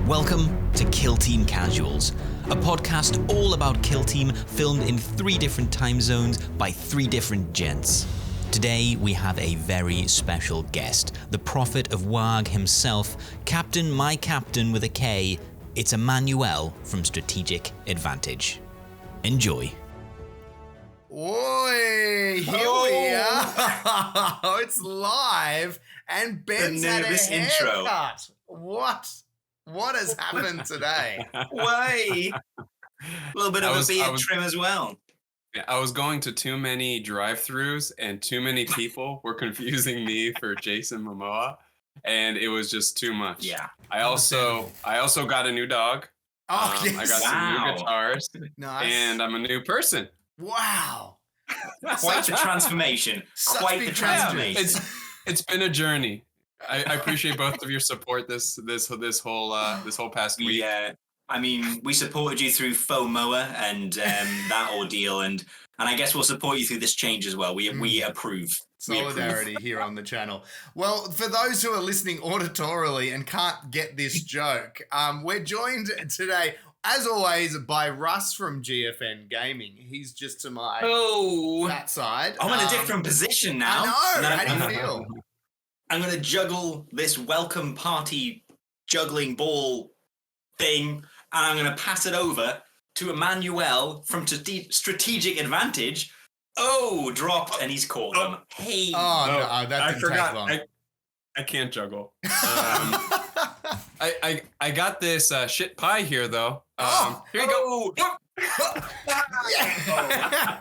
Welcome to Kill Team Casuals, a podcast all about Kill Team filmed in 3 different time zones by 3 different gents. Today we have a very special guest, the prophet of Warg himself, my captain with a K. It's Emmanuel from Strategic Advantage. Enjoy. Oi, here we are. It's live, and Ben's had a haircut. What has happened today? Way. A little bit of a beard trim as well. Yeah, I was going to too many drive-thrus, and too many people were confusing me for Jason Momoa, and it was just too much. Yeah. I also got a new dog. Oh, yes. I got some new guitars, Nice. and I'm a new person. Wow. Quite the transformation. Quite the transformation. It's been a journey. I appreciate both of your support this whole past week. Yeah. I mean, we supported you through FOMO and that ordeal, and I guess we'll support you through this change as well. We approve. Solidarity here on the channel. Well, for those who are listening auditorily and can't get this joke, we're joined today, as always, by Russ from GFN Gaming. He's just to my that side. I'm in a different position now. I know. How do you feel? I'm going to juggle this welcome party juggling ball thing, and I'm going to pass it over to Emmanuel from Strategic Advantage. Dropped, and he's caught them. Hey. No, that I didn't forgot. take long. I can't juggle. I got this shit pie here though. Here you go.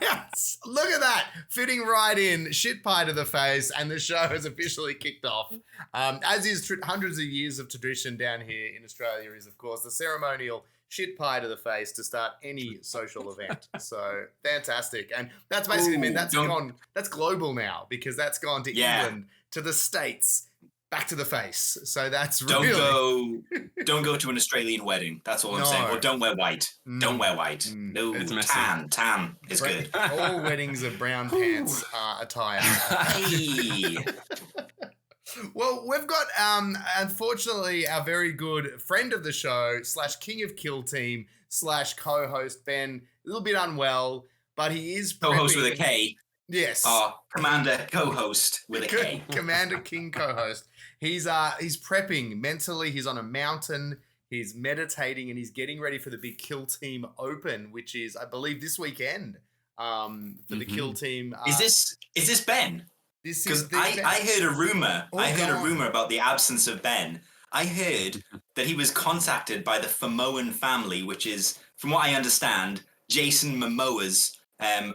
Yes. Look at that. Fitting right in. Shit pie to the face, and the show has officially kicked off. As is hundreds of years of tradition down here in Australia is, of course, the ceremonial shit pie to the face to start any social event. So fantastic. And that's basically that's global now, because that's gone to England, to the States, back to the face. So that's don't go to an Australian wedding. That's all I'm saying. Or don't wear white. Don't wear white. No, tan is good. All weddings are brown pants attire. Hey. Well, we've got unfortunately our very good friend of the show / king of Kill Team / co-host Ben, a little bit unwell, but he is co-host with a K. Yes. Commander co-host with a K. Commander King co-host. He's prepping mentally. He's on a mountain. He's meditating, and he's getting ready for the big Kill Team Open, which is, I believe, this weekend. For the Kill Team. Is this Ben? Because I heard a rumor. Heard a rumor about the absence of Ben. I heard that he was contacted by the Fomoan family, which is, from what I understand, Jason Momoa's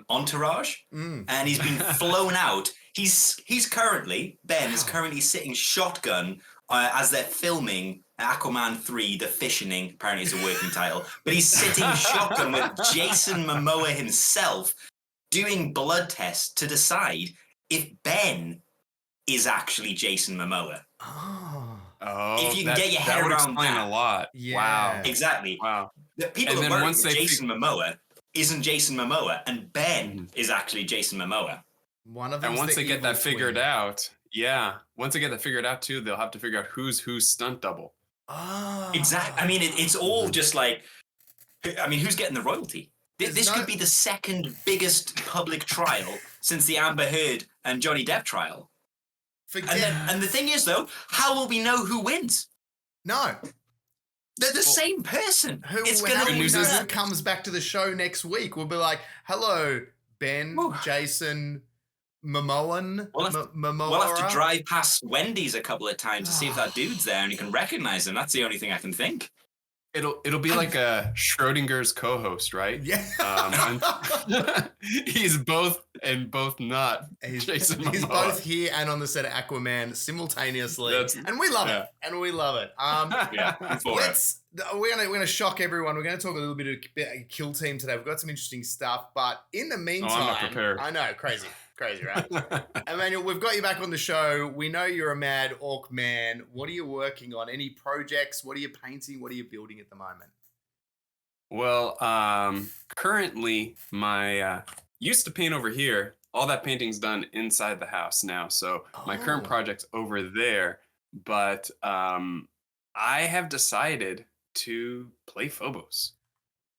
entourage, and he's been flown out. Ben is currently sitting shotgun as they're filming Aquaman 3, The Fissioning, apparently it's a working title, but he's sitting shotgun with Jason Momoa himself doing blood tests to decide if Ben is actually Jason Momoa. If you can get your head around that. A lot. Yeah. Wow. Exactly. Wow. The people that work with Jason Momoa isn't Jason Momoa, and Ben is actually Jason Momoa. One of them. And once they get that figured out, too, they'll have to figure out who's stunt double. Exactly. I mean, it's all just like, I mean, who's getting the royalty? This could be the second biggest public trial since the Amber Heard and Johnny Depp trial. And the thing is, though, how will we know who wins? No. They're the same person. Who comes back to the show next week? We'll be like, hello, Ben, Jason, Momoan. We'll have to drive past Wendy's a couple of times to see if that dude's there and you can recognize him. That's the only thing I can think. It'll be like a Schrodinger's co-host, right? Yeah. He's both and both not. Jason Momoa. He's both here and on the set of Aquaman simultaneously, and we love it. And we love it. We're gonna shock everyone. We're gonna talk a little bit of Kill Team today. We've got some interesting stuff, but in the meantime, I'm not prepared. I know, crazy, right? Emmanuel, we've got you back on the show. We know you're a mad orc man. What are you working on? Any projects? What are you painting? What are you building at the moment? Well, currently my used to paint over here. All that painting's done inside the house now. So my current project's over there. But I have decided to play Phobos.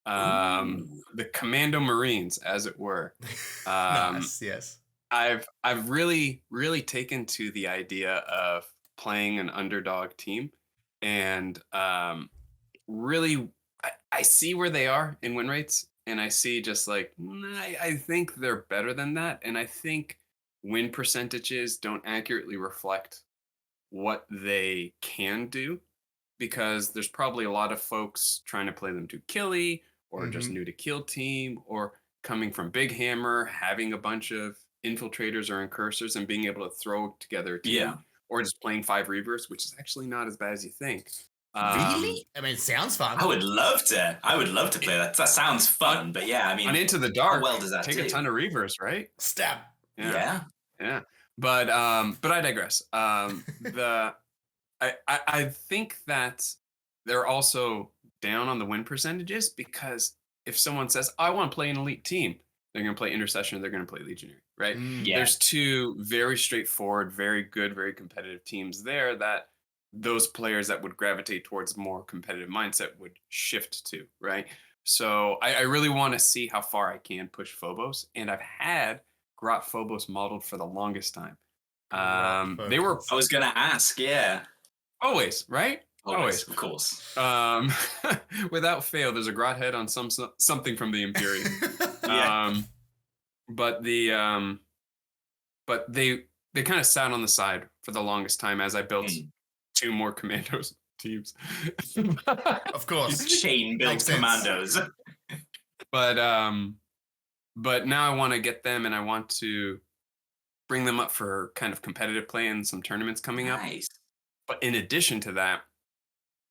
Ooh. The Commando Marines, as it were. Nice. Yes. I've really taken to the idea of playing an underdog team, and really I see where they are in win rates, and I see just like I think they're better than that, and I think win percentages don't accurately reflect what they can do, because there's probably a lot of folks trying to play them too killy, or just new to kill team, or coming from Big Hammer, having a bunch of infiltrators or incursors and being able to throw together a team, or just playing 5 Reavers, which is actually not as bad as you think. Really? I mean, it sounds fun. I would love to play that. That sounds fun, but yeah, I mean, on Into the Dark, how well does that take do? a ton of Reavers, right? Stab. Yeah. But I digress. I think that they're also down on the win percentages, because if someone says, I want to play an elite team, they're going to play Intercession, they're going to play Legionary, right? Yeah. There's 2 very straightforward, very good, very competitive teams there that those players that would gravitate towards more competitive mindset would shift to, right? So I really want to see how far I can push Phobos, and I've had Grot Phobos modeled for the longest time. They were I was gonna ask, yeah. Always, right? Always, of course. Without fail, there's a Grot head on something from the Imperium. Yeah. But they kind of sat on the side for the longest time as I built 2 more Commandos teams. Of course. Chain built Commandos. But now I want to get them, and I want to bring them up for kind of competitive play in some tournaments coming up. Nice. But in addition to that,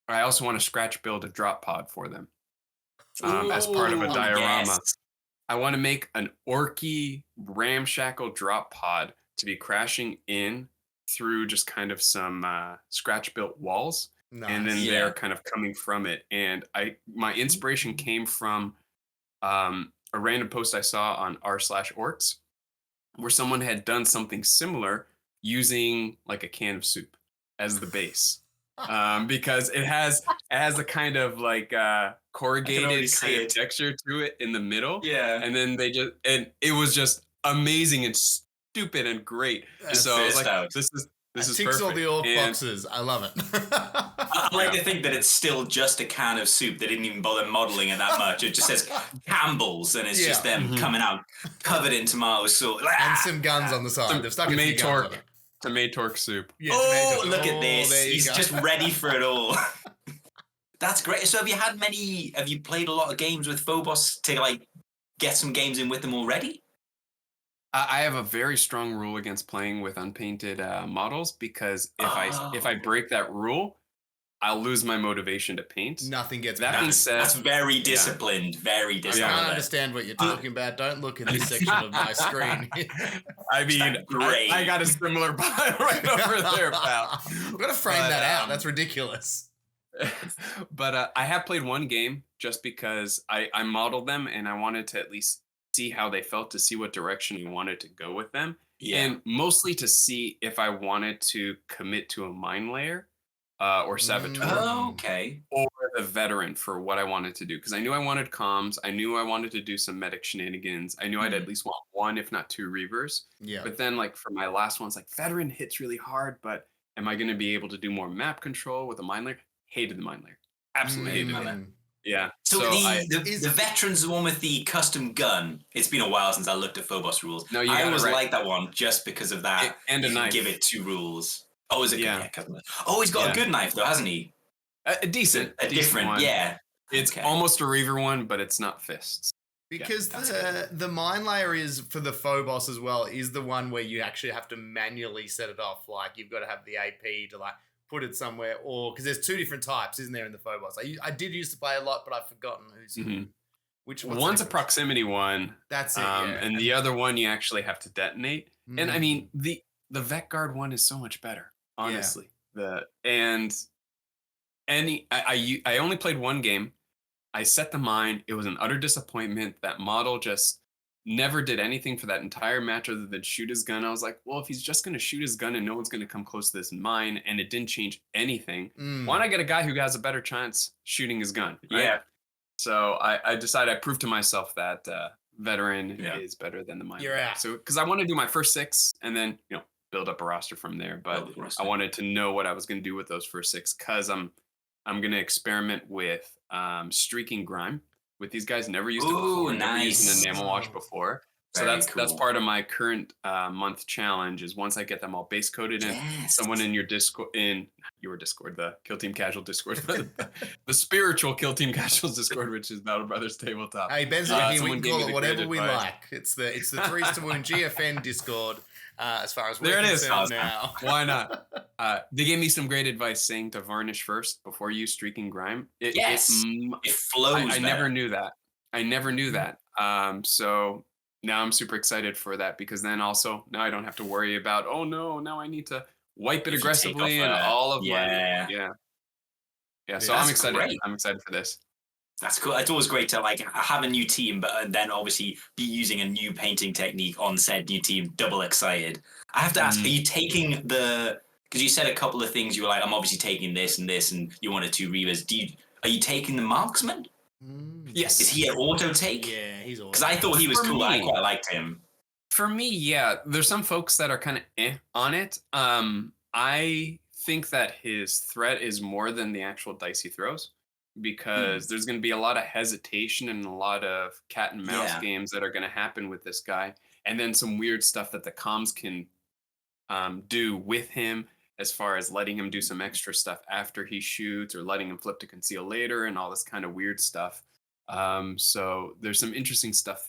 I also want to scratch build a drop pod for them as part of a diorama. Yes. I want to make an orky, ramshackle drop pod to be crashing in through just kind of some scratch built walls. Nice. And then they're kind of coming from it. And my inspiration came from a random post I saw on r/orcs, where someone had done something similar using like a can of soup as the base. Because it has a kind of like corrugated kind of texture to it in the middle. Yeah. And then and it was just amazing and stupid and great. And so I was like, this is ticks perfect. All the orc boxes. I love it. I like to think that it's still just a can of soup. They didn't even bother modeling it that much. It just says Campbell's, and it's just them coming out covered in tomato sauce. And some guns on the side. They've stuck Tomato soup. Yeah, look at this. He's just ready for it all. That's great. So have you played a lot of games with Phobos to like get some games in with them already? I have a very strong rule against playing with unpainted models, because if I break that rule, I'll lose my motivation to paint. Nothing gets that being said, that's very disciplined. Very disciplined. I can't understand what you're talking about. Don't look in this section of my screen. I mean, I got a similar pile right over there, pal. We've got to frame that out. That's ridiculous. But I have played one game just because I modeled them, and I wanted to at least see how they felt, to see what direction you wanted to go with them. Yeah. And mostly to see if I wanted to commit to a mine layer or saboteur. Okay. Or the veteran for what I wanted to do. Because I knew I wanted comms. I knew I wanted to do some medic shenanigans. I knew I'd at least want 1, if not 2 Reavers. Yeah. But then like for my last ones, like veteran hits really hard, but am I going to be able to do more map control with a mine layer? Hated the mine layer. Absolutely hated it. Yeah. So the veteran's the one with the custom gun. It's been a while since I looked at Phobos rules. No, I always like that one just because of that. And a knife. Give it 2 rules. Oh, is it good? Yeah, custom. Oh, he's got a good knife though, hasn't he? A decent. A different one. Yeah. It's almost a Reaver one, but it's not fists. Because the mine layer is for the Phobos as well, is the one where you actually have to manually set it off. Like you've got to have the AP to like put it somewhere, or because there's 2 different types, isn't there, in the Phobos? I did used to play a lot, but I've forgotten which one. One's a proximity one. That's it. And the other one you actually have to detonate. And I mean the Vet Guard one is so much better, honestly. I only played one game. I set the mine. It was an utter disappointment. That model just never did anything for that entire match other than shoot his gun. I was like, well, if he's just going to shoot his gun and no one's going to come close to this in mine, and it didn't change anything, why not get a guy who has a better chance shooting his gun? Right? Yeah. So I decided, I proved to myself that veteran is better than the minor. You're out. So because I want to do my first 6 and then build up a roster from there. But I wanted to know what I was going to do with those first 6 because I'm going to experiment with streaking grime with these guys. Never used it before. Never used an enamel wash before. So that's part of my current month challenge is once I get them all base coated and someone in your Discord, the Kill Team Casual Discord, the spiritual Kill Team Casuals Discord, which is Battle Brothers Tabletop. Hey, Ben's here. We can call it whatever we like. It's the 3s to Wound GFN Discord. As far as we're concerned now. Why not? They gave me some great advice saying to varnish first before you streaking grime. It flows. I never knew that. So now I'm super excited for that because then also now I don't have to worry about, oh no, now I need to wipe it aggressively and all of my So I'm excited. Great. I'm excited for this. That's cool. It's always great to like have a new team, but then obviously be using a new painting technique on said new team. Double excited. I have to ask: are you taking because you said a couple of things? You were like, I'm obviously taking this, and you wanted 2 Reavers. Are you taking the marksman? Yes. Is he an auto take? Yeah, he's awesome. Because I thought he was cool. I quite liked him. For me, yeah. There's some folks that are kind of on it. I think that his threat is more than the actual dice he throws. Because there's going to be a lot of hesitation and a lot of cat and mouse games that are going to happen with this guy. And then some weird stuff that the comms can do with him as far as letting him do some extra stuff after he shoots or letting him flip to conceal later and all this kind of weird stuff. So there's some interesting stuff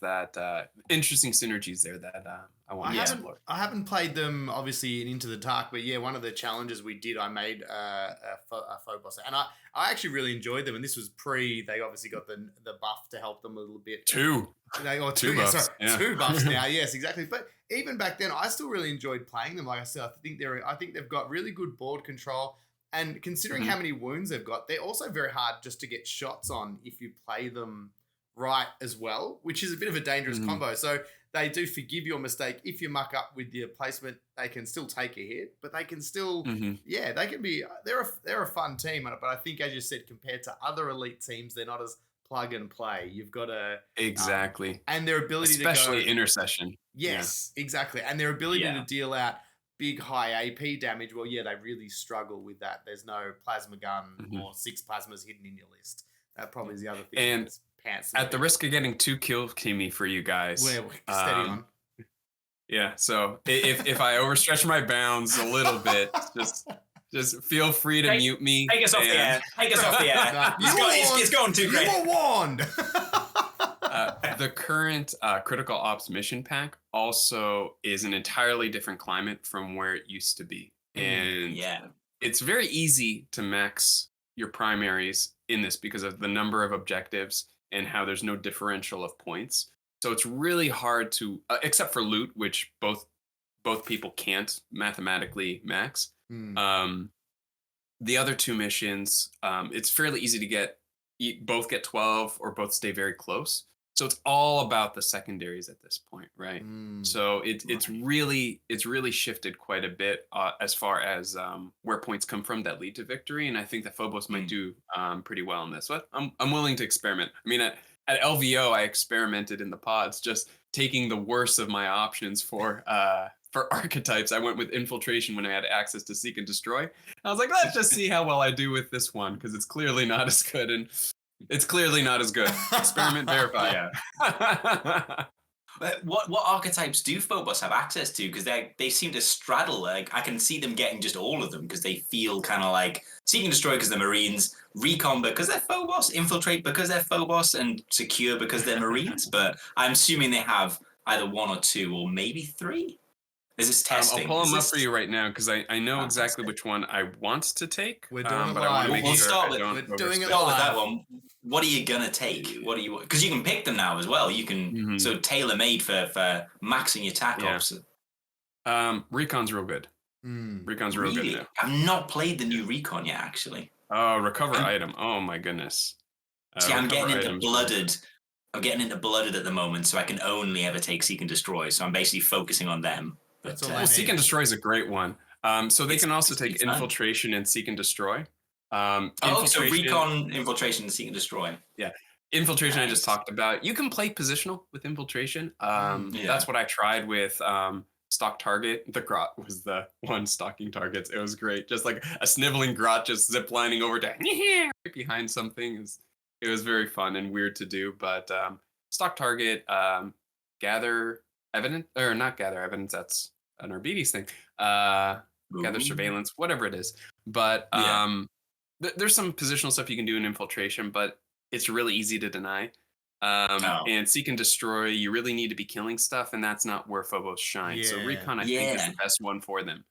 interesting synergies there that I want to explore. I haven't played them obviously in Into the Dark, but yeah, one of the challenges we did, I made a Phobos, and I actually really enjoyed them. And this was they obviously got the buff to help them a little bit. Two buffs. Yeah. 2 buffs now. Yes, exactly. But even back then, I still really enjoyed playing them. Like I said, I think they've got really good board control. And considering how many wounds they've got, they're also very hard just to get shots on if you play them right as well, which is a bit of a dangerous combo. So they do forgive your mistake. If you muck up with your placement, they can still take a hit, but they can still, they can be, they're a fun team. But I think, as you said, compared to other elite teams, they're not as plug and play. You've got to... Exactly. And their ability especially to go... intercession. Yes, exactly. And their ability to deal out big high AP damage, well, yeah, they really struggle with that. There's no plasma gun or 6 plasmas hidden in your list. That probably is the other thing. And at the risk of getting too kill teamy for you guys, we're steady on. Yeah, so if I overstretch my bounds a little bit, just feel free to mute me. Take us off the air. Take us off the air. It's going too great. You were warned. The current Critical Ops mission pack also is an entirely different climate from where it used to be. And it's very easy to max your primaries in this because of the number of objectives and how there's no differential of points. So it's really hard to, except for loot, which both people can't mathematically max. The other 2 missions, it's fairly easy to both get 12 or both stay very close. So it's all about the secondaries at this point, right? So it's really shifted quite a bit as far as where points come from that lead to victory, and I think that Phobos might do pretty well in this. But I'm willing to experiment. I mean, at LVO, I experimented in the pods, just taking the worst of my options for archetypes. I went with infiltration when I had access to seek and destroy. I was like, let's just see how well I do with this one because it's clearly not as good and. It's clearly not as good. Experiment verify. Yeah. But what archetypes do Phobos have access to? Because they seem to straddle. Like I can see them getting just all of them because they feel kind of like Seek and Destroy because they're Marines, Recon because they're Phobos, Infiltrate because they're Phobos, and Secure because they're Marines. But I'm assuming they have either 1 or 2 or maybe 3. Is this testing? I'll pull them up for you right now because I know exactly which one I want to take. We're doing it live. We'll start with that one. What are you gonna take? What do you? Because you can pick them now as well. You can so tailor made for maxing your tac ops. Recon's real good. Recon's real good now. I've not played the new Recon yet, actually. Oh, recover item. Oh my goodness. See, I'm getting into blooded. getting into blooded at the moment, so I can only ever take Seek and Destroy. So I'm basically focusing on them. That's all Well, Seek and Destroy is a great one. So they can also take fun. Infiltration and Seek and Destroy. So Recon, Infiltration, and Seek and Destroy. Yeah. Infiltration I just talked about. You can play positional with Infiltration. That's what I tried with Stock Target. The Grot was the one stalking targets. It was great. Just like a sniveling Grot just ziplining over to right behind something. It was very fun and weird to do. But Stock Target, gather evidence, or not gather evidence, that's an Arbites thing. Gather surveillance, whatever it is. But there's some positional stuff you can do in Infiltration, but it's really easy to deny. And Seek and Destroy, you really need to be killing stuff, and that's not where Phobos shines. So Recon, I think, is the best one for them.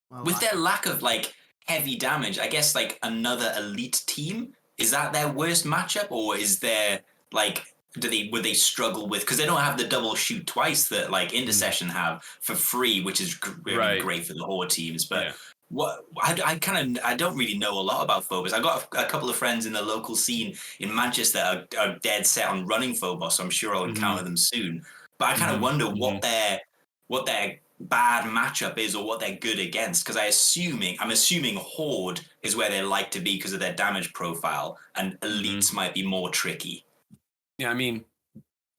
Well, with their lack of like heavy damage, I guess like another elite team, is that their worst matchup, or is there like would they struggle with, because they don't have the double shoot twice that like Intercession have for free, which is really great for the Horde teams, but. What I don't really know a lot about Phobos. I got a couple of friends in the local scene in Manchester are dead set on running Phobos, so I'm sure I'll encounter them soon. But I kind of wonder what their bad matchup is, or what they're good against, because I'm assuming Horde is where they like to be because of their damage profile, and elites might be more tricky. Yeah, I mean,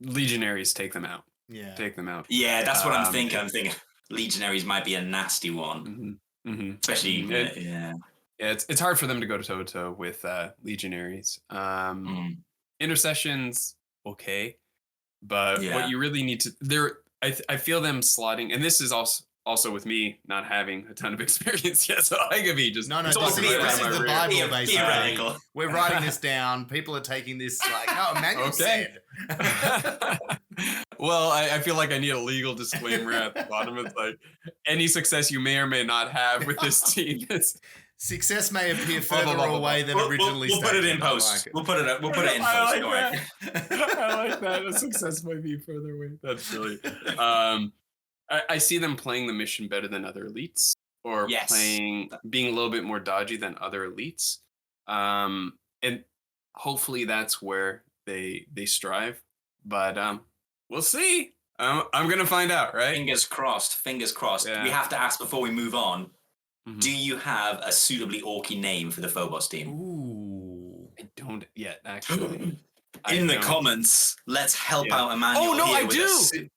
Legionaries take them out. Take them out. Yeah, that's what I'm thinking. I'm thinking Legionaries might be a nasty one. Especially, it's hard for them to go toe to toe with Legionaries. Intercessions, okay, but what you really need to I feel them slotting, and this is also with me not having a ton of experience yet, so I could be just this is the Bible, basically. We're writing this down. People are taking this like, oh, Emmanuel said. Well, I feel like I need a legal disclaimer at the bottom. It's like, any success you may or may not have with this team is... Success may appear further away than originally stated. We'll put it in post. We'll put it in post. I like that. A success might be further away. That's brilliant. I see them playing the mission better than other elites, or being a little bit more dodgy than other elites. And hopefully that's where they strive. But we'll see. I'm going to find out, right? Fingers crossed. Yeah. We have to ask before we move on. Do you have a suitably orky name for the Phobos team? Ooh. I don't yet, actually. In the comments, let's help out Emmanuel. Oh, no, I do.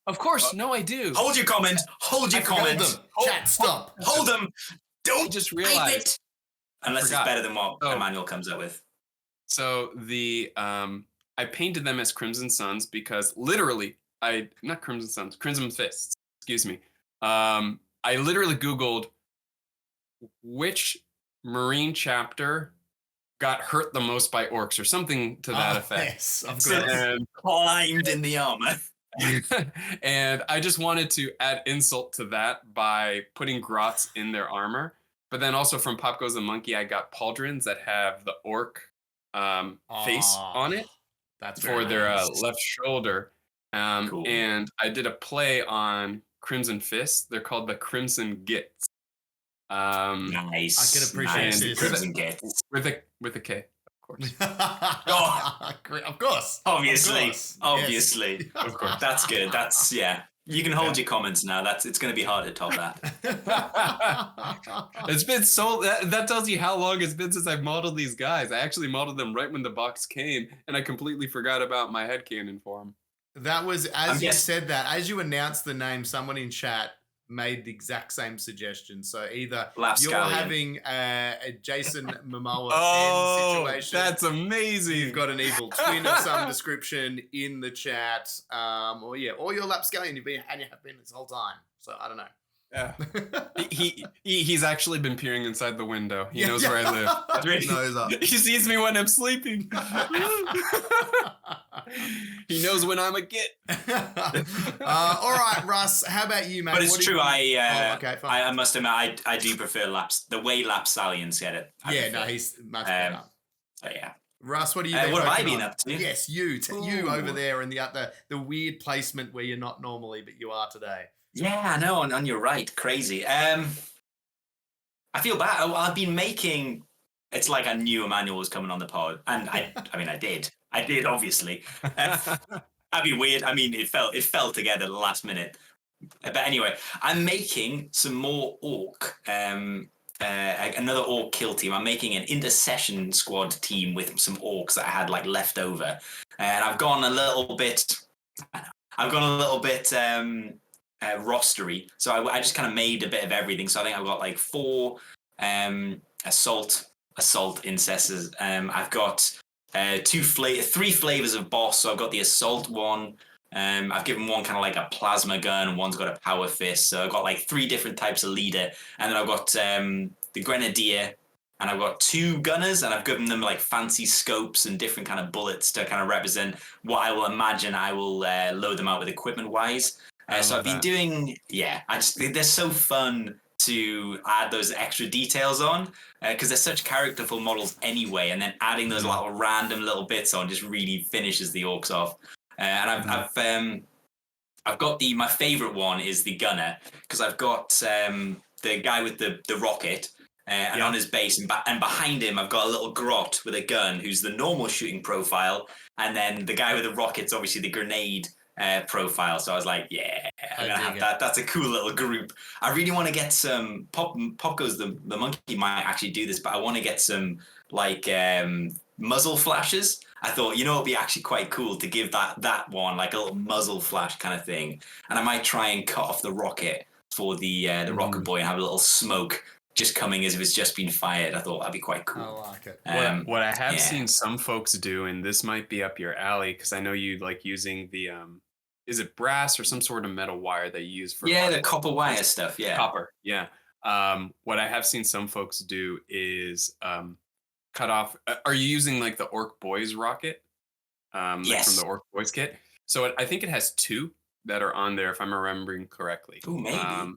Of course, no, I do. Hold your comment. Chat, stop. Hold them. Don't just realize it. Unless it's better than what Emmanuel comes up with. So I painted them as Crimson Suns because literally, not Crimson Suns, Crimson Fists, excuse me. I literally Googled which Marine chapter got hurt the most by orcs or something to that effect. Yes, of course. And climbed in the armor. And I just wanted to add insult to that by putting grots in their armor. But then also from Pop Goes the Monkey, I got pauldrons that have the orc face on it. That's for their left shoulder. Cool. And I did a play on Crimson Fists. They're called the Crimson Gits. Nice. I can appreciate this. Crimson Gits. With a K, of course. Of course. Obviously. Yes. Of course. That's good. That's You can hold your comments now. It's going to be hard to top that. It's been so that tells you how long it's been since I've modeled these guys. I actually modeled them right when the box came, and I completely forgot about my headcanon for them. That was said that, as you announced the name, someone in chat made the exact same suggestion. So either you're having a Jason Momoa situation. That's amazing. You've got an evil twin of some description in the chat. Or you're Lapscallion. You have been this whole time. So I don't know. Yeah. He's actually been peering inside the window. He knows where I live. He sees me when I'm sleeping. He knows when I'm a git. All right, Russ. How about you, man? But it's true. I must admit, I do prefer the way Lapscallion said it. He's much better. So yeah. Russ, what are you? What have I been up to? Yes, you over there in the weird placement where you're not normally, but you are today. Yeah, I know. On your right, crazy. I feel bad. I've been making. It's like I knew Emmanuel was coming on the pod, and I did. I did, obviously. That'd be weird. I mean, it fell together at the last minute. But anyway, I'm making some more orc, another orc kill team. I'm making an intercession squad team with some orcs that I had like left over, and I've gone a little bit rostery. So I just kind of made a bit of everything. So I think I've got like 4 assault incestors. I've got 3 flavors of boss. So I've got the assault one. I've given one kind of like a plasma gun, and one's got a power fist. So I've got like 3 different types of leader, and then I've got the grenadier, and I've got 2 gunners, and I've given them like fancy scopes and different kind of bullets to kind of represent what I will imagine I will load them out with equipment wise. So I've been doing, I just think they're so fun to add those extra details on because they're such characterful models anyway, and then adding those little random little bits on just really finishes the orcs off. And I've got my favorite one is the gunner because I've got the guy with the rocket and on his base and behind him I've got a little grot with a gun who's the normal shooting profile, and then the guy with the rocket's obviously the grenade profile. So I was like, I'm gonna have that. That's a cool little group. I really want to get some Pop goes the monkey might actually do this, but I want to get some like muzzle flashes. I thought, it'd be actually quite cool to give that one like a little muzzle flash kind of thing, and I might try and cut off the rocket for the rocket boy and have a little smoke just coming as if it's just been fired. I thought that'd be quite cool. I like it. What I have seen some folks do, and this might be up your alley, because I know you like using the is it brass or some sort of metal wire that you use for the copper wire stuff. Copper. What I have seen some folks do is cut off. Are you using like the Orc Boys rocket? Yes. From the Orc Boys kit. So I think it has 2 that are on there, if I'm remembering correctly. Oh, maybe.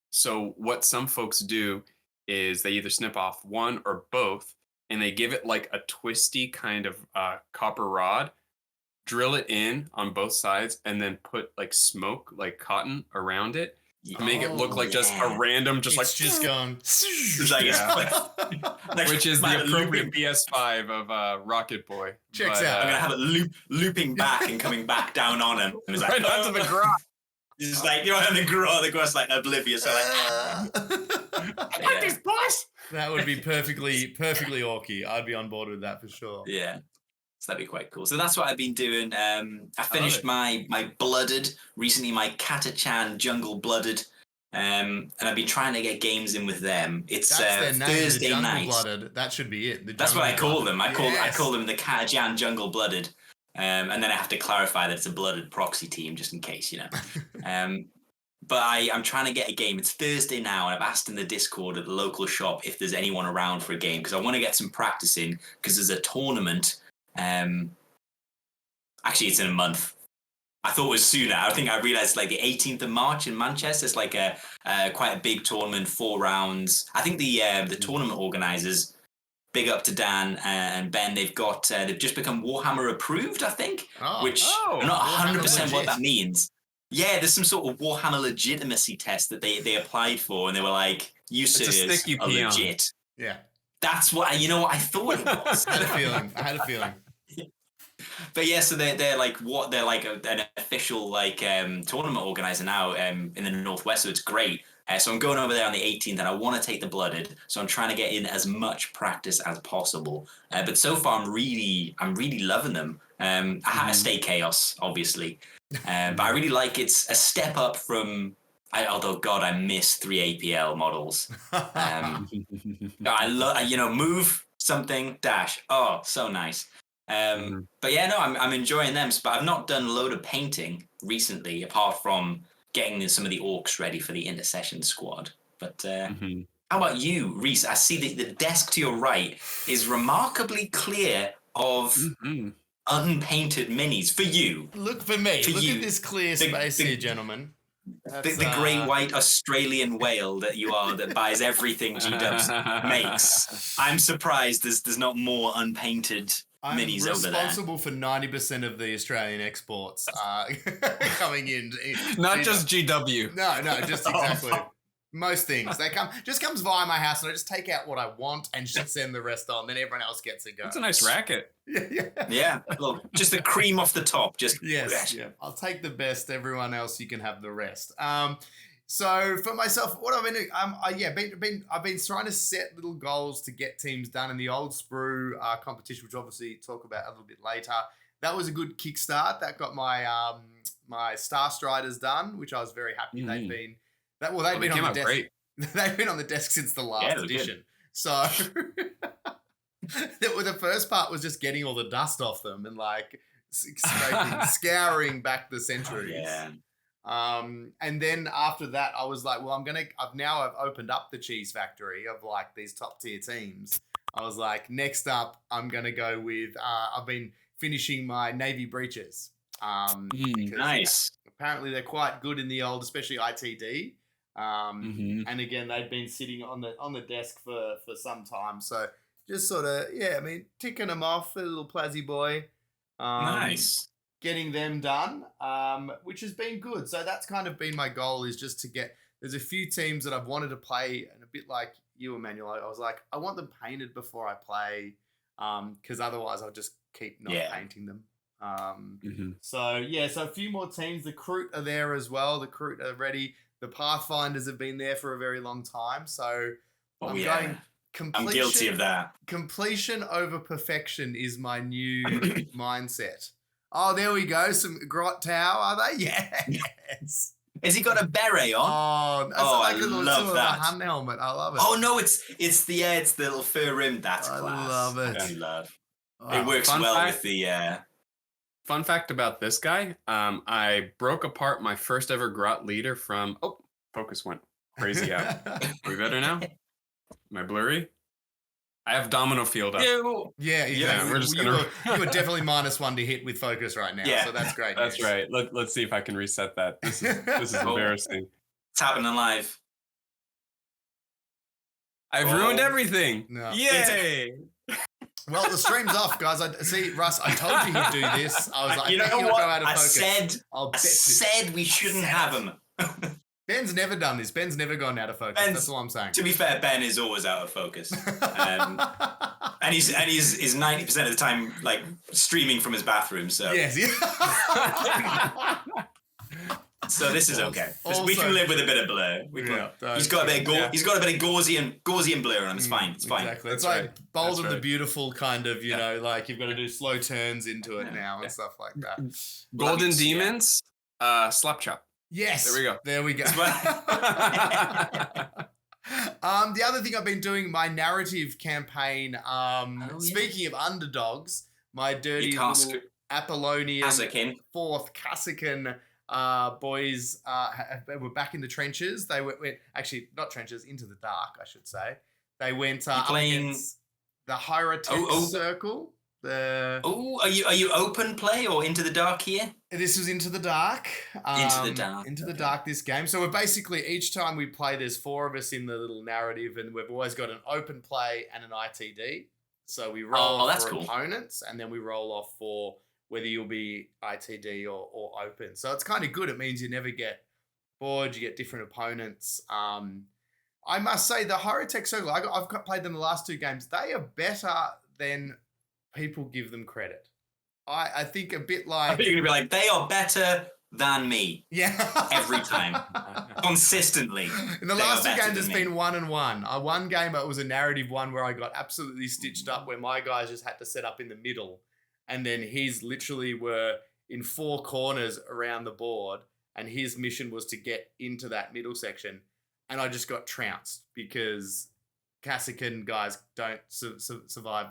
So what some folks do is they either snip off one or both, and they give it like a twisty kind of copper rod, drill it in on both sides, and then put like smoke, like cotton, around it. To make it look like just a random, just going. Which is the appropriate PS5 of Rocket Boy. Checks out. I'm gonna have it looping back and coming back down on him. And right onto the garage. He's like, on the garage. The guy's like oblivious. So I like this, boss. That would be perfectly orky. I'd be on board with that for sure. Yeah. So that'd be quite cool. So that's what I've been doing. I finished my Blooded recently, my Katachan Jungle Blooded, and I've been trying to get games in with them. It's Thursday night. Blooded. That should be it. That's what I call them. I call them the Katachan Jungle Blooded, and then I have to clarify that it's a Blooded proxy team just in case, But I'm trying to get a game. It's Thursday now, and I've asked in the Discord at the local shop if there's anyone around for a game because I want to get some practice in because there's a tournament. Actually, it's in a month. I thought it was sooner. I think I realized like the 18th of March in Manchester. It's like a quite a big tournament, 4 rounds. I think the tournament organizers, big up to Dan and Ben. They've just become Warhammer approved. I think, which I'm not 100% what that means. Yeah, there's some sort of Warhammer legitimacy test that they applied for, and they were like, "You sirs are legit." Yeah, that's what I thought it was. I had a feeling. But yeah, so they're like an official like tournament organizer now in the Northwest, so it's great. So I'm going over there on the 18th, and I want to take the Blooded, so I'm trying to get in as much practice as possible. But so far, I'm really loving them. I had to stay Chaos, obviously, but I really like it's a step up from. Although God, I miss 3 APL models. I love move something dash. Oh, so nice. But yeah, no, I'm enjoying them. But I've not done a load of painting recently, apart from getting some of the orcs ready for the intercession squad. But how about you, Rhys? I see the desk to your right is remarkably clear of unpainted minis for you. Look for me. Look at this clear space here, gentlemen. The great white Australian whale that you are that buys everything G-Dubs makes. I'm surprised there's not more unpainted minis over there. I'm responsible for 90% of the Australian exports coming in. Not just GW. No, just exactly. Most things. They comes via my house and I just take out what I want and just send the rest on. Then everyone else gets a go. It's a nice racket. Yeah. Look, just the cream off the top. Just yes. Yeah. I'll take the best. Everyone else, you can have the rest. So for myself, what I've been doing, I've been trying to set little goals to get teams done in the old Sprue competition, which obviously talk about a little bit later. That was a good kickstart. That got my my Star Striders done, which I was very happy. They've been on the desk. Great. They've been on the desk since the last edition. Good. So the first part was just getting all the dust off them and like scouring back the centuries. And then after that, I was like, well, I've opened up the cheese factory of like these top tier teams. I was like, next up, I'm gonna go with. I've been finishing my Navy breaches. Nice. Apparently, they're quite good in the old, especially ITD. And again, they've been sitting on the desk for some time. So just sort of, ticking them off, a little plazzy boy. Nice. Getting them done, which has been good. So that's kind of been my goal, is just to get, there's a few teams that I've wanted to play, and a bit like you, Emmanuel, I was like, I want them painted before I play, because otherwise I'll just keep not painting them. So a few more teams. The Kroot are there as well. The Kroot are ready. The Pathfinders have been there for a very long time. So I'm going completion. I'm guilty of that. Completion over perfection is my new mindset. Oh, there we go. Some Grot Tau, are they? Yes. Has he got a beret on? I love that. A hand helmet. I love it. Oh no, it's the little fur rim. That's class. I love it. I love. Wow. It works with the. Fun fact about this guy, I broke apart my first ever Grot leader from... Oh, focus went crazy out. Are we better now? Am I blurry? I have Domino Field up. Yeah, exactly. Yeah, we're just you were definitely -1 to hit with focus right now, so that's great. That's right. Let's see if I can reset that. This is embarrassing. It's happening live. I've ruined everything. No. Yay! Well, the stream's off, guys. See, Russ, I told you he'd do this. I was like, you know what? Go out of focus. I said we shouldn't have him. Ben's never done this. Ben's never gone out of focus. That's all I'm saying. To be fair, Ben is always out of focus, and he's 90% of the time like streaming from his bathroom. So yes, so this is okay. We can live with a bit of blur. He's got a bit of Gaussian blur on him. It's fine. It's fine. Exactly. It's like Bold and the Beautiful kind of, like you've got to do slow turns into it now and stuff like that. Golden Demons, Slap Chop. Yes. There we go. The other thing I've been doing, my narrative campaign, speaking of underdogs, my dirty little Apollonian fourth Cassican boys were back in the trenches. They went actually not trenches, into the dark, I should say. They went against the Hierotex Circle. Are you open play or into the dark here? This was into the dark. Into the dark. This game. So we're basically, each time we play, there's 4 of us in the little narrative, and we've always got an open play and an ITD. So we roll for opponents, and then we roll off for whether you'll be ITD or open. So it's kind of good. It means you never get bored. You get different opponents. I must say, the Hierotex Circle, I've played them the last 2 games. They are better than people give them credit. I think a bit like... I think you're going to be like, they are better than me. Yeah. Every time. Consistently. In the last 2 games, it's been 1-1. One game, it was a narrative one where I got absolutely stitched up, where my guys just had to set up in the middle. And then his literally were in 4 corners around the board. And his mission was to get into that middle section. And I just got trounced because Cassican guys don't survive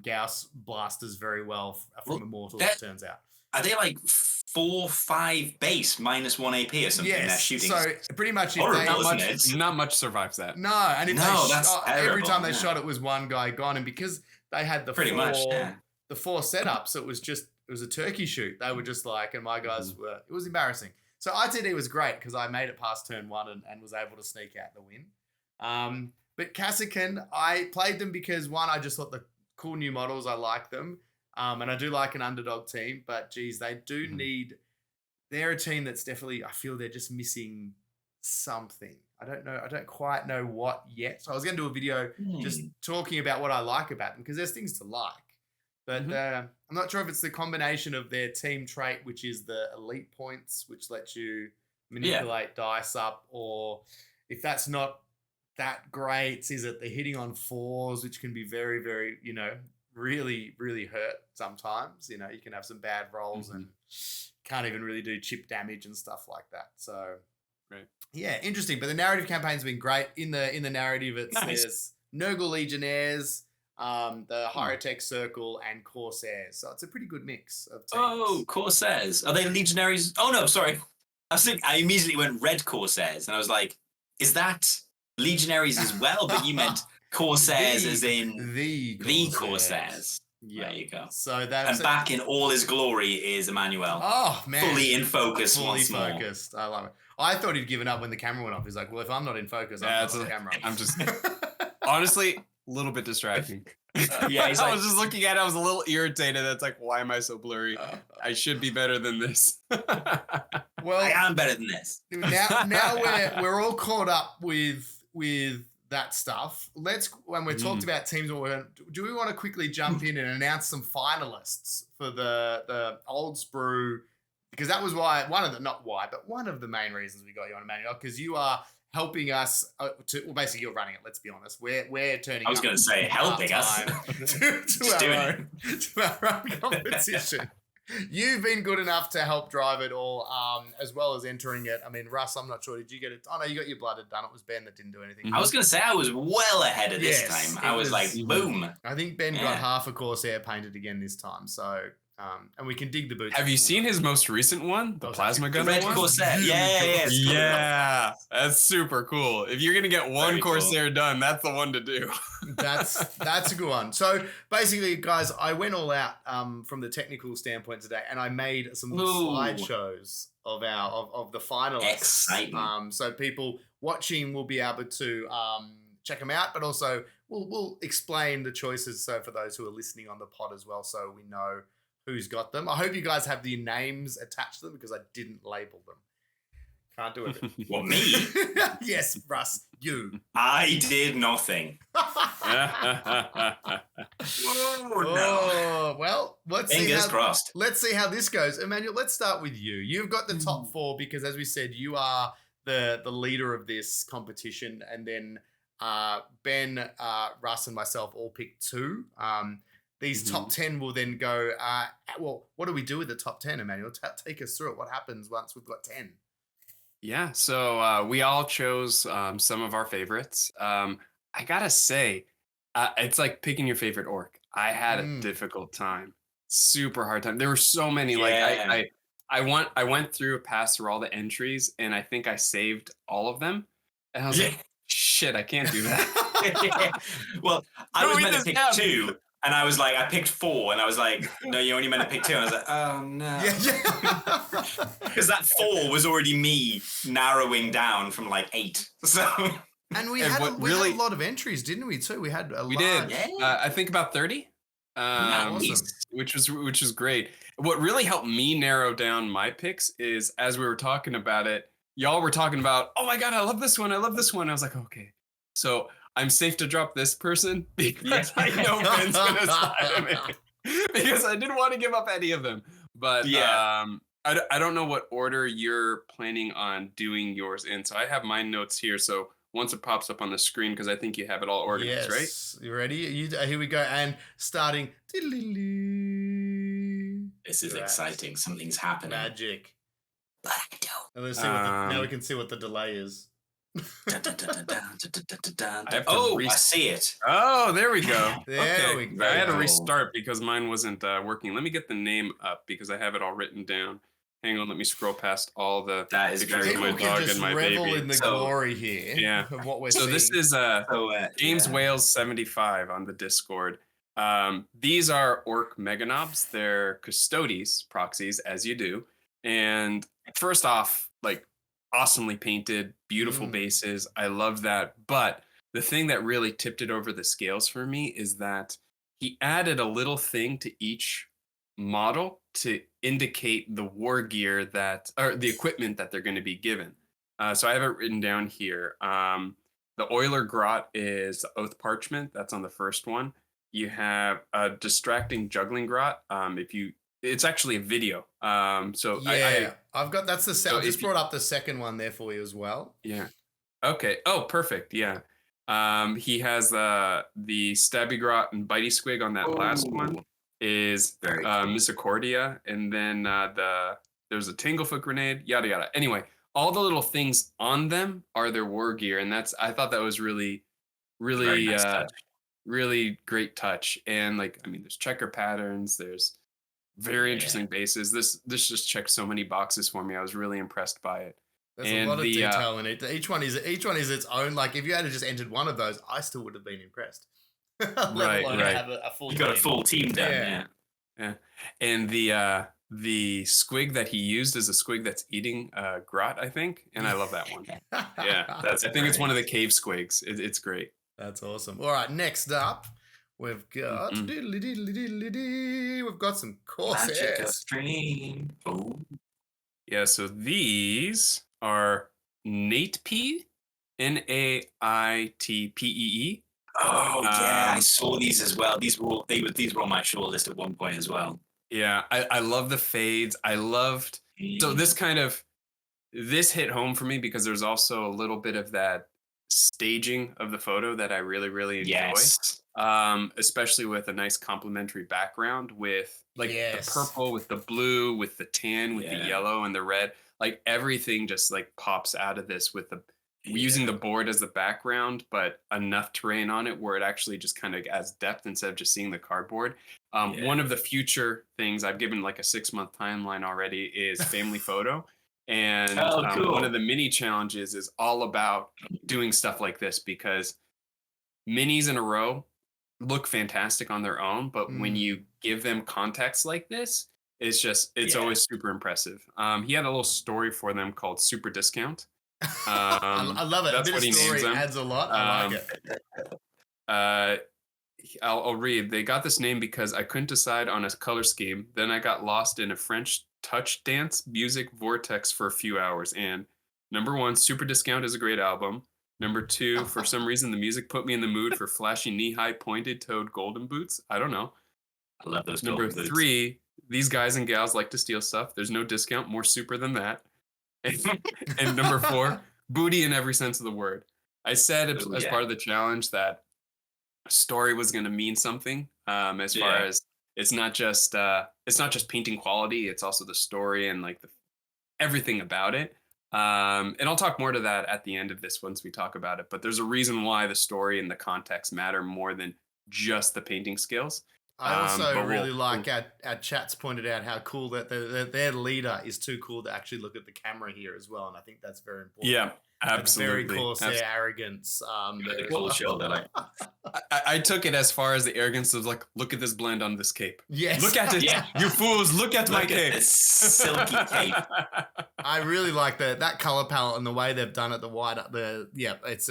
Gauss blasters very well from Immortals, it turns out. Are they like 4-5 base -1 AP or something? Yes, shooting so pretty much not much survives that. No, and if every time they shot, it was one guy gone, and because they had the 4 setups, it was a turkey shoot. They were just like, and my guys it was embarrassing. So ITD was great because I made it past turn 1 and was able to sneak out the win. But Cassican, I played them because, one, I just thought the cool new models, I like them. And I do like an underdog team, but geez, they do need, they're a team that's definitely, I feel they're just missing something. I don't know. I don't quite know what yet. So I was going to do a video just talking about what I like about them because there's things to like. But I'm not sure if it's the combination of their team trait, which is the elite points, which lets you manipulate dice up, or if that's not that great, is it the hitting on 4s, which can be very, very, really, really hurt sometimes. You can have some bad rolls and can't even really do chip damage and stuff like that. So, yeah, interesting. But the narrative campaign's been great. In the narrative, there's Nurgle Legionnaires, the Hierotech Circle, and Corsairs. So it's a pretty good mix of teams. Oh, Corsairs. Are they Legionaries? Oh, no, sorry. I immediately went Red Corsairs, and I was like, is that Legionaries as well? But you meant Corsairs as in the Corsairs. Yeah. There you go. So that's back in all his glory is Emmanuel. Oh, man. Fully in focus once more. Fully focused. I love it. I thought he'd given up when the camera went off. He's like, well, if I'm not in focus, I'm not on the camera. I'm just, honestly, a little bit distracting. Yeah, I was just looking at it. I was a little irritated. It's like, why am I so blurry? I should be better than this. Well, I am better than this. Now we're all caught up with that stuff. When we're talked about teams, do we want to quickly jump in and announce some finalists for the Old Sprue? Because that was one of the main reasons we got you on, Emmanuel, because you are helping us basically you're running it. Let's be honest. We're turning. I was going to say helping us to our own competition. You've been good enough to help drive it all, as well as entering it. I mean, Russ, I'm not sure. Did you get it? Oh no, you got your blooded done. It was Ben that didn't do anything. I was going to say I was well ahead of this time. I was like, boom. I think Ben got half a Corsair painted again this time. So. And we can dig the boots. Have you seen his most recent one? The plasma gun Red one? Corsair. Yeah. Yeah, that's super cool. If you're gonna get one Corsair done, that's the one to do. That's a good one. So basically, guys, I went all out from the technical standpoint today, and I made some slideshows of the finalists. Exciting. So people watching will be able to check them out, but also we'll explain the choices. So for those who are listening on the pod as well, so we know who's got them. I hope you guys have the names attached to them because I didn't label them. Can't do it. What, me? Yes, Russ, you. I did nothing. Oh, well, Fingers crossed. Let's see how this goes. Emmanuel, let's start with you. You've got the top 4 because, as we said, you are the leader of this competition. And then Ben, Russ, and myself all picked 2. These top 10 will then go, what do we do with the top 10, Emmanuel? Take us through it. What happens once we've got 10? Yeah, so we all chose some of our favorites. I gotta say, it's like picking your favorite orc. I had a difficult time, super hard time. There were so many. Like I went through, passed through all the entries, and I think I saved all of them. And I was like, shit, I can't do that. Well, I was meant to pick 2. And I was like, I picked 4, and I was like, no, you only meant to pick 2. And I was like, oh no. Because that 4 was already me narrowing down from like 8. So. And we had a lot of entries, didn't we? Too. We did. Yeah. I think about 30. Awesome. Which was great. What really helped me narrow down my picks is as we were talking about it, y'all were talking about, oh my god, I love this one. I was like, okay, so I'm safe to drop this person because I know Ben's gonna slide him in. Because I didn't want to give up any of them. But I don't know what order you're planning on doing yours in. So I have my notes here. So once it pops up on the screen, because I think you have it all organized, right? You ready? Here we go. And starting. This is exciting. Something's happening. Magic. But I don't. And let's see now we can see what the delay is. I see it. Oh, there we go. There we go. I had to restart because mine wasn't working. Let me get the name up because I have it all written down. Hang on, let me scroll past all the pictures of my dog and my baby. Revel in the glory here. Yeah. Of what we're seeing. This is James Wales 75 on the Discord. These are orc meganobs. They're custodes proxies, as you do. And first off, like, awesomely painted, beautiful bases. I love that. But the thing that really tipped it over the scales for me is that he added a little thing to each model to indicate the war gear or the equipment that they're going to be given. So I have it written down here. The Euler Grot is Oath Parchment. That's on the first one. You have a Distracting Juggling Grot. It's actually a video. So I've got that's the so I just brought up the second one there for you as well. yeah. Okay. Oh, perfect. Yeah. He has the Stabby Grot and Bitey Squig on that last one is Very cool. Misericordia, and then there's a Tanglefoot Grenade, yada yada. Anyway, all the little things on them are their war gear, and I thought that was really, really, nice really great touch. And like, I mean, there's checker patterns, there's very interesting bases. This just checked so many boxes for me. I was really impressed by it. There's a lot of detail in it. Each one is its own. Like if you had just entered one of those, I still would have been impressed. Right. Have a full You got a full team then. Yeah. And the squig that he used is a squig that's eating grot, I think, and I love that one. Yeah, I think it's one of the cave squigs. It's great. That's awesome. All right, next up, we've got we've got some Corsairs. Yeah, so these are Naitpee, Naitpee. Oh yeah, I saw these as well. These were on my short list at one point as well. Yeah, I love the fades. I loved so this hit home for me because there's also a little bit of that staging of the photo that I really, really enjoy. Yes. Especially with a nice complementary background with like the purple, with the blue, with the tan, with the yellow and the red. Like everything just like pops out of this with using the board as the background, but enough terrain on it where it actually just kind of adds depth instead of just seeing the cardboard. One of the future things I've given like a 6-month timeline already is family photo. And cool. One of the mini challenges is all about doing stuff like this because minis in a row look fantastic on their own, but when you give them context like this, it's always super impressive. He had a little story for them called Super Discount. I love it. That's a bit what he of story names them. adds a lot. I like it. I'll read. They got this name because I couldn't decide on a color scheme. Then I got lost in a French touch dance music vortex for a few hours. And number 1, Super Discount is a great album. Number 2, for some reason, the music put me in the mood for flashy knee-high pointed-toed golden boots. I don't know. I love those. Number 3, these guys and gals like to steal stuff. There's no discount more super than that. And number 4, booty in every sense of the word. I said as part of the challenge that story was going to mean something. As far as it's not just painting quality, it's also the story and like everything about it. And I'll talk more to that at the end of this once we talk about it. But there's a reason why the story and the context matter more than just the painting skills. I also really like our chats pointed out how cool that their leader is too cool to actually look at the camera here as well, and I think that's very important. Yeah, absolutely. Very Corsair arrogance. Cool shoulder. I took it as far as the arrogance of like, look at this blend on this cape. Yes, look at it, you fools! Look at my cape. This silky cape. I really like that color palette and the way they've done it. It's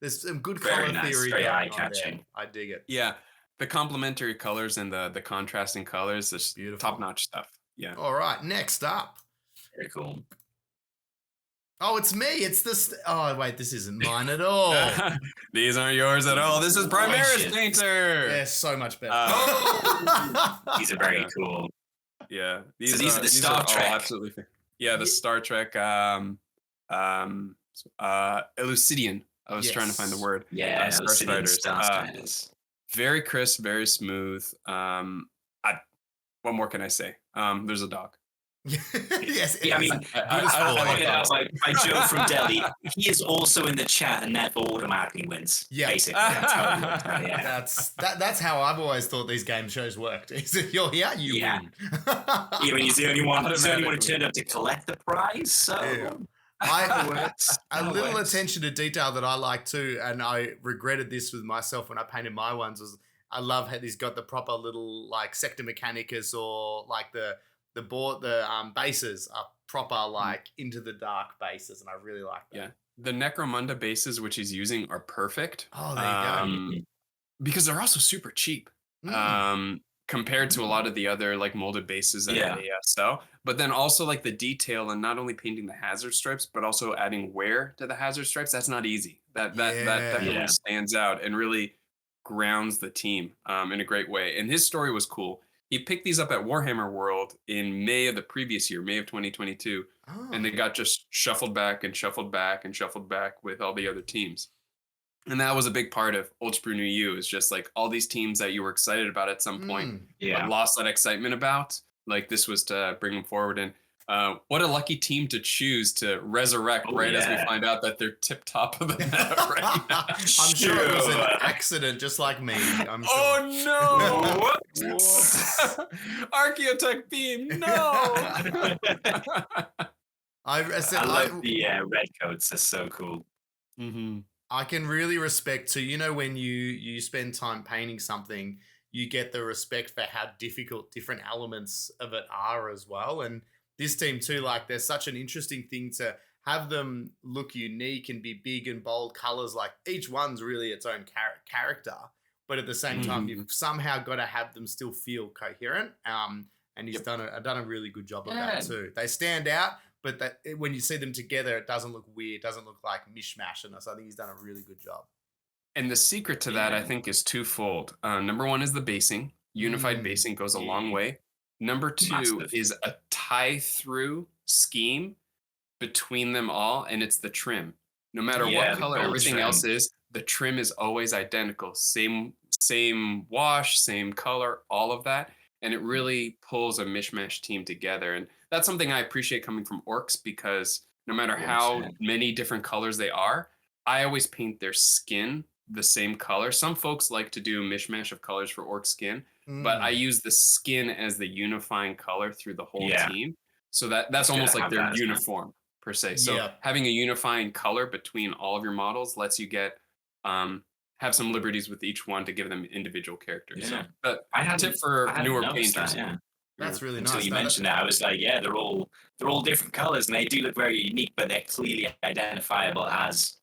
there's some good color theory. Very eye-catching. I dig it. Yeah. The complementary colors and the contrasting colors, is beautiful, top-notch stuff. Yeah. All right, next up. Very cool. Oh, it's me. It's this. Oh, wait, this isn't mine at all. These aren't yours at all. This is Primaris Painter. Yeah, so much better. These are very cool. Yeah. These are the Star Trek. Absolutely. Yeah, the Star Trek Elucidian. I was trying to find the word. Yeah, Star Striders. Very crisp, very smooth. What more can I say? There's a dog. Yes. Yeah, I mean, I pointed out by Joe from Delhi. He is also in the chat and thereffor automatically wins. Yeah, basically. That's how it works out, yeah. That's how I've always thought these game shows worked. Is if you're here, you win. Even he's the only one who turned up to collect the prize. So. Yeah. A little attention to detail that I like too, and I regretted this with myself when I painted my ones, was I love how he's got the proper little like Sector Mechanicus, or like the board, the bases are proper like into the dark bases, and I really like that. Yeah, the Necromunda bases which he's using are perfect. Oh, there you go. Because they're also super cheap. compared to a lot of the other like molded bases that they sell. But then also like the detail and not only painting the hazard stripes, but also adding wear to the hazard stripes. That's not easy. That definitely stands out and really grounds the team in a great way. And his story was cool. He picked these up at Warhammer World in May of the previous year, May of 2022. And they got just shuffled back and shuffled back and shuffled back with all the other teams. And that was a big part of Old Sprue New You, is just like all these teams that you were excited about at some point, but lost that excitement about. Like this was to bring them forward. And what a lucky team to choose to resurrect as we find out that they're tip top of the meta right now. I'm sure it was an accident, just like me. I'm sure. Oh no! Archaeotech beam, no! I love the red coats. They're so cool. Mm-hmm. I can really respect too. You know, when you spend time painting something, you get the respect for how difficult different elements of it are as well. And this team too, like there's such an interesting thing to have them look unique and be big and bold colors. Like each one's really its own character, but at the same time, you've somehow got to have them still feel coherent. And he's done a really good job of that too. They stand out. But that when you see them together, it doesn't look weird. It doesn't look like mishmash. And so I think he's done a really good job. And the secret to that, I think, is twofold. Number one is the basing. Unified basing goes a long way. Number two is a tie-through scheme between them all, and it's the trim. No matter what color everything else is, the trim is always identical. Same wash, same color, all of that. And it really pulls a mishmash team together. And that's something I appreciate coming from orcs, because no matter how many different colors they are, I always paint their skin the same color. Some folks like to do a mishmash of colors for orc skin, but I use the skin as the unifying color through the whole team. So that's almost like their uniform per se. So having a unifying color between all of your models lets you get have some liberties with each one to give them individual characters. So, but I had a tip for newer painters. That's really nice. Until you mentioned that, I was like, they're all different colors, and they do look very unique, but they're clearly identifiable as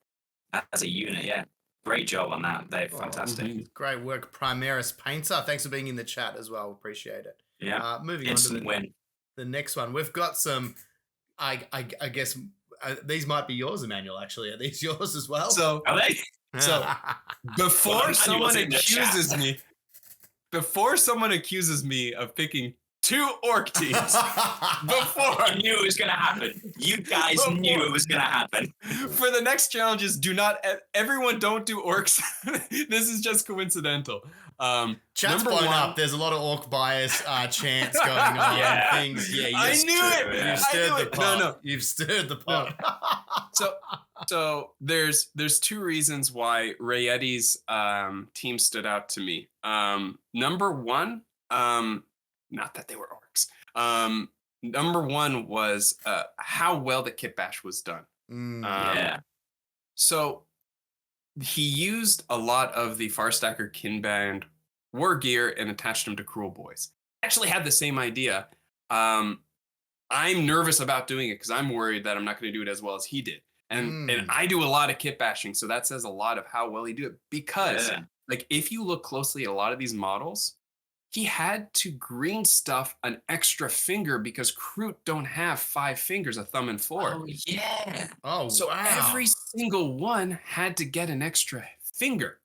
a unit. Yeah, great job on that. They're fantastic. Great work, Primaris Painter. Thanks for being in the chat as well. Appreciate it. Yeah. Moving on to the next one. We've got some. I guess these might be yours, Emmanuel. Actually, are these yours as well? So are they? So before someone accuses me of picking two orc teams, before I knew it was going to happen, you guys knew it was going to happen. For the next challenges, everyone don't do orcs. This is just coincidental. Chat's blown up. There's a lot of orc bias chants going on. Things. Yeah, I knew it. You've stirred the pot. No. You've stirred the pot. So there's two reasons why Rayetti's team stood out to me. Number one, not that they were orcs. Number one was how well the kit bash was done. So he used a lot of the Farstacker Kinband war gear and attached them to Cruel Boys. I actually had the same idea. I'm nervous about doing it because I'm worried that I'm not going to do it as well as he did. And I do a lot of kit bashing, so that says a lot of how well he do it. Because like if you look closely at a lot of these models, he had to green stuff an extra finger because Kroot don't have 5 fingers, a thumb and 4. Oh, yeah. Oh, so every single one had to get an extra finger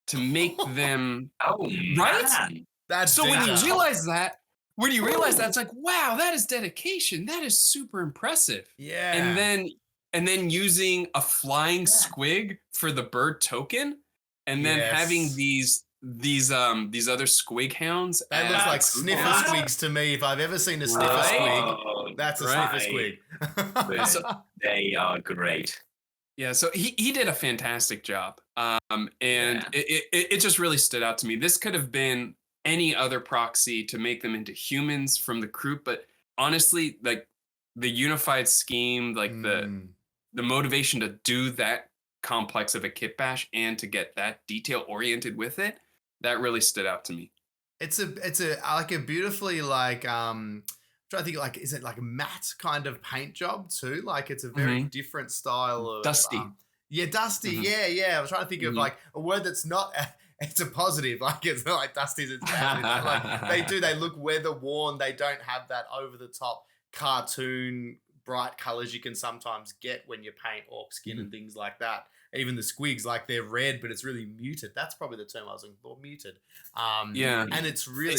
to make them. Right? Man. That's so when you realize that, it's like, wow, that is dedication. That is super impressive. Yeah. And then using a flying squig for the bird token, and then having these other squig hounds. That looks like sniffer squigs to me. If I've ever seen a sniffer squig, that's a sniffer squig. They are great. Yeah, so he did a fantastic job. It just really stood out to me. This could have been any other proxy to make them into humans from the Kroot, but honestly, like the unified scheme, like the motivation to do that complex of a kit bash and to get that detail oriented with it, that really stood out to me. It's a like a beautifully like I'm trying to think, like, is it like a matte kind of paint job too? Like it's a very different style of dusty. Dusty. Yeah. I was trying to think of like a word that's not it's a positive. Like it's not like Dusty's it's bad. Like they look weather worn. They don't have that over the top cartoon bright colors you can sometimes get when you paint orc skin and things like that. Even the squigs, like they're red, but it's really muted. That's probably the term I was looking for, muted. And it's really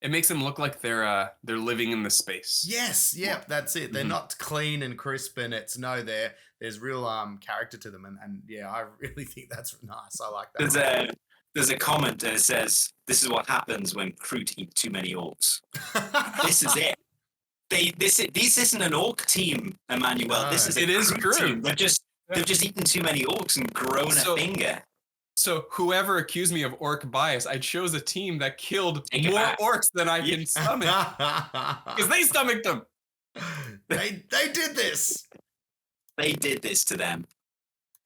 it makes them look like they're living in the space. Yes, yeah, that's it. They're not clean and crisp, and there's real character to them, and yeah, I really think that's nice. I like that. There's a comment and it says, "This is what happens when Kroot eat too many orcs." This is it. This isn't an orc team, Emmanuel. No. This is a Kroot team. They've just eaten too many orcs and grown a finger. So whoever accused me of orc bias, I chose a team that killed more orcs than I can stomach. Because they stomached them. They did this. They did this to them.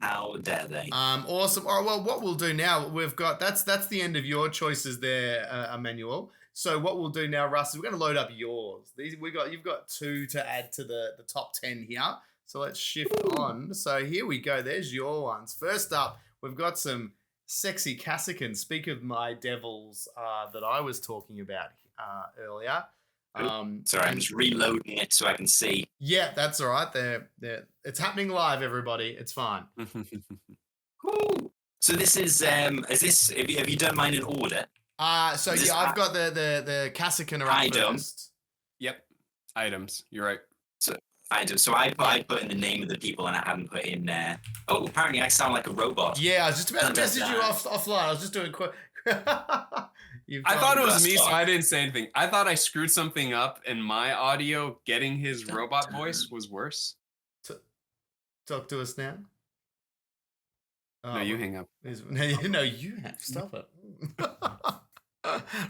How dare they? Awesome. All right, well, what we'll do now, we've got that's the end of your choices there, Emmanuel. So what we'll do now, Russ, is we're going to load up yours. You've got 2 to add to the top 10 here. So let's shift on. So here we go. There's your ones. First up, we've got some sexy Cassicans. Speak of my devils that I was talking about earlier. Sorry, I'm just reloading it so I can see. Yeah, that's all right. It's happening live, everybody. It's fine. So this is this? Have you done mine in order? I've got the Cassican around first. Yep, items. You're right. So I put in the name of the people and I haven't put in there. Oh, apparently I sound like a robot. Yeah, I was just about to message you offline. I was just doing quick. I thought it was me, so I didn't say anything. I thought I screwed something up, and my audio getting his robot voice was worse. Talk to us now. No, you hang up. No, you have. Stop it.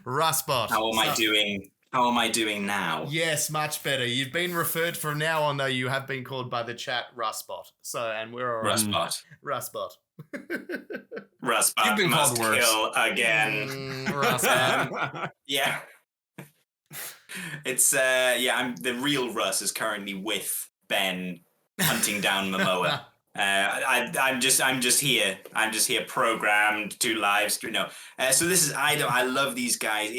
Russbot. How am I doing? How am I doing now? Yes, much better. You've been referred from now on, though. You have been called by the chat Russbot. So, and we're all right. Russbot. Russbot. You've been called worse. Kill again. Russbot. Yeah. It's I'm the real Russ is currently with Ben hunting down Momoa. I'm just here. I'm just here programmed to live stream. No. So this is I love these guys.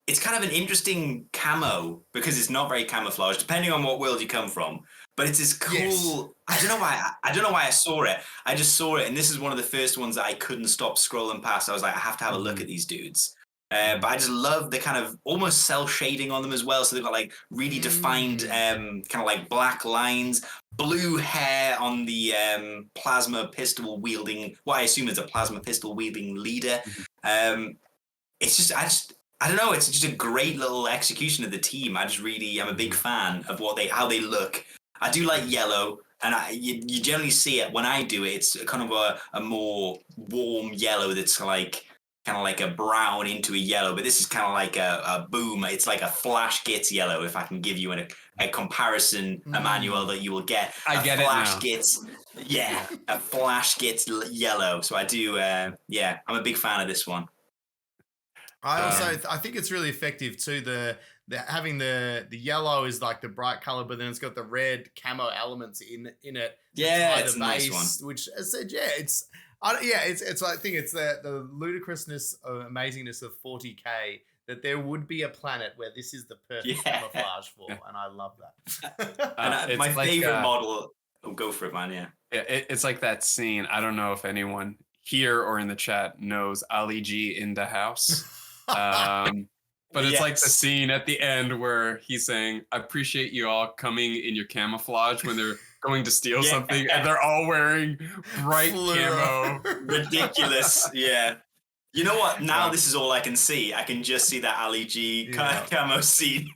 It's kind of an interesting camo because it's not very camouflaged, depending on what world you come from. But it's this cool. Yes. I don't know why I saw it. I just saw it, and this is one of the first ones that I couldn't stop scrolling past. I was like, I have to have a look at these dudes. But I just love the kind of almost cell shading on them as well. So they've got like really defined kind of like black lines, blue hair on the plasma pistol wielding. What I assume is a plasma pistol wielding leader. I don't know. It's just a great little execution of the team. I'm a big fan of how they look. I do like yellow, and you generally see it when I do it. It's kind of a more warm yellow that's like kind of like a brown into a yellow, but this is kind of like a boom. It's like a Flash Gits yellow. If I can give you a comparison, Emmanuel, that you will get. I get Flash Gits, yeah, a Flash Gits yellow. So I do. I'm a big fan of this one. I think it's really effective too. The having the yellow is like the bright color, but then it's got the red camo elements in it. Yeah, it's a nice one. Which I said, it's I think it's the ludicrousness of amazingness of 40K that there would be a planet where this is the perfect camouflage for, and I love that. And my favorite model. Oh, go for it, man. Yeah. It's like that scene. I don't know if anyone here or in the chat knows Ali G in the house. But it's like the scene at the end where he's saying, I appreciate you all coming in your camouflage when they're going to steal something, and they're all wearing bright camo. Ridiculous. Yeah. You know what? Now this is all I can see. I can just see that Ali G camo scene.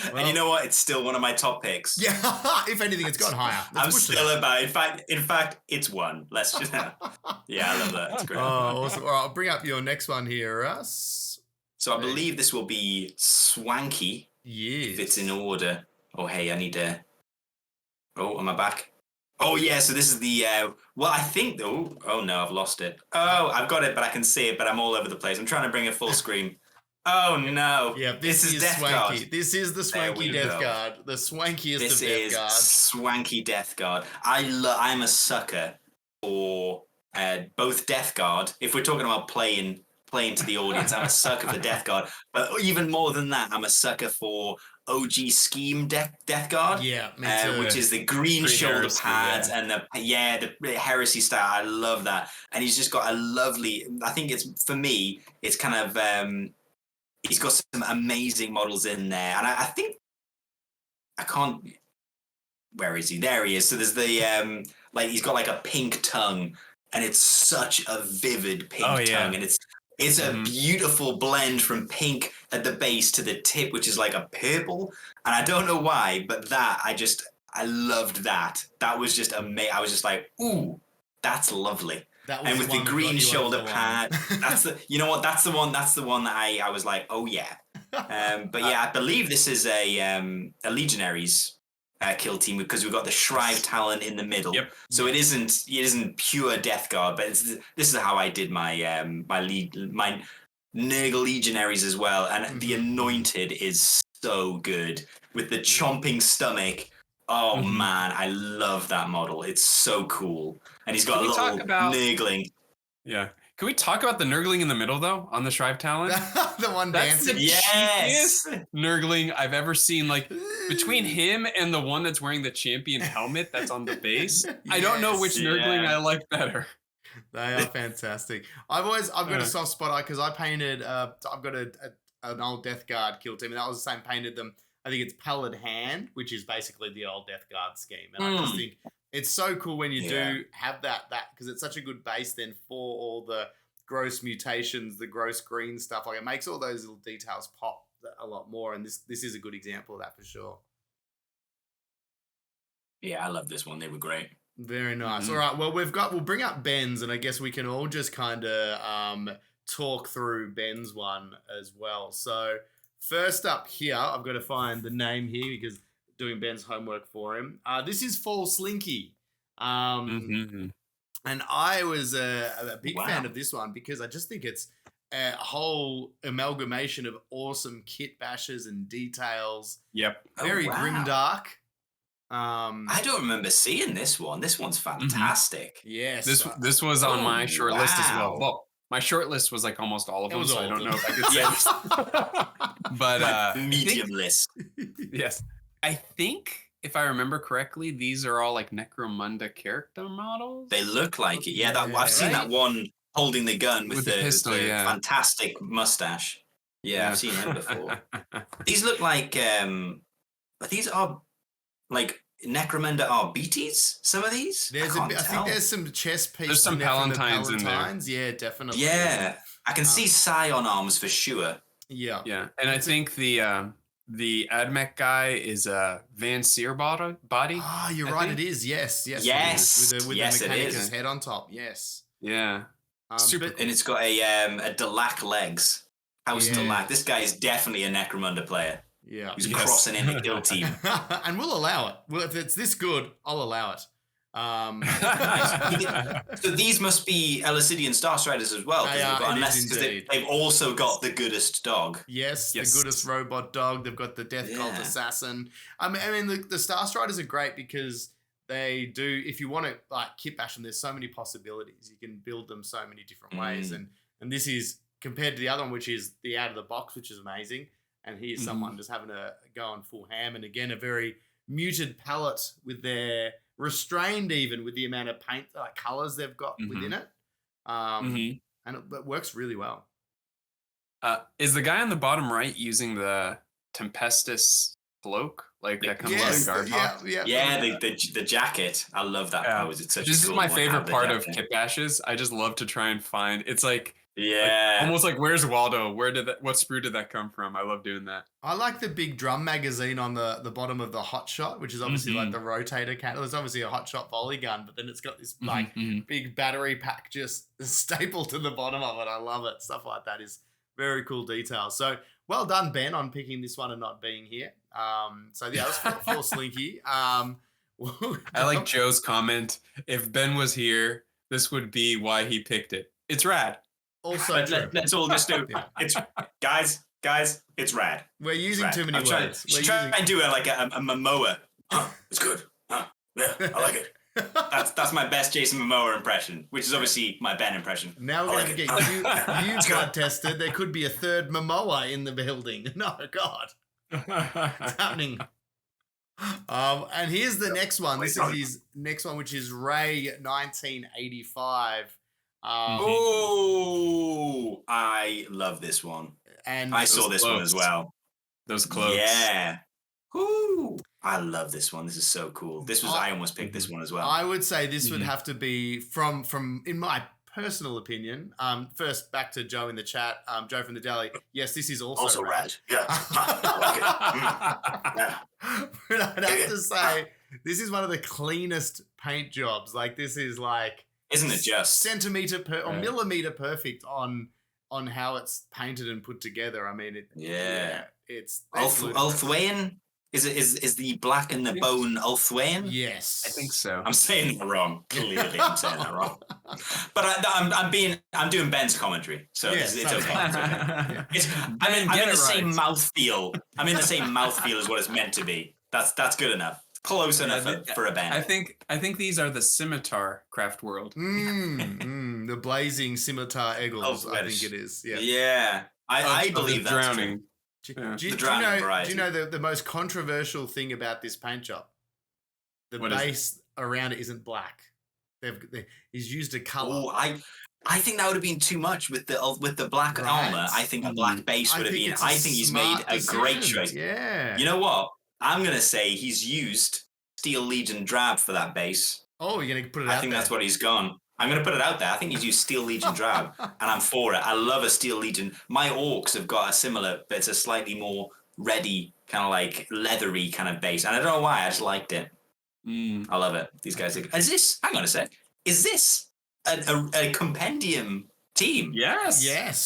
Well, and you know what? It's still one of my top picks. Yeah. If anything, it's gone higher. I'm still about. In fact, it's one. Let's just. Yeah, I love that. It's great. Oh, awesome. All right, I'll bring up your next one here, Russ. So I believe this will be Swanky. Yes. If it's in order. Oh, hey, I need to. Oh, am I back? Oh, yeah. So this is the. Well, I think though. Oh no, I've lost it. Oh, I've got it, but I can see it, but I'm all over the place. I'm trying to bring it full screen. Oh no! Yeah, this is Death Swanky. Guard. This is the Swanky Death Guard. The swankiest of Death Guards. Swanky Death Guard. I'm a sucker for both Death Guard. If we're talking about playing to the audience, I'm a sucker for Death Guard. But even more than that, I'm a sucker for OG Scheme Death Guard. Yeah, me too. Which is the green shoulder heresy, pads and the heresy style. I love that. And he's just got a lovely. I think for me, it's kind of. He's got some amazing models in there, and I think I can't. Where is he? There he is. So there's the he's got like a pink tongue, and it's such a vivid pink tongue, and it's a beautiful blend from pink at the base to the tip, which is like a purple. And I don't know why, but I loved that. That was just amazing. I was just like, ooh, that's lovely. And with the green shoulder pad, that's the one that I was like, oh yeah. But yeah, I believe this is a Legionaries kill team because we've got the Shrive Talon in the middle. Yep. So it isn't pure Death Guard, but this is how I did my my Nurgle Legionaries as well. And the Anointed is so good with the chomping stomach. Oh man, I love that model. It's so cool. And he's got a little Nurgling. Yeah. Can we talk about the Nurgling in the middle though, on the Shrive Talon? The one dancing. Yes. Nurgling I've ever seen. Like between him and the one that's wearing the champion helmet that's on the base. Yes. I don't know which Nurgling I like better. They are fantastic. I've got a soft spot because I painted. I've got an old Death Guard kill team, and that was the same. Painted them. I think it's Pallid Hand, which is basically the old Death Guard scheme, and I just think it's so cool when you do have that because it's such a good base then for all the gross mutations, the gross green stuff. Like it makes all those little details pop a lot more, and this is a good example of that for sure. Yeah, I love this one. They were great. Very nice. All right. Well, we'll bring up Ben's, and I guess we can all just kind of talk through Ben's one as well. So first up here, I've got to find the name here because doing Ben's homework for him. This is Fall Slinky. And I was a big fan of this one because I just think it's a whole amalgamation of awesome kit bashes and details. Yep. Very grimdark. I don't remember seeing this one. This one's fantastic. Yes. This was on my short list as well. Well, my short list was like almost all of them, so I don't know if I could say this. But medium list. Yes. I think if I remember correctly, these are all like Necromunda character models. They look like it. Yeah, I've seen that one holding the gun with the pistol, with the fantastic mustache. Yeah, I've seen that before. These look like these are like Necromunda RBTs, some of these? I think there's some chest pieces. There's some Palatines in there. Yeah, definitely. Yeah. I can see Scion arms for sure. Yeah. Yeah. And I think the Admech guy is a Van Seer body. Ah, you're right. It is. Yes. Yes. With the Mechanicus head on top. Yes. Yeah. Super. And it's got a Delac legs. House Delac. This guy is definitely a Necromunda player. Yeah. He's crossing in the kill team. And we'll allow it. Well, if it's this good, I'll allow it. So these must be Elicidian Starstriders as well. Unless they've also got the goodest dog. Yes, the goodest robot dog. They've got the Death Cult Assassin. I mean the Starstriders are great because they do, if you want to like kit bash them, there's so many possibilities. You can build them so many different ways. And this is compared to the other one, which is the out of the box, which is amazing. And here's someone just having to go on full ham. And again, a very muted palette with their restrained even with the amount of paint, like colors they've got within it. And it works really well. Is the guy on the bottom right using the Tempestus cloak? Like that comes out of Guard? Yeah, the jacket. I love that pose. It's such this a cool is my one. favorite part of kit bashes. I just love to try and find. It's like almost like where's Waldo? What sprue did that come from? I love doing that. I like the big drum magazine on the bottom of the hot shot, which is obviously like the rotator cat. There's obviously a hot shot volley gun, but then it's got this like big battery pack just stapled to the bottom of it. I love it. Stuff like that is very cool detail. So well done, Ben, on picking this one and not being here. So yeah, that was for Slinky. I like Joe's comment. If Ben was here, this would be why he picked it. It's rad. Also, let's all just do. It's guys. It's rad. We're using too many words. Try and do a Momoa. It's good. Yeah, I like it. That's my best Jason Momoa impression, which is obviously my Ben impression. Now we're going to get you blood tested. There could be a third Momoa in the building. No, God. It's happening. And here's the next one. This is his next one, which is Ray 1985. Oh, I love this one. And I saw this one as well. Those clothes. Yeah. Ooh, I love this one. This is so cool. I almost picked this one as well. I would say this would have to be from in my personal opinion. First, back to Joe in the chat. Joe from the deli. Yes, this is also rad. Yeah. But I'd have to say this is one of the cleanest paint jobs. Like this is like, isn't it just centimeter or millimeter perfect on how it's painted and put together. I mean, it's Ulthwayan. Is the black and the bone Ulthwayan? Yes, I think so. I'm saying that wrong. Clearly, I'm saying that wrong. But I'm doing Ben's commentary, so it's okay. I'm in the same mouthfeel. I'm in the same mouthfeel as what it's meant to be. That's good enough. Close enough for a Ben. I think these are the scimitar craft world. The blazing scimitar eagles. I think it is. Yeah. Yeah. I believe that's drowning. True. Do you know the most controversial thing about this paint job? The base around it isn't black. He's used a color. Oh, I think that would have been too much with the black armor. I think a black base would have been. I think he's made a great choice. Yeah. You know what? I'm gonna say he's used Steel Legion drab for that base. Oh, you're gonna put it out there? I think that's what he's gone. I'm going to put it out there. I think he's used Steel Legion drab, and I'm for it. I love a Steel Legion. My orcs have got a similar, but it's a slightly more ready, kind of like leathery kind of base. And I don't know why, I just liked it. I love it. These guys are... hang on a sec. Is this a compendium team? Yes.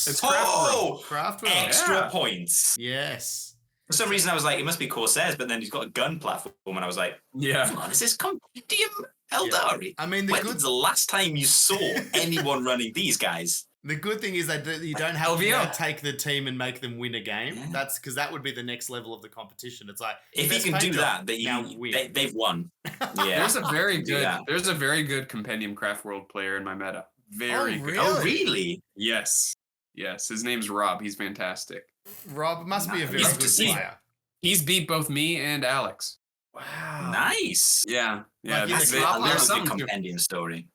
It's Craft extra points. Yes. For some reason, I was like, it must be Corsairs, but then he's got a gun platform, and I was like, come on, is this compendium Eldari? Yeah. I mean, when was the last time you saw anyone running these guys? The good thing is that you don't have to take the team and make them win a game. Yeah. That's because that would be the next level of the competition. It's like if you can do that, they've won. Yeah, there's a very good compendium craft world player in my meta. Very good. Oh, really? Yes. His name's Rob. He's fantastic. Rob must be a very good player. He's beat both me and Alex. Wow. Nice. Yeah. There's some compendium story.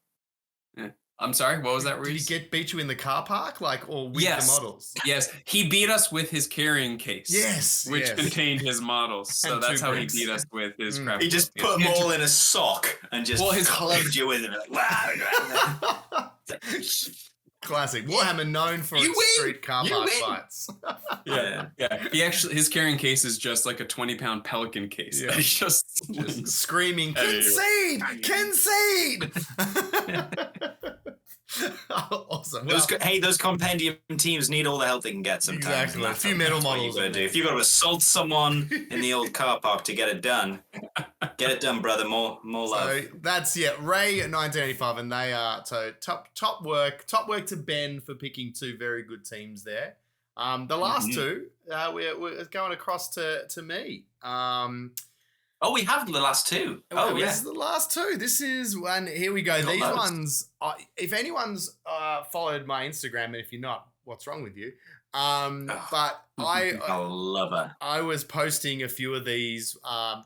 Yeah. I'm sorry, what was that, Rhys? Did he beat you in the car park, or with the models? Yes, he beat us with his carrying case. Yes, which contained his models. So that's how he beat us with his craft. He just put them all in a sock and just clubbed you with it. Wow. Classic. Warhammer known for its street car park fights. Yeah. His carrying case is just like a 20-pound pelican case. Yeah. He's just screaming, concede! Awesome. Well, those compendium teams need all the help they can get sometimes. Exactly. A few metal models. If you've got to assault someone in the old car park to get it done, brother. More love. So that's Ray 1985, and they are top work to Ben for picking two very good teams there. The last two, we're going across to me. Oh, we have the last two. This is the last two. This is one. Here we go. These ones, if anyone's followed my Instagram, and if you're not, what's wrong with you? But I was posting a few of these,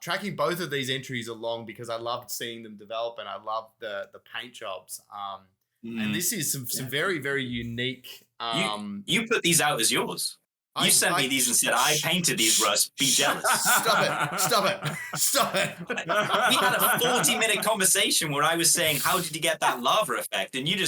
tracking both of these entries along because I loved seeing them develop, and I loved the paint jobs. And this is some very, very unique. You put these out as yours. You sent me these and said, I painted these, Russ. Be jealous. Stop it. We had a 40-minute conversation where I was saying, how did you get that lava effect? And you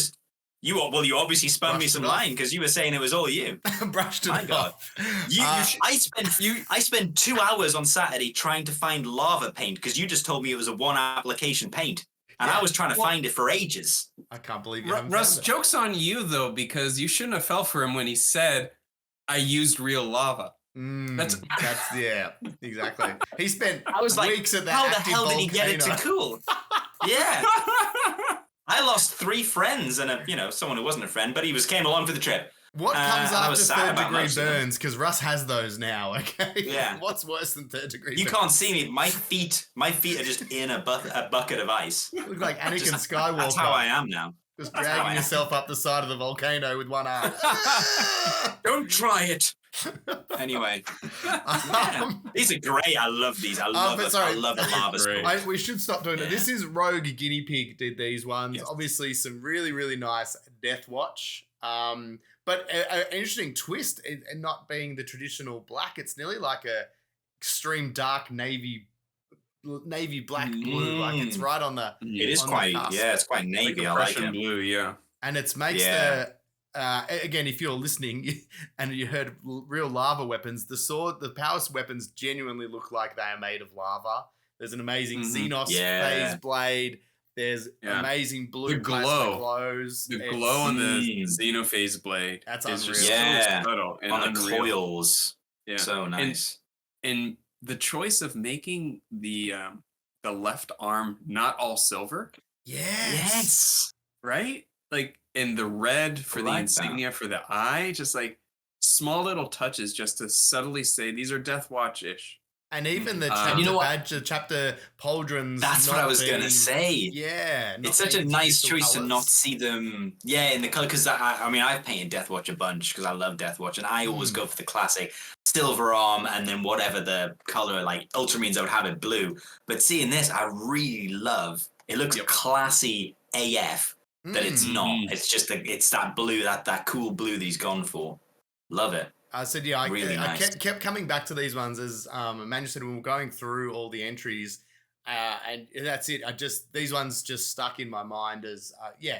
obviously spun me some line because you were saying it was all you. Brushed it off. I spent 2 hours on Saturday trying to find lava paint because you just told me it was a one application paint. And I was trying to find it for ages. I can't believe you Russ, joke's on you, though, because you shouldn't have fell for him when he said, I used real lava. That's exactly. He spent weeks at that. How the hell did he get it to cool? Yeah. I lost 3 friends and someone who wasn't a friend, but he came along for the trip. What comes and I was after sad third about degree most of them. burns? Because Russ has those now. Okay. Yeah. What's worse than third degree? You burns? can't see me. My feet are just in a bucket of ice. You look like Anakin Just- Skywalker. That's how I am now. Just That's how I dragging am. yourself up the side of the volcano with one arm. Don't try it. Anyway, yeah. These are great. I love these. I love but sorry. I love a lava Great. storm. We should stop doing that. This is Rogue Guinea Pig did these ones. Yes. Obviously, some really, really nice Death Watch. But an interesting twist in not being the traditional black. It's nearly like a extreme dark navy black blue. Like it's right on the. It is on the quite, cusp. yeah, it's quite navy. I like Prussian it. blue, yeah. And it makes Yeah. again, if you're listening and you heard real lava weapons, the power weapons genuinely look like they are made of lava. There's an amazing Xenos phase blade. There's amazing blue The glow. plasma glows. The glow on the Xenophase blade That's is unreal. just Yeah. so subtle and On the unreal. coils. Yeah. So nice. And the choice of making the left arm not all silver, Yes. right? Like, and the red for the like insignia for the eye, just like small little touches just to subtly say these are Death Watch-ish. And even the You chapter know what? badge, the chapter pauldrons. That's what not I was going to being- say. Yeah. not It's such a being nice traditional choice to colours. not see them, in the color. Because I mean, I've painted Death Watch a bunch because I love Death Watch, and I always go for the classic silver arm, and then whatever the color, like Ultramarines, I would have it blue. But seeing this, I really love. It looks classy AF. That it's not. It's just it's that blue, that cool blue that he's gone for. Love it. I said, yeah, Really I nice. kept coming back to these ones as Emmanuel said, when we were going through all the entries, and that's it. These ones just stuck in my mind as,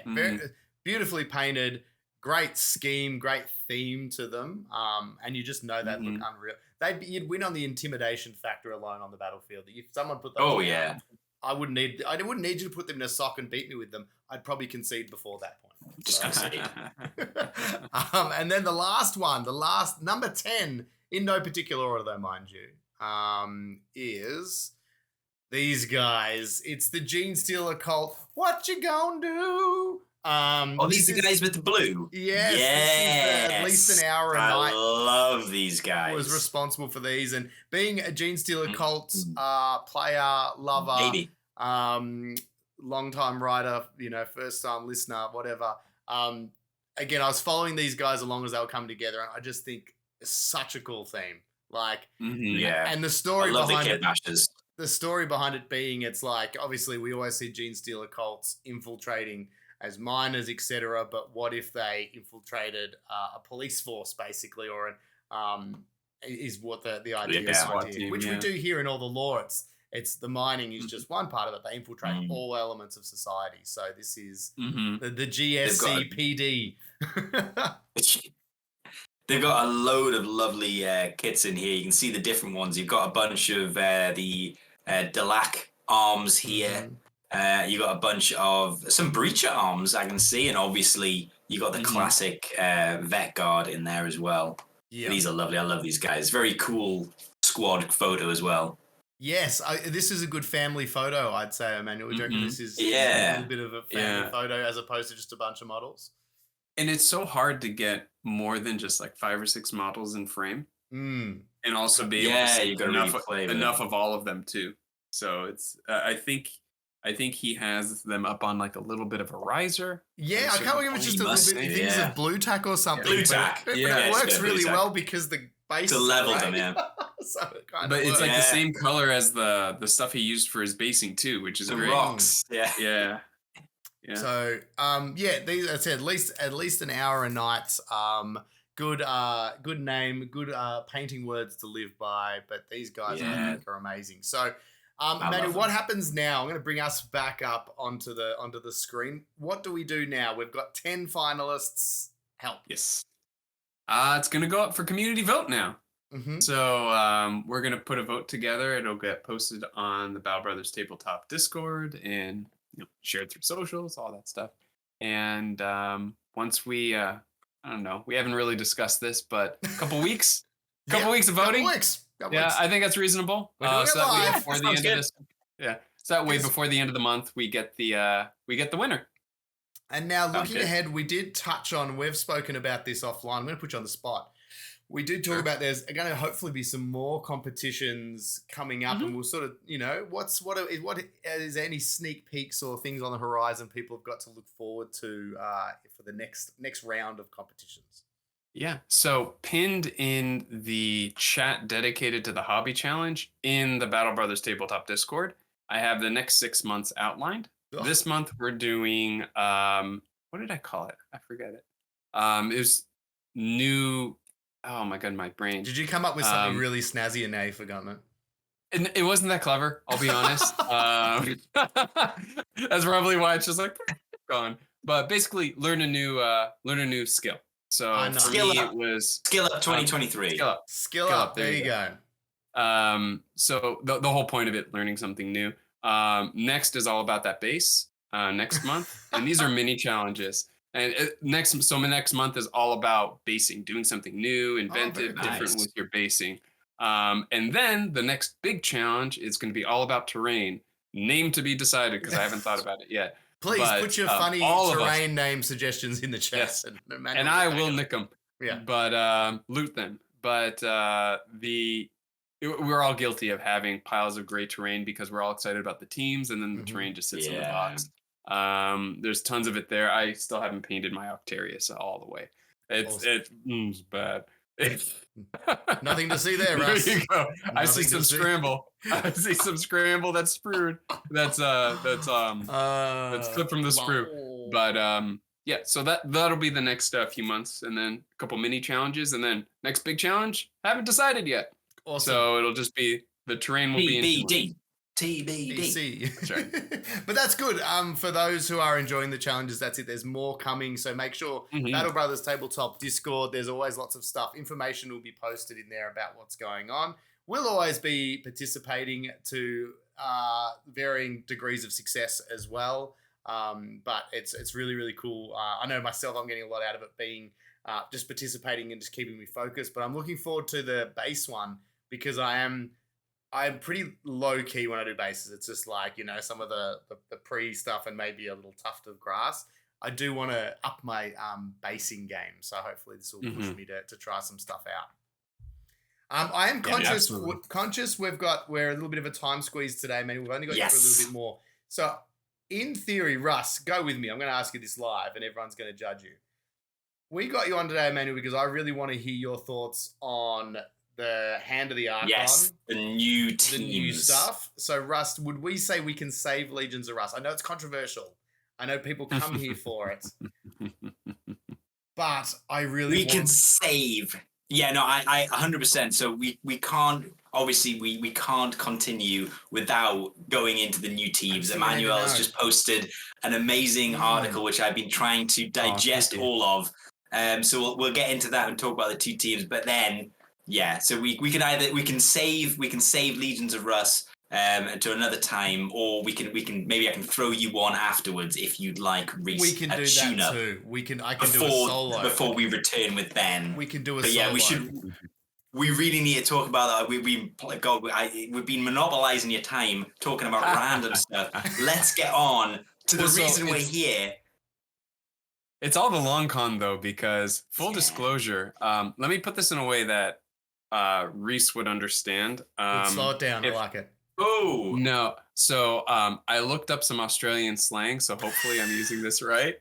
very beautifully painted, great scheme, great theme to them, and you just know that look unreal. You'd win on the intimidation factor alone on the battlefield. If someone put those down, I wouldn't need you to put them in a sock and beat me with them. I'd probably concede before that point. Just gonna say. And then the last one, number 10, in no particular order though, mind you, is these guys. It's the Gene Stealer cult. What you gonna do? These are the guys with the blue. Yes. This is at least an hour a night. I love these guys. Was responsible for these, and being a Gene Stealer cult player, lover, Maybe. long time writer, first time listener, whatever. Again, I was following these guys along as they were coming together, and I just think it's such a cool theme. Like, Yeah. and the story I love behind the it. kid masters. The story behind it being, it's like, obviously we always see Gene Stealer cults infiltrating as miners, etc. But what if they infiltrated a police force, basically, or is what the idea is, SWAT team, which we do here in all the lore. It's the mining is just one part of it. They infiltrate all elements of society. So this is the GSC PD. They've got a load of lovely kits in here. You can see the different ones. You've got a bunch of the Delac arms here. You got a bunch of some Breacher arms I can see, and obviously you got the classic Vet Guard in there as well. Yeah. These are lovely. I love these guys. Very cool squad photo as well. Yes, this is a good family photo, I'd say, Emmanuel. Would you reckon this is a little bit of a family photo as opposed to just a bunch of models? And it's so hard to get more than just like 5 or 6 models in frame, and also be able to see enough of all of them too. So it's I think he has them up on like a little bit of a riser. Yeah, I can't believe it's just a little bit. He thinks of blue tack or something. Blue tack. It works really well because the base to level them, so it but it's like the same color as the stuff he used for his basing too, which is the great. rocks. Yeah. So these, I said, at least an hour a night. Good name, good painting words to live by. But these guys I think are amazing. So, Emmanuel, what happens now? I'm going to bring us back up onto the screen. What do we do now? We've got 10 finalists. Help. Yes. It's going to go up for community vote now. So we're going to put a vote together. It'll get posted on the Bow Brothers Tabletop Discord and shared through socials, all that stuff. And once we, I don't know, we haven't really discussed this, but a couple weeks, weeks of voting. Couple weeks. I think that's reasonable. We're doing it live. Before the end of this, so that way before the end of the month we get the winner. And now looking ahead, we did touch on, we've spoken about this offline. I'm going to put you on the spot. We did talk about there's going to hopefully be some more competitions coming up, and we'll sort of, what is any sneak peeks or things on the horizon people have got to look forward to for the next round of competitions? Yeah. So pinned in the chat dedicated to the hobby challenge in the Battle Brothers tabletop Discord, I have the next 6 months outlined. This month we're doing what did I call it? I forget it. It was new. Oh my god, my brain. Did you come up with something really snazzy and now you've forgotten it? It wasn't that clever, I'll be honest. That's probably why it's just like gone. But basically, learn a new skill. So for me, it was Skill Up 2023. Skill Up. There you go. So the whole point of it, learning something new. Next is all about that base. Next month, and these are mini challenges. And my next month is all about basing, doing something new, inventive, different with your basing. And then the next big challenge is going to be all about terrain. Name to be decided because I haven't thought about it yet. Please put your funny terrain name suggestions in the chat. Yes. And I will nick them. Yeah. But loot them. But we're all guilty of having piles of great terrain because we're all excited about the teams, and then the terrain just sits in the box. There's tons of it there. I still haven't painted my Octarius all the way. It's bad. Nothing to see there, Russ. There you go. I see some scramble. I see some scramble that's sprued. That's clipped from the sprue. But yeah, so that'll be the next few months, and then a couple mini challenges, and then next big challenge. Haven't decided yet. Awesome. So it'll just be the terrain will be TBD. That's right. But that's good. For those who are enjoying the challenges, that's it. There's more coming. So make sure Battle Brothers Tabletop Discord, there's always lots of stuff. Information will be posted in there about what's going on. We'll always be participating to varying degrees of success as well. But it's really, really cool. I know myself, I'm getting a lot out of it being just participating and just keeping me focused. But I'm looking forward to the base one because I'm pretty low key when I do bases. It's just like, some of the pre stuff and maybe a little tuft of grass. I do want to up my basing game. So hopefully this will push me to try some stuff out. I am conscious we're a little bit of a time squeeze today, man. We've only got you for a little bit more. So in theory, Russ, go with me. I'm going to ask you this live and everyone's going to judge you. We got you on today, Emmanuel, because I really want to hear your thoughts on the Hand of the Archon. Yes, the new teams. The new stuff. So, Russ, would we say we can save Legions of Russ? I know it's controversial. I know people come here for it. But I really can save. Yeah, no, I 100%. So we can't, obviously, we can't continue without going into the new teams. Emmanuel has just posted an amazing article, which I've been trying to digest all of. So we'll get into that and talk about the two teams. But then, yeah, so we can save Legions of Russ to another time, or we can maybe I can throw you one afterwards if you'd like, Rhys. We can do that too. I can do a solo before we return with Ben. We can do a solo. Yeah, we really need to talk about that. We've been monopolizing your time talking about random stuff. Let's get on to the reason we're here. It's all the long con though, because full disclosure, let me put this in a way that Rhys would understand. Slow it down. I like it. Oh no! So I looked up some Australian slang, so hopefully I'm using this right.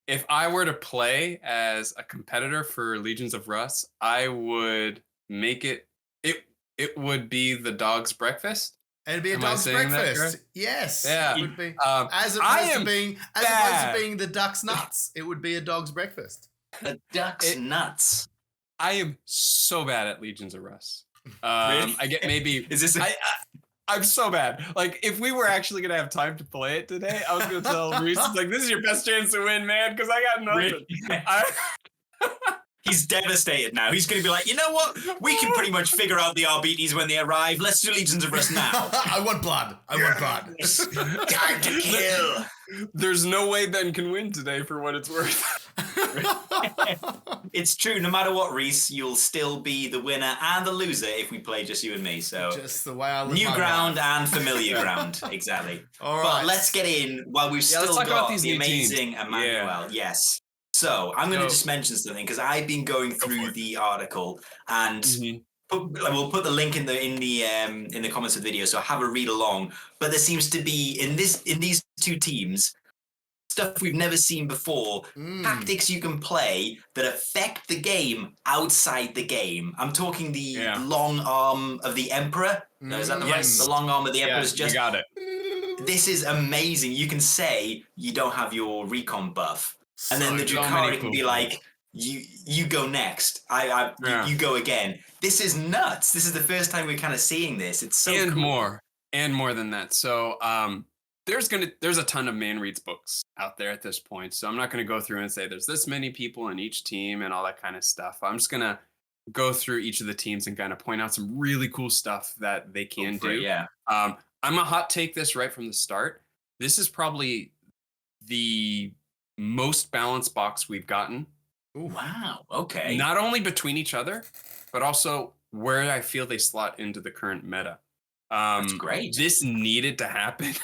If I were to play as a competitor for Legions of Russ, I would make it. It would be the dog's breakfast. It'd be a dog's breakfast. Yes. Yeah. It would be. As opposed to being the duck's nuts, it would be a dog's breakfast. The duck's nuts. I am so bad at Legions of Russ. I get maybe. Is this? I'm so bad. Like, if we were actually gonna have time to play it today, I was gonna tell Rhys, like, this is your best chance to win, man, because I got nothing. He's devastated now. He's gonna be like, you know what? We can pretty much figure out the RBTs when they arrive. Let's do Legions of Russ now. I want blood. Time to kill. There's no way Ben can win today, for what it's worth. It's true. No matter what, Rhys, you'll still be the winner and the loser if we play just you and me. So just the way I live new my ground life. and familiar ground. Exactly. All right. But let's get in while we've still talk about got these the new amazing teams. Emmanuel. Yes. So I'm going to just mention something because I've been going through the article and we'll put the link in the comments of the video. So have a read along. But there seems to be in these two teams stuff we've never seen before, tactics you can play that affect the game outside the game. I'm talking the long arm of the Emperor. No, is that the right? The long arm of the Emperor is just. You got it. This is amazing. You can say you don't have your recon buff, and then the Drukhari can be like, "You go next. You go again." This is nuts. This is the first time we're kind of seeing this. It's so cool. more than that. So there's a ton of man reads books out there at this point. So I'm not going to go through and say there's this many people in each team and all that kind of stuff. I'm just going to go through each of the teams and kind of point out some really cool stuff that they can do. Yeah. I'm a hot take this right from the start. This is probably the most balanced box we've gotten. Ooh, wow. Okay. Not only between each other, but also where I feel they slot into the current meta. That's great. This needed to happen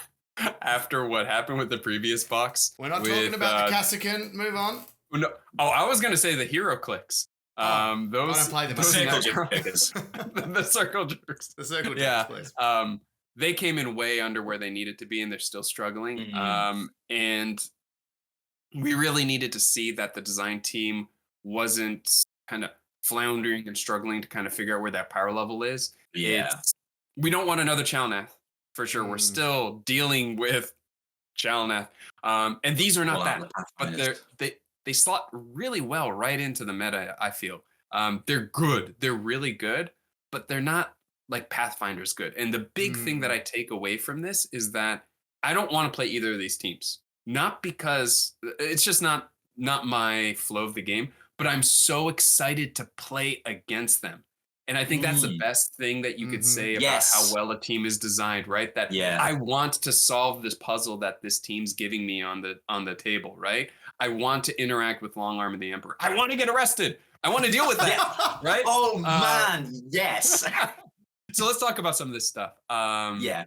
after what happened with the previous box. We're not talking about the Cassican. Move on. No. Oh, I was going to say the hero clicks. Those I don't play them. The circle jerks. The circle jerks. The circle jerks, please. They came in way under where they needed to be, and they're still struggling. And we really needed to see that the design team wasn't kind of floundering and struggling to kind of figure out where that power level is. Yeah. We don't want another Chalnath, for sure. We're still dealing with Chalnath. And these are not that, but they slot really well right into the meta, I feel. They're good. They're really good, but they're not like Pathfinder's good. And the big thing that I take away from this is that I don't want to play either of these teams. Not because it's just not my flow of the game, but I'm so excited to play against them. And I think that's the best thing that you could say about how well a team is designed, right? That I want to solve this puzzle that this team's giving me on the table, right? I want to interact with Long Arm and the Emperor. I want to get arrested. I want to deal with that, right? Oh, man, yes. So let's talk about some of this stuff. Yeah.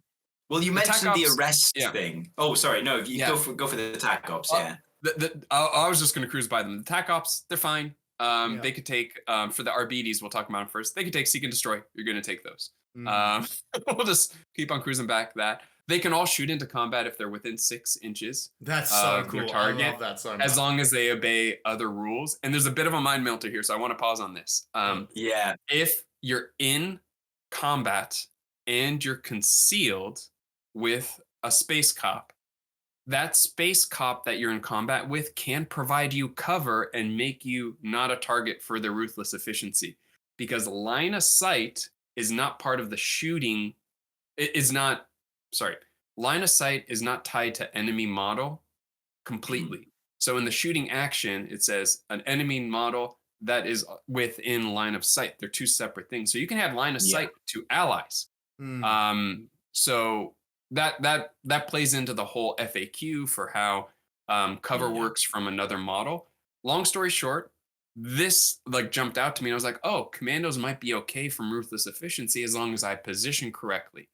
Well, you mentioned the arrest thing. Oh, sorry. No, you go for the attack ops. Yeah. I was just going to cruise by them. The attack ops, they're fine. They could take for the RBDs. We'll talk about them first. They could take seek and destroy. You're going to take those. We'll just keep on cruising back. That they can all shoot into combat if they're within 6 inches. That's so cool. Target, I love that so much. As long as they obey other rules. And there's a bit of a mind melter here, so I want to pause on this. If you're in combat and you're concealed with a space cop, that space cop that you're in combat with can provide you cover and make you not a target for their ruthless efficiency, because line of sight is not part of the shooting. Line of sight is not tied to enemy model completely. So in the shooting action, it says an enemy model that is within line of sight. They're two separate things. So you can have line of sight to allies. So that plays into the whole FAQ for how cover works from another model. Long story short, this like jumped out to me and I was like, oh, commandos might be okay from ruthless efficiency as long as I position correctly.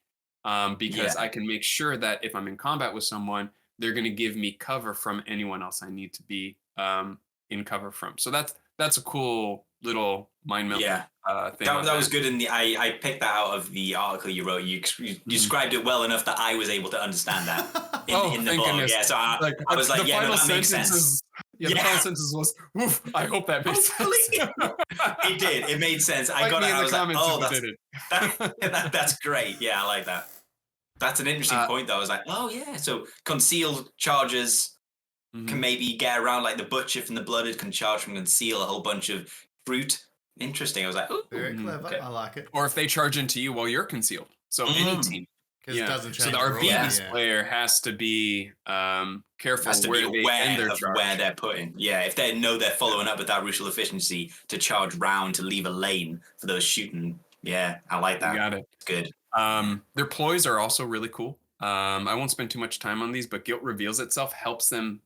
Because I can make sure that if I'm in combat with someone, they're going to give me cover from anyone else I need to be in cover from. So that's a cool little mind melt thing. That was good. I picked that out of the article you wrote. You described it well enough that I was able to understand that in the blog. Goodness. Yeah, so I was like, yeah, no, that makes sense. The final sentence was, oof, I hope that makes sense. It did. It made sense. I got it. I was like, oh, that's great. Yeah, I like that. That's an interesting point, though. I was like, oh, yeah. So concealed charges can maybe get around, like the butcher from the blooded can charge from conceal a whole bunch of fruit. Interesting. I was like, ooh. Very clever. Okay. I like it. Or if they charge into you while you're concealed. So any team. It doesn't change. So the RBDs player has to be careful has to be aware of where they're putting. Yeah, if they know they're following up with that ruthless efficiency to charge round to leave a lane for those shooting. Yeah, I like that. You got it. Good. Their ploys are also really cool. I won't spend too much time on these, but Guilt Reveals Itself helps them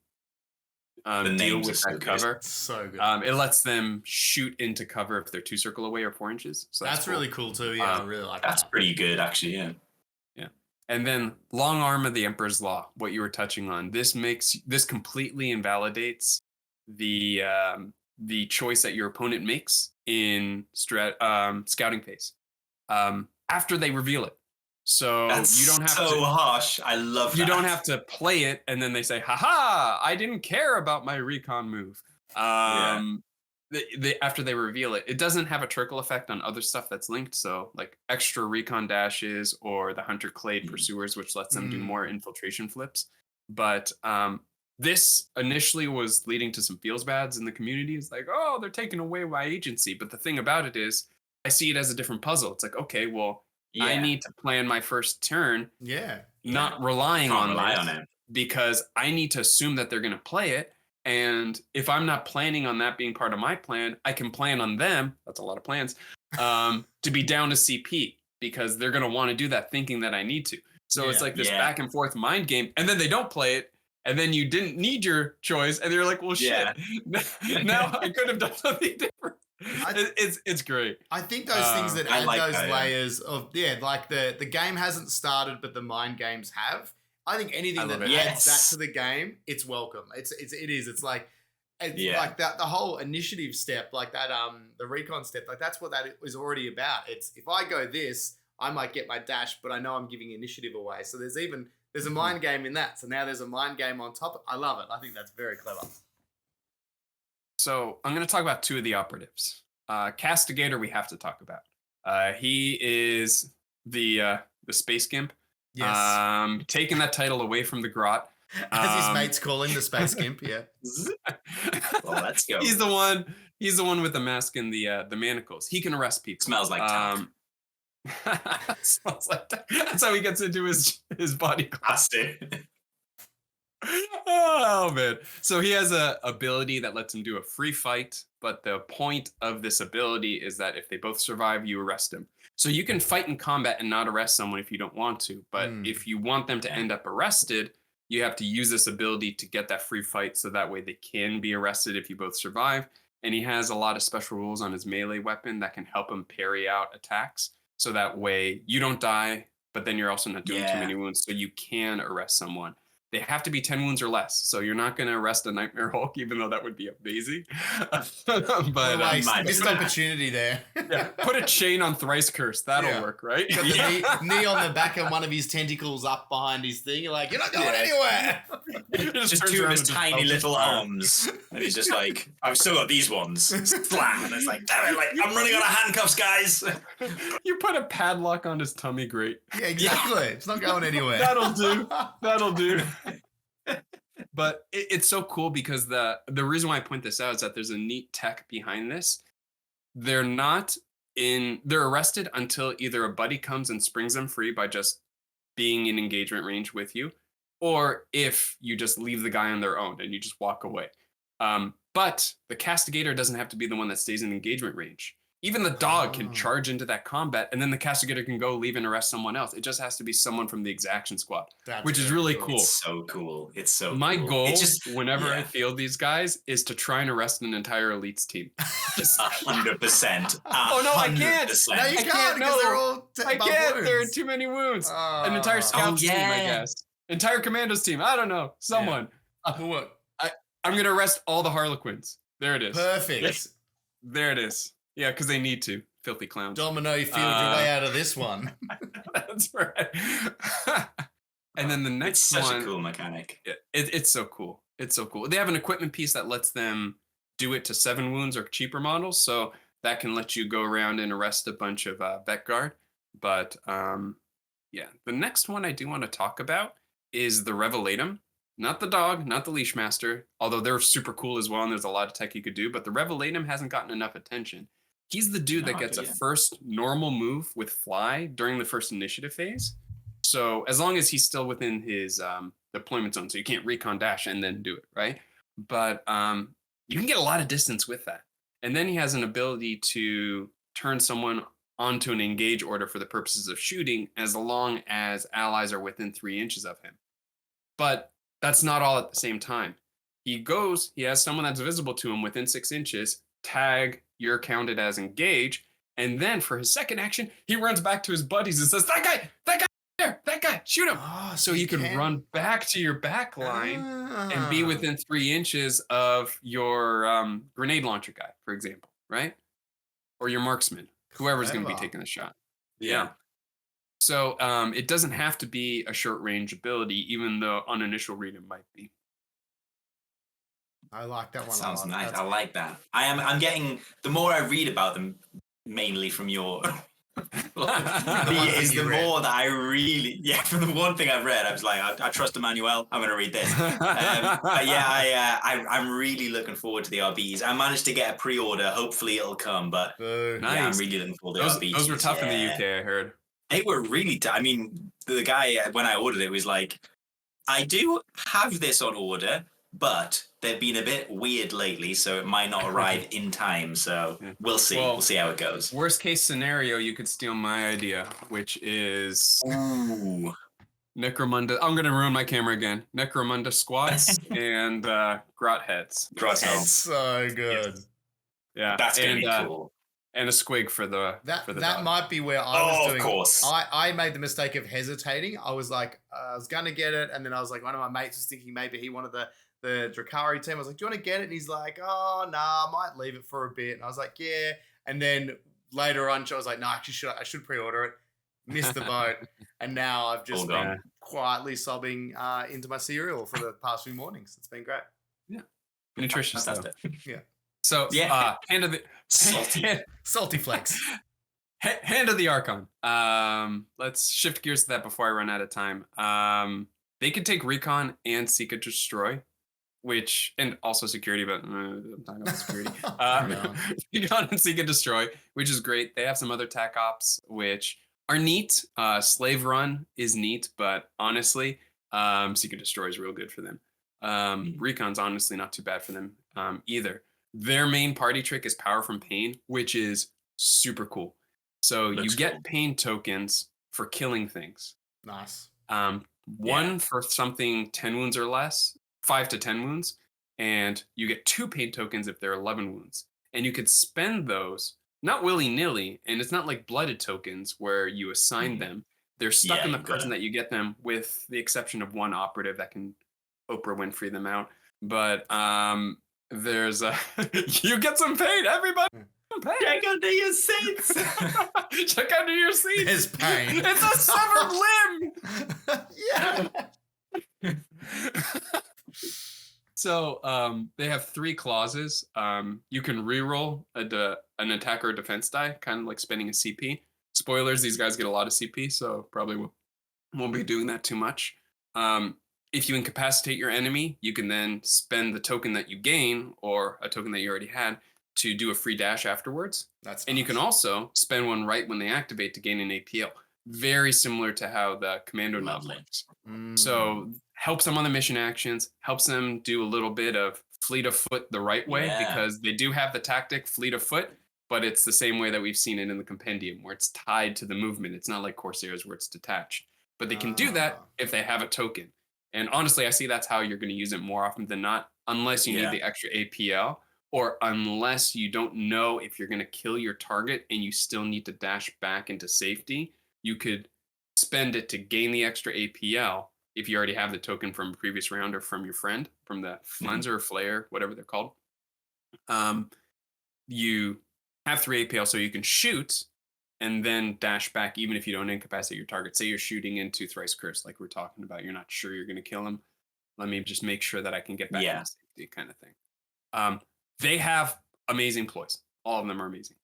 deal with that cover. So good. It lets them shoot into cover if they're 2 circle away or 4 inches. So that's cool. Really cool too. Yeah, I really like that. That's pretty good, actually. Yeah. Yeah. And then long arm of the Emperor's Law, what you were touching on. This completely invalidates the choice that your opponent makes in scouting phase after they reveal it. So that's you don't have so harsh. I love that. You don't have to play it and then they say, haha, I didn't care about my recon move. After they reveal it, it doesn't have a trickle effect on other stuff that's linked. So like extra recon dashes or the Hunter Clade Pursuers, which lets them do more infiltration flips. But this initially was leading to some feels bads in the community. It's like, oh, they're taking away my agency. But the thing about it is I see it as a different puzzle. It's like, okay, well, I need to plan my first turn. Not relying on it because I need to assume that they're going to play it. And if I'm not planning on that being part of my plan, I can plan on them. That's a lot of plans to be down to CP because they're going to want to do that thinking that I need to. So it's like this back and forth mind game. And then they don't play it. And then you didn't need your choice. And you're like, well, shit. Now I could have done something different. It's great. I think those things that add like those layers of like the game hasn't started, but the mind games have. I think anything that adds that to the game, it's welcome. It's like like that the whole initiative step, like that the recon step, like that's what that is already about. It's if I go this, I might get my dash, but I know I'm giving initiative away. So there's a mind game in that. So now there's a mind game on top. I love it. I think that's very clever. So I'm going to talk about 2 of the operatives. Castigator, we have to talk about. He is the space gimp. Yes. Taking that title away from the grot. As his mates call him, the space gimp. Yeah. Well, let's go. He's the one with the mask and the manacles. He can arrest people. Smells like talc. Smells like talc. That's how he gets into his body class. Oh man. So he has a ability that lets him do a free fight, but the point of this ability is that if they both survive, you arrest him. So you can fight in combat and not arrest someone if you don't want to, but if you want them to end up arrested, you have to use this ability to get that free fight so that way they can be arrested if you both survive. And he has a lot of special rules on his melee weapon that can help him parry out attacks. So that way you don't die, but then you're also not doing too many wounds, so you can arrest someone. They have to be 10 wounds or less. So you're not going to arrest a Nightmare Hulk, even though that would be amazing. But missed opportunity there. Put a chain on Thrice Curse. That'll work, right? Got the knee on the back of one of his tentacles up behind his thing. You're like, you're not going anywhere. Just 2 of his tiny little arms. And he's just like, I've still got these ones. Slam. And it's like, damn it, like, I'm running out of handcuffs, guys. You put a padlock on his tummy grate. Yeah, exactly. It's not going anywhere. That'll do. But it's so cool because the reason why I point this out is that there's a neat tech behind this. They're arrested until either a buddy comes and springs them free by just being in engagement range with you, or if you just leave the guy on their own and you just walk away. But the castigator doesn't have to be the one that stays in engagement range. Even the dog can charge into that combat, and then the castigator can go leave and arrest someone else. It just has to be someone from the exaction squad, which is really cool. It's so cool. It's so My cool. goal, whenever I field these guys, is to try and arrest an entire elites team. 100%. Oh, no, I can't. No, you can't, because they're all I can't. Wounds. There are too many wounds. An entire scouts team, I guess. Entire commandos team. I don't know. Someone. What? I'm going to arrest all the Harlequins. There it is. Perfect. There it is. Yeah, because they need to. Filthy clowns. Domino, you field your way out of this one. That's right. And then the next one. It's such a cool mechanic. It's so cool. It's so cool. They have an equipment piece that lets them do it to 7 wounds or cheaper models. So that can let you go around and arrest a bunch of vet guard. But the next one I do want to talk about is the Revelatum. Not the dog, not the leash master, although they're super cool as well, and there's a lot of tech you could do, but the Revelatum hasn't gotten enough attention. He's the dude that gets a first normal move with fly during the first initiative phase. So as long as he's still within his deployment zone, so you can't recon dash and then do it, right? But you can get a lot of distance with that. And then he has an ability to turn someone onto an engage order for the purposes of shooting, as long as allies are within 3 inches of him. But that's not all at the same time. he has someone that's visible to him within 6 inches, tag, you're counted as engage. And then for his second action, he runs back to his buddies and says, that guy there, that guy, shoot him. Oh, So you can run back to your back line and be within 3 inches of your grenade launcher guy, for example, right? Or your marksman, whoever's going to be taking the shot. Yeah. So it doesn't have to be a short range ability, even though on initial read it might be. I like that one. Sounds nice. I like that. I'm getting, the more I read about them, mainly from your is the more that I really, from the one thing I've read, I was like, I trust Emmanuel, I'm going to read this. But yeah, I'm really looking forward to the RBs. I managed to get a pre-order. Hopefully it'll come, but nice. Yeah, I'm really looking forward to the RBs. Those were tough in the UK, I heard. They were really tough. I mean, the guy, when I ordered it, was like, I do have this on order, but they've been a bit weird lately, so it might not arrive in time. So we'll see. We'll see how it goes. Worst case scenario, you could steal my idea, which is Necromunda. I'm going to ruin my camera again. Necromunda squats and grot heads. Grot heads. That's so good. Yes. Yeah, that's going to be cool. And a squig for the that might be where I was doing. Of course. I made the mistake of hesitating. I was like, I was gonna get it, and then I was like, one of my mates was thinking maybe he wanted the Drakari team. I was like, do you want to get it? And he's like, oh no, I might leave it for a bit. And I was like, yeah. And then later on, I was like, no, actually, I should pre-order it. Missed the boat, and now I've just been quietly sobbing into my cereal for the past few mornings. It's been great. Yeah, nutritious stuff. Yeah. So hand of the salty flakes. Hand of the Archon. Let's shift gears to that before I run out of time. They could take Recon and Seek and Destroy, and also security, but I'm talking about security. Recon and Seek and Destroy, which is great. They have some other tac ops which are neat. Slave Run is neat, but honestly, Seek and Destroy is real good for them. Recon's honestly not too bad for them either. Their main party trick is Power from Pain, which is super cool. So you get pain tokens for killing things. Nice. One for something 10 wounds or less, 5 to 10 wounds, and you get 2 pain tokens if they're 11 wounds. And you could spend those, not willy-nilly, and it's not like blooded tokens where you assign them. They're stuck in the person that you get them, with the exception of one operative that can Oprah Winfrey them out. But there's you get some pain, everybody. Check under your seats. Check under your seats. There's pain. It's a severed limb. So they have 3 clauses. You can reroll an attack or defense die, kind of like spending a CP. Spoilers: these guys get a lot of CP, so probably won't be doing that too much. If you incapacitate your enemy, you can then spend the token that you gain, or a token that you already had, to do a free dash afterwards. And you can also spend one right when they activate to gain an APL. Very similar to how the commando nub works. So helps them on the mission actions, helps them do a little bit of fleet of foot the right way, because they do have the tactic fleet of foot, but it's the same way that we've seen it in the compendium, where it's tied to the movement. It's not like Corsairs where it's detached. But they can do that if they have a token. And honestly, I see that's how you're going to use it more often than not, unless you need the extra APL, or unless you don't know if you're going to kill your target and you still need to dash back into safety. You could spend it to gain the extra APL if you already have the token from a previous round or from your friend, from the Flenser or Flayer, whatever they're called. You have 3 APL, so you can shoot and then dash back even if you don't incapacitate your target. Say you're shooting into Thrice Curse, like we're talking about. You're not sure you're going to kill him. Let me just make sure that I can get back into safety, kind of thing. They have amazing ploys. All of them are amazing.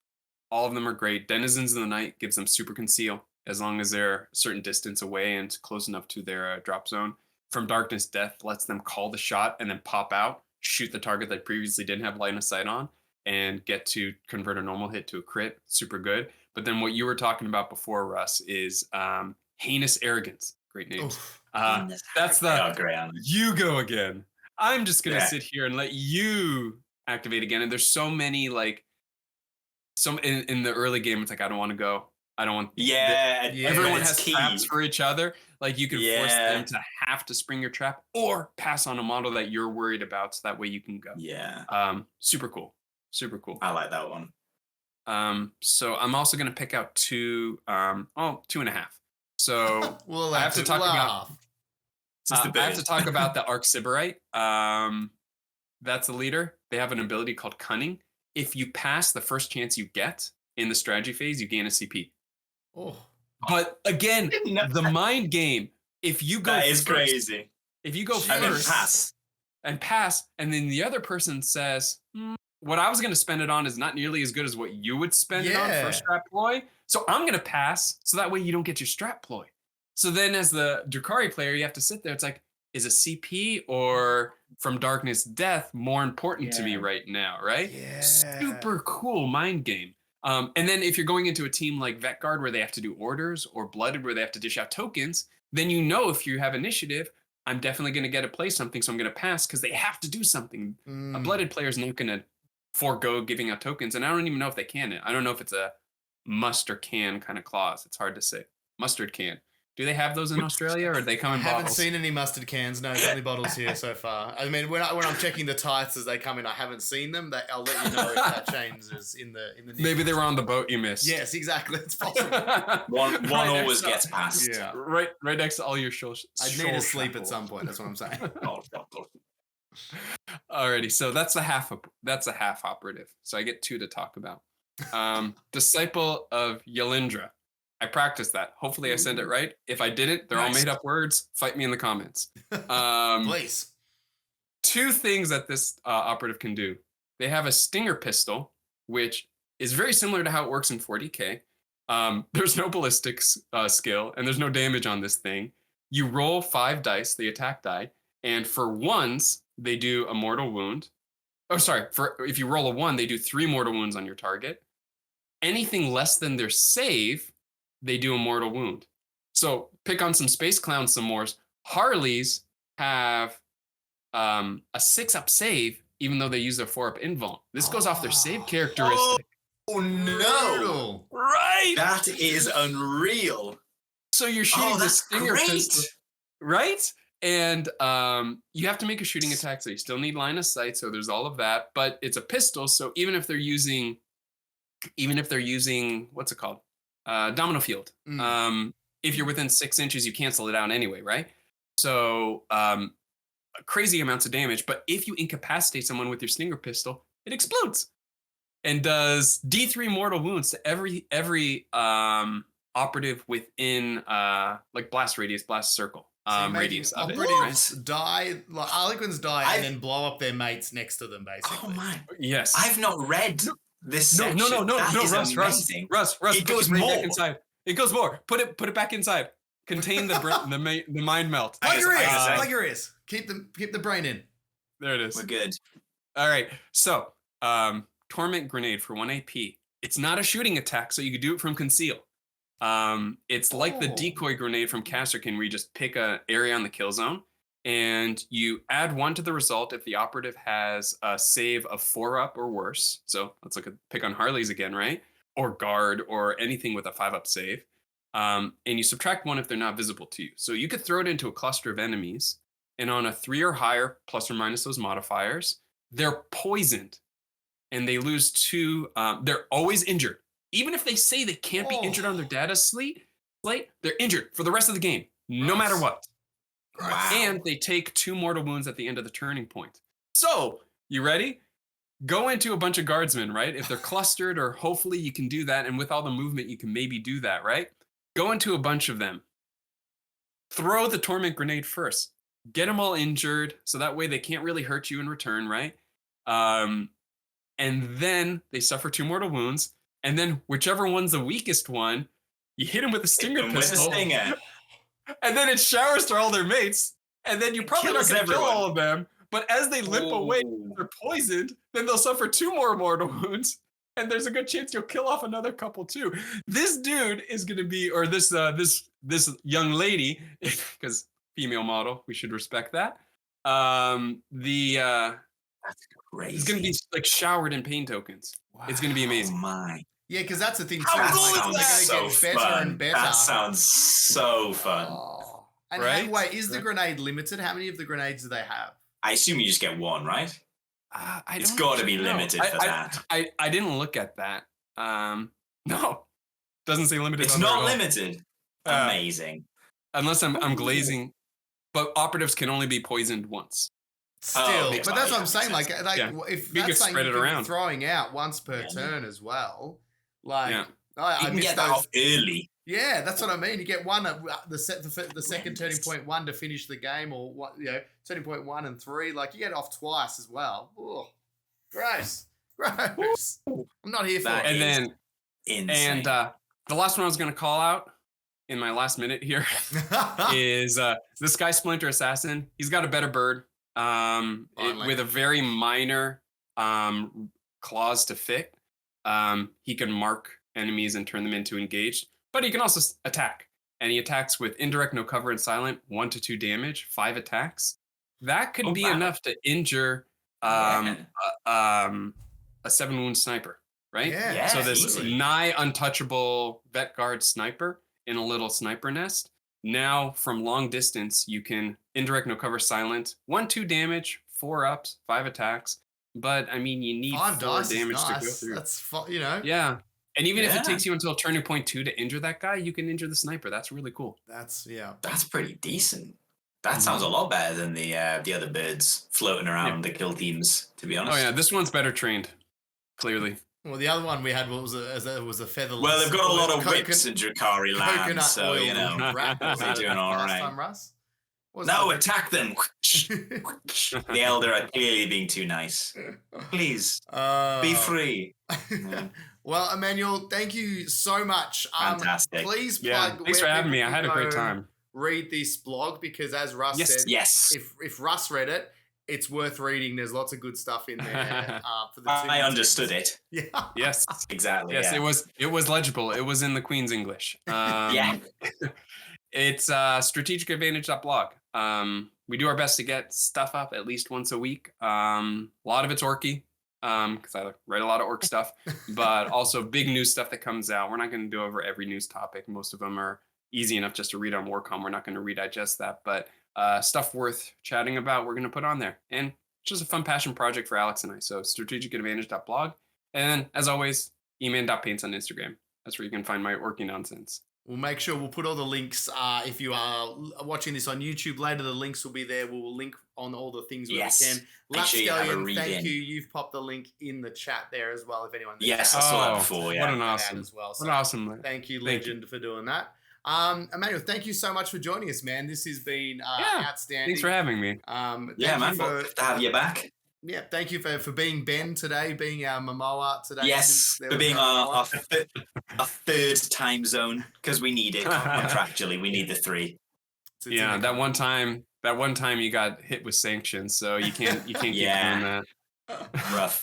All of them are great. Denizens of the Night gives them super conceal, as long as they're a certain distance away and close enough to their drop zone. From Darkness, Death lets them call the shot and then pop out, shoot the target they previously didn't have line of sight on, and get to convert a normal hit to a crit. Super good. But then what you were talking about before, Russ, is Heinous Arrogance. Great names. That's the you go again. I'm just going to sit here and let you activate again. And there's so many, like, in the early game, it's like, I don't want to go. I don't want. Everyone has traps for each other. Like you can force them to have to spring your trap or pass on a model that you're worried about, so that way you can go. Yeah. Super cool. Super cool. I like that one. So I'm also going to pick out 2.5. So Well, I have to talk about. I have to talk about the Arc Sybarite. That's the leader. They have an ability called Cunning. If you pass the first chance you get in the strategy phase, you gain a CP. Oh. But again, the mind game. If you go, that is crazy. If you go first and pass, and then the other person says, "What I was going to spend it on is not nearly as good as what you would spend it on for strat ploy. So I'm going to pass, so that way you don't get your strat ploy." So then, as the Drukhari player, you have to sit there. It's like, is a CP or From Darkness Death more important to me right now, right? Yeah. Super cool mind game. And then if you're going into a team like Vet Guard where they have to do orders, or Blooded where they have to dish out tokens, then you know if you have initiative, I'm definitely going to get to play something, so I'm going to pass because they have to do something. A Blooded player is not going to forego giving out tokens, and I don't even know if they can. I don't know if it's a must or can kind of clause. It's hard to say. Mustard can. Do they have those in Australia, or they come in bottles? I haven't seen any mustard cans. No, it's only bottles here so far. I mean, when I'm checking the tights as they come in, I haven't seen them. I'll let you know if that changes in the news. Maybe they were on the boat you missed. Yes, exactly. It's possible. one always gets past. Yeah. Right next to all your shows. I need to sleep at some point. That's what I'm saying. Alrighty, so that's a half operative. So I get 2 to talk about. Disciple of Yelindra. I practiced that. Hopefully I said it right. If I didn't, they're all made up words. Fight me in the comments. Please. 2 things that this operative can do. They have a stinger pistol, which is very similar to how it works in 40k. There's no ballistics skill, and there's no damage on this thing. You roll 5 dice, the attack die, and for ones, they do a mortal wound. Oh, sorry. If you roll a 1, they do 3 mortal wounds on your target. Anything less than their save, they do a mortal wound. So pick on some Space Clowns some more. Harleys have a 6-up save, even though they use their 4-up invuln. This goes off their save characteristic. Oh no! Right? That is unreal. So you're shooting the stinger pistol, right? And you have to make a shooting attack, so you still need line of sight. So there's all of that, but it's a pistol. So even if they're using what's it called? Domino field. If you're within 6 inches, you cancel it out anyway, right? So crazy amounts of damage. But if you incapacitate someone with your stinger pistol, it explodes and does D3 mortal wounds to every operative within like blast radius, blast circle radius of it. Operatives die, like Harlequins die, and then blow up their mates next to them, basically. Oh my! Yes. I've not read. This section. No, Russ, it goes more. Back inside. It goes more. Put it back inside. Contain the mind melt. Plug your ears. Keep the brain in. There it is. We're good. All right. So, Torment Grenade for 1 AP. It's not a shooting attack, so you could do it from conceal. It's like the decoy grenade from Casterkin, where you just pick an area on the kill zone, and you add 1 to the result if the operative has a save of 4-up or worse. So let's pick on Harleys again, right? Or Guard, or anything with a 5-up save. And you subtract 1 if they're not visible to you. So you could throw it into a cluster of enemies, and on a 3 or higher, plus or minus those modifiers, they're poisoned, and they lose 2. They're always injured. Even if they say they can't be injured on their data slate, they're injured for the rest of the game, no matter what. Wow. And they take 2 mortal wounds at the end of the turning point. So, you ready? Go into a bunch of guardsmen, right? If they're clustered, or hopefully you can do that, and with all the movement, you can maybe do that, right? Go into a bunch of them. Throw the Torment Grenade first. Get them all injured, so that way they can't really hurt you in return, right? And then they suffer 2 mortal wounds, and then whichever one's the weakest one, you hit them with a stinger pistol. And then it showers to all their mates, and then you probably not going to kill all of them. But as they limp away, they're poisoned. Then they'll suffer 2 more mortal wounds, and there's a good chance you'll kill off another couple too. This dude is going to be, or this young lady, because female model, we should respect that. That's crazy. It's going to be like showered in pain tokens. Wow. It's going to be amazing. Oh my. Yeah, because that's the thing too. That sounds so better fun. and better. That sounds so fun. And right? wait, is the grenade limited? How many of the grenades do they have? I assume you just get one, right? It's got to be limited for that. I didn't look at that. No, doesn't say limited. It's not limited. Amazing. Unless I'm glazing, but operatives can only be poisoned once. Still, but that's what I'm saying. Like if you that's can spread it around, throwing out once per turn as well. Like I can get that off early. Yeah, that's what I mean. You get one at the second turning point 1 to finish the game, or what turning point 1 and 3. Like you get it off twice as well. Ooh, gross. I'm not here for it. And then insane. And the last one I was going to call out in my last minute here is this guy Splinter Assassin. He's got a better bird with a very minor clause to fit. He can mark enemies and turn them into engaged, but he can also attack. And he attacks with indirect, no cover, and silent, 1 to 2 damage, 5 attacks. That could be enough to injure a 7-wound sniper, right? Yeah. So this nigh untouchable vet guard sniper in a little sniper nest. Now from long distance, you can indirect, no cover, silent, 1, 2 damage, 4 ups, 5 attacks. But I mean, you need 5 4 damage to go through. That's Yeah. And even if it takes you until turning point 2 to injure that guy, you can injure the sniper. That's really cool. That's pretty decent. That sounds a lot better than the other birds floating around the kill teams, to be honest. Oh yeah, this one's better trained, clearly. Well, the other one we had was a featherless. Well, they've got a lot of whips in Drakari land, so they're doing all right. Time, Russ? No, attack them! The Elder are clearly being too nice. Please, be free. Well, Emmanuel, thank you so much. Fantastic. Please plug. Thanks for having me. I had a great time. Read this blog because, as Russ said, if Russ read it, it's worth reading. There's lots of good stuff in there. For the I understood it. Yeah. Yes. Exactly. Yes, it was legible. It was in the Queen's English. It's strategicadvantage.blog. We do our best to get stuff up at least once a week. A lot of it's orky, because I write a lot of orc stuff, but also big news stuff that comes out. We're not going to do over every news topic. Most of them are easy enough just to read on Warcom. We're not going to redigest that, but stuff worth chatting about, we're going to put on there. And it's just a fun passion project for Alex and I. So strategicadvantage.blog. And then, as always, eman.paints on Instagram. That's where you can find my orky nonsense. We'll make sure we'll put all the links. If you are watching this on YouTube later, the links will be there. We'll link on all the things where we can. Lapscallion, thank you. You've popped the link in the chat there as well. If anyone, I saw that before. Yeah, what an awesome as well. So what awesome. Thank you, Legend, for doing that. Emmanuel, thank you so much for joining us, man. This has been outstanding. Thanks for having me. Man, good to have you back. Yeah, thank you for being Ben today, being our Momoa today. Yes, for being our third time zone, because we need it contractually. We need the 3. Yeah, that one time you got hit with sanctions, so you can't keep doing that.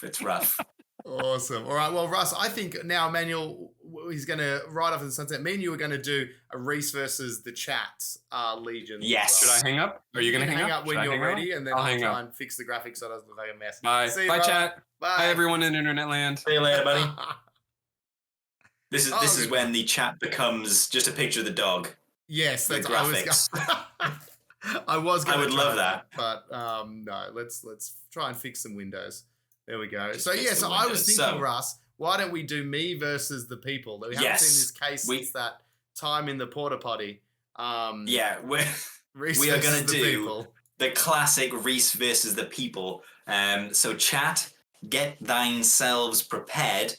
It's rough. Awesome. All right. Well, Russ, I think now Emmanuel, he's going to ride off in the sunset. Me and you are going to do a Rhys versus the chat Legion. Yes. Should I hang up? Are you going to hang up? When you're ready, and then I'll try and fix the graphics so it doesn't look like a mess. Bye. See you, Bye, brother. chat. Bye, everyone in internet land. See you later, buddy. This is when the chat becomes just a picture of the dog. Yes, that's graphics. I would love that, but no. Let's try and fix some windows. There we go. So I was thinking, Russ, why don't we do me versus the people? We haven't seen this case since that time in the porta potty. We are going to do the classic Rhys versus the people. So chat, get thine-selves prepared.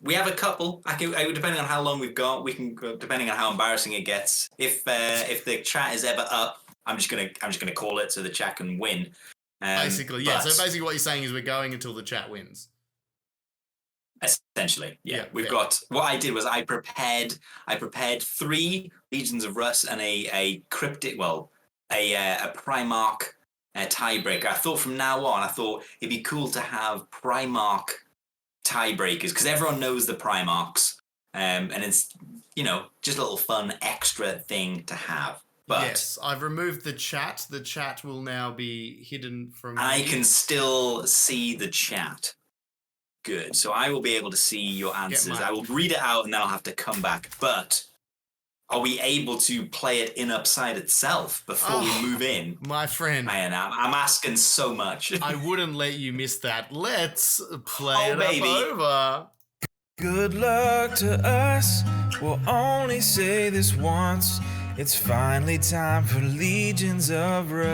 We have a couple. Depending on how long we've got, we can, depending on how embarrassing it gets. If the chat is ever up, I'm just gonna call it so the chat can win. Basically, yeah. So basically, what you're saying is we're going until the chat wins. Essentially, yeah. We've got. What I did was I prepared 3 Legions of Russ and a cryptic, a Primarch tiebreaker. I thought from now on, it'd be cool to have Primarch tiebreakers because everyone knows the Primarchs, and it's just a little fun extra thing to have. But yes, I've removed the chat. The chat will now be hidden from. I can still see the chat. Good. So I will be able to see your answers. I will read it out and then I'll have to come back. But Are we able to play it in Upside itself before we move in? My friend. Man, I'm asking so much. I wouldn't let you miss that. Let's play it baby. up over. Good luck to us. We'll only say this once. It's finally time for Legions of Russ.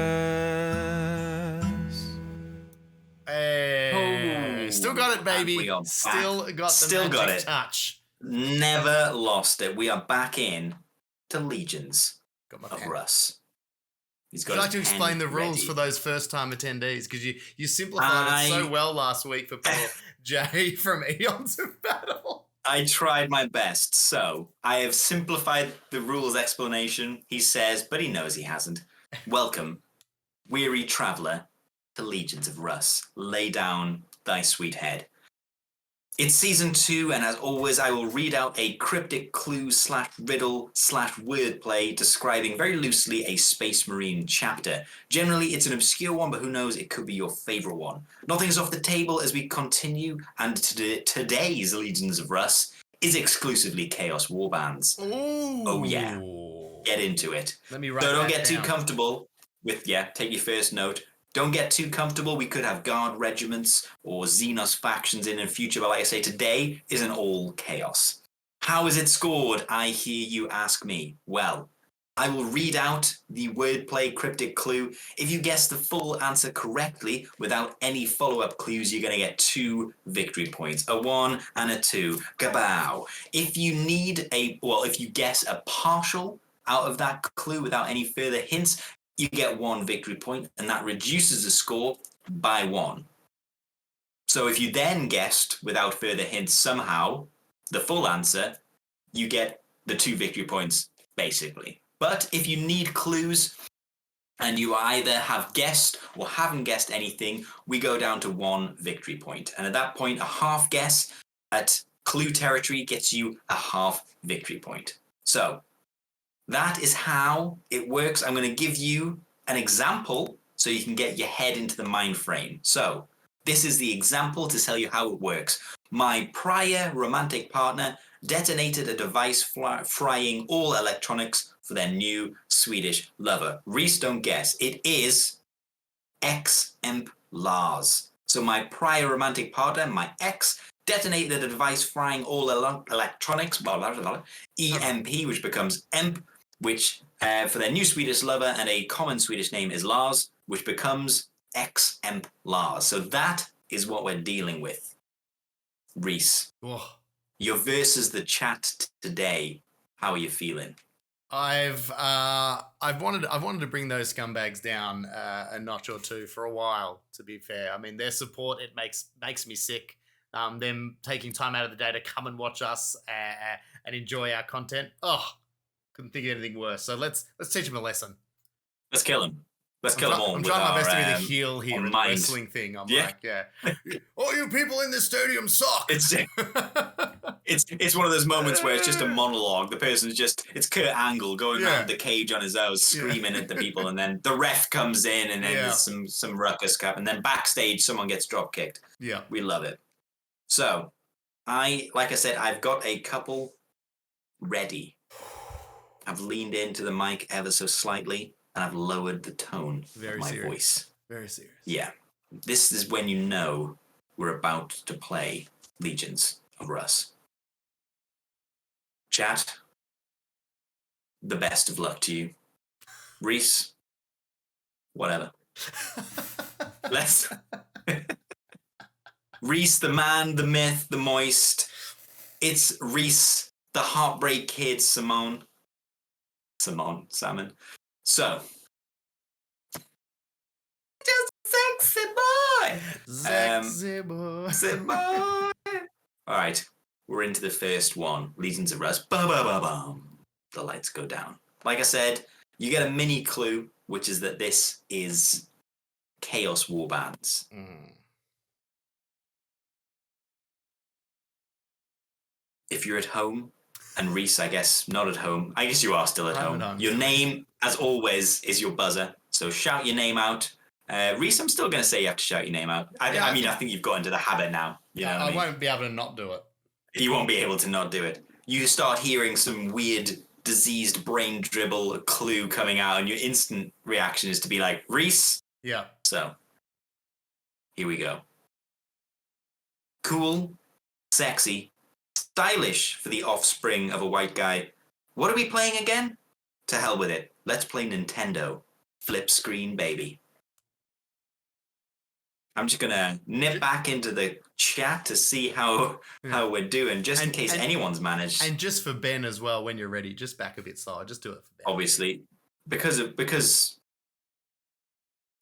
Hey, still got it, baby. Still got the magic touch. Never lost it. We are back in to Legions of Russ. He's got. I'd like to explain the rules for those first-time attendees because you simplified it so well last week for poor Jay from Eons of Battle. I tried my best. So I have simplified the rules explanation. He says, but he knows he hasn't. Welcome, weary traveller, to Legions of Russ. Lay down thy sweet head. It's season 2, and as always, I will read out a cryptic clue / riddle / wordplay describing very loosely a Space Marine chapter. Generally, it's an obscure one, but who knows, it could be your favourite one. Nothing's off the table as we continue, and today's Legions of Russ is exclusively Chaos Warbands. Ooh. Oh yeah, get into it. Let me write So don't that get down. too comfortable with, take your first note. Don't get too comfortable. We could have guard regiments or Xenos factions in future, but like I say, today is an all chaos. How is it scored, I hear you ask me? Well, I will read out the wordplay cryptic clue. If you guess the full answer correctly without any follow-up clues, you're going to get 2 victory points, a 1 and a 2. Kabow. If you guess a partial out of that clue without any further hints, you get 1 victory point, and that reduces the score by 1. So if you then guessed, without further hints, somehow the full answer, you get the 2 victory points, basically. But if you need clues, and you either have guessed or haven't guessed anything, we go down to 1 victory point. And at that point, a half guess at clue territory gets you a half victory point. So that is how it works. I'm going to give you an example so you can get your head into the mind frame. So this is the example to tell you how it works. My prior romantic partner detonated a device frying all electronics for their new Swedish lover. Rhys, don't guess. It is Exemplars. So my prior romantic partner, my ex, detonated a device frying all electronics, blah, blah, blah, blah, EMP, which becomes EMP, which for their new Swedish lover, and a common Swedish name is Lars, which becomes Exemplars. So that is what we're dealing with. Rhys, you're versus the chat today. How are you feeling? I've wanted to bring those scumbags down a notch or two for a while. To be fair, I mean their support makes me sick. Them taking time out of the day to come and watch us and enjoy our content. Oh, couldn't think of anything worse. So let's teach them a lesson. Let's kill him. Let's kill them all. I'm trying my best to be the heel here in the wrestling thing. I'm all you people in this stadium suck. It's one of those moments where it's just a monologue. The person's it's Kurt Angle going around the cage on his own, screaming at the people, and then the ref comes in, and then there's some ruckus cap, and then backstage someone gets drop kicked. Yeah, we love it. So, like I said, I've got a couple ready. I've leaned into the mic ever so slightly, and I've lowered the tone of my voice. Very serious. Yeah. This is when you know we're about to play Legions of Russ. Chat, the best of luck to you. Rhys, whatever. Let's... Rhys, the man, the myth, the moist. It's Rhys, the heartbreak kid, Salmon. So, just sexy boy. Sexy boy. Sexy boy. All right, we're into the first one. Legions of Russ. Ba-ba-ba-bum. The lights go down. Like I said, you get a mini clue, which is that this is Chaos Warbands. If you're at home, and Rhys, I guess, not at home. I guess you are still at home. Your name, as always, is your buzzer. So shout your name out. Rhys, I'm still going to say you have to shout your name out. I mean, I think you've got into the habit now. You know I won't be able to not do it. You won't be able to not do it. You start hearing some weird diseased brain dribble clue coming out, and your instant reaction is to be like, Rhys. Yeah. So, here we go. Cool, sexy, stylish for the offspring of a white guy. What are we playing again? To hell with it. Let's play Nintendo. Flip screen, baby. I'm just gonna nip back into the chat to see how we're doing, just in case anyone's managed. And just for Ben as well, when you're ready, just back a bit slower. Just do it for Ben. Obviously, because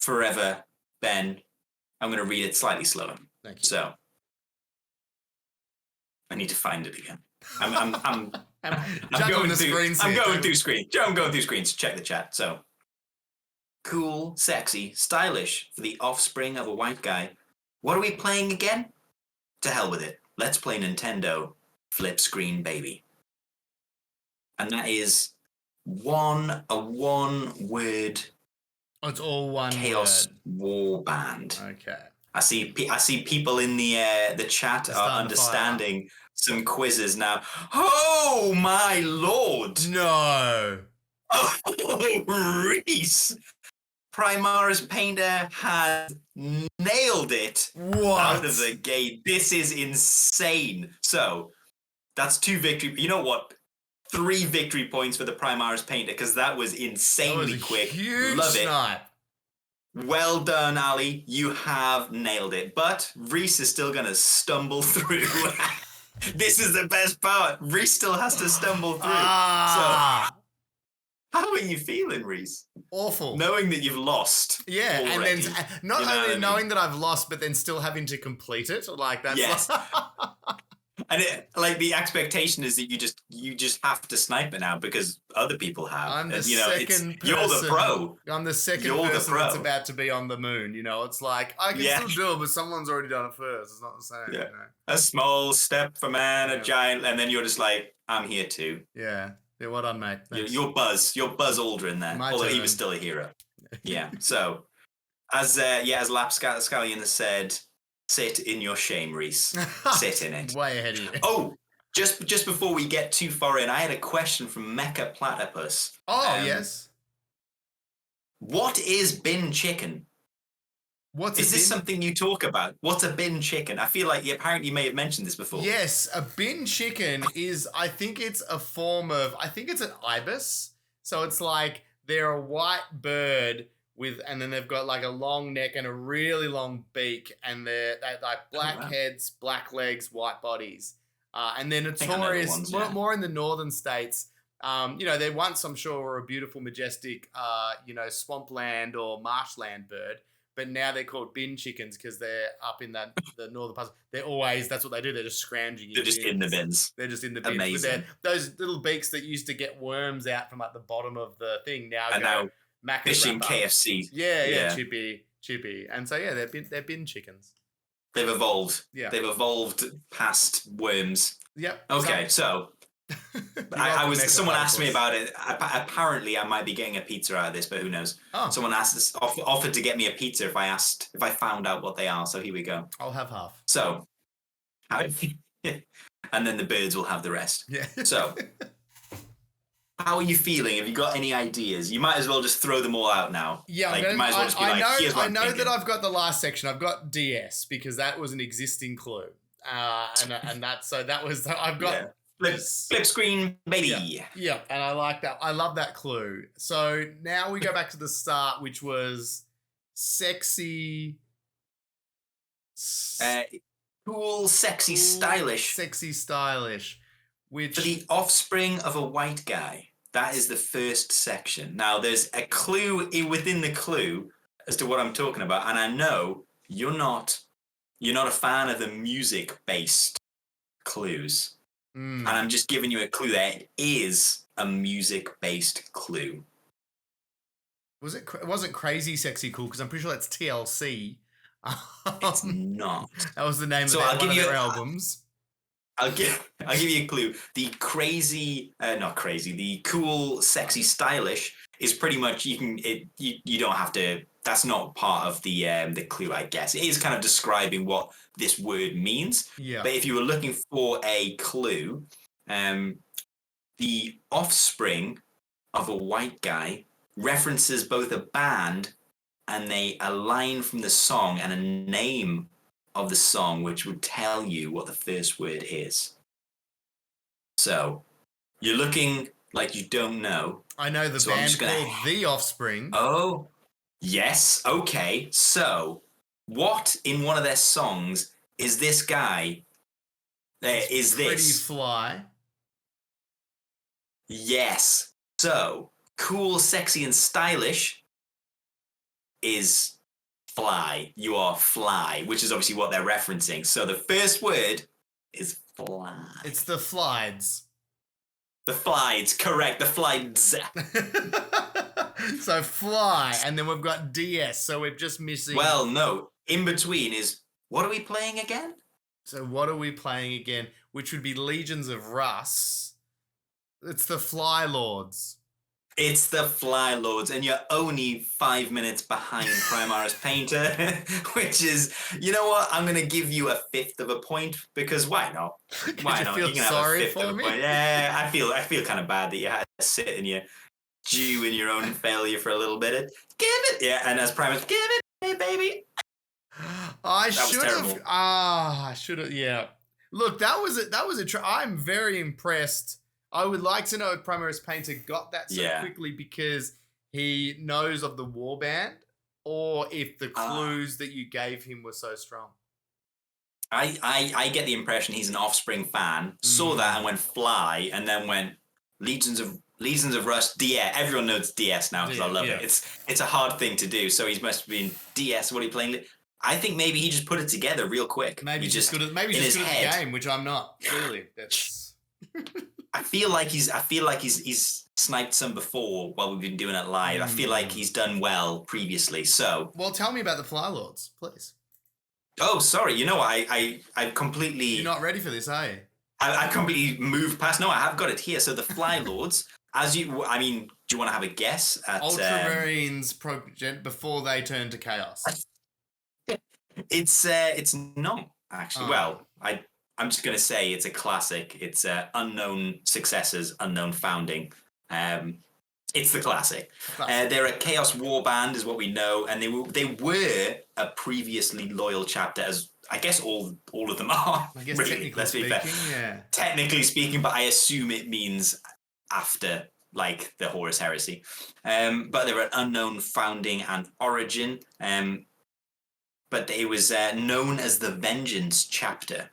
forever, Ben. I'm gonna read it slightly slower. Thank you. So I need to find it again. I'm going through screens to check the chat. So cool, sexy, stylish for the offspring of a white guy. What are we playing again? To hell with it. Let's play Nintendo. Flip screen, baby. And that is a one word. Oh, it's all one Chaos word. Warband. Okay. I see people in the chat are understanding some quizzes now. Oh my lord! No. Oh, Rhys! Primaris Painter has nailed it out of the gate. This is insane. So that's 2 victory. You know what? 3 victory points for the Primaris Painter because that was insanely quick. Huge Love it. snipe. Well done, Ali. You have nailed it. But Rhys is still going to stumble through. This is the best part. Rhys still has to stumble through. So, how are you feeling, Rhys? Awful. Knowing that you've lost. Yeah, already. and then not only knowing that I've lost, but then still having to complete it. Like that's yes. And the expectation is that you just have to snipe it now because other people have. I'm the second person. You're the pro. I'm the second person that's about to be on the moon. It's like I can still do it, but someone's already done it first. It's not the same. Yeah. A small step for man, a giant, and then you're just like, I'm here too. Yeah. Yeah, well done, mate. You're Buzz Aldrin there, although he was still a hero. Yeah. So, as Lapscallion has said, sit in your shame, Rhys. Sit in it. Way ahead of you. Oh, just before we get too far in, I had a question from Mecha Platypus. Oh, yes. What is bin chicken? Is this something you talk about? What's a bin chicken? I feel like apparently you may have mentioned this before. Yes, a bin chicken is, I think it's an ibis. So it's like they're a white bird and then they've got like a long neck and a really long beak, and they're like black heads, black legs, white bodies. And they're notorious, more in the northern states. They once, I'm sure, were a beautiful, majestic, swampland or marshland bird. But now they're called bin chickens because they're up in the northern parts. That's what they do. They're just scrounging. They're just in the bins. They're just in the bins. Amazing. Those little beaks that used to get worms out from at the bottom of the thing now fishing KFC. Yeah, chippy. And so they're bin chickens. They've evolved. Yeah. They've evolved past worms. Yep. Okay, so someone asked me about it. Apparently, I might be getting a pizza out of this, but who knows? Oh. Someone offered to get me a pizza if I found out what they are. So here we go. I'll have half. So, and then the birds will have the rest. Yeah. So, how are you feeling? Have you got any ideas? You might as well just throw them all out now. Yeah, you might as well just be here's what I know that I've got the last section. I've got DS because that was an existing clue, and that was I've got. Yeah. Flip screen, baby. Yeah, and I like that. I love that clue. So now we go back to the start, which was sexy. Cool, sexy, stylish. Sexy, stylish. Which for the offspring of a white guy. That is the first section. Now, there's a clue within the clue as to what I'm talking about, and I know you're not a fan of the music-based clues. And I'm just giving you a clue. There is a music-based clue. It wasn't crazy, sexy, cool, because I'm pretty sure that's TLC. It's not. That was the name of one of their albums. I'll give you a clue. The cool, sexy, stylish is pretty much you don't have to. That's not part of the clue, I guess. It is kind of describing what this word means. Yeah. But if you were looking for a clue, the offspring of a white guy references both a band and a line from the song and a name of the song, which would tell you what the first word is. So you're looking like you don't know. I know the band called The Offspring. Oh, yes. Okay. So what in one of their songs is this guy? Is Pretty this? Fly. Yes. So cool, sexy, and stylish is fly. You are fly, which is obviously what they're referencing. So the first word is fly. It's the Flides. The Flides, correct. The Flides. So fly, and then we've got DS. So we're just missing. Well, no. In between is, what are we playing again? So what are we playing again? Which would be Legions of Russ. It's the Fly Lords. It's the Fly Lords, and you're only 5 minutes behind Primaris Painter, which is, you know what? I'm going to give you a fifth of a point, because why not? Why not? You can have a fifth of a point. Yeah, I feel kind of bad that you had to sit in your Jew in your own failure for a little bit. Give it! Yeah, and as Primaris, give it, hey, baby! I should have. Yeah. Look, that was I'm very impressed. I would like to know if Primaris Painter got that so quickly because he knows of the warband, or if the clues that you gave him were so strong. I get the impression he's an Offspring fan, saw that and went fly, and then went Legions of Russ, DS. Everyone knows DS now because I love it. It's a hard thing to do, so he must have been DS. What are you playing? I think maybe he just put it together real quick. Maybe he's just good at the game, which I'm not. Clearly, that's. I feel like he's sniped some before while we've been doing it live. I feel like he's done well previously. So, well, tell me about the Fly Lords, please. Oh, sorry. You know what? I completely. You're not ready for this, are you? I completely moved past. No, I have got it here. So the Fly Lords, do you want to have a guess at Ultramarines before they turn to Chaos? It's not actually. Well, I'm just going to say it's a classic. It's unknown successors, unknown founding. It's the classic. They're a Chaos Warband, is what we know, and they were a previously loyal chapter, as I guess all of them are. I guess really, technically let's be speaking, fair. yeah. Technically speaking, but I assume it means after, like, the Horus Heresy. But they were an unknown founding and origin. But it was known as the Vengeance chapter.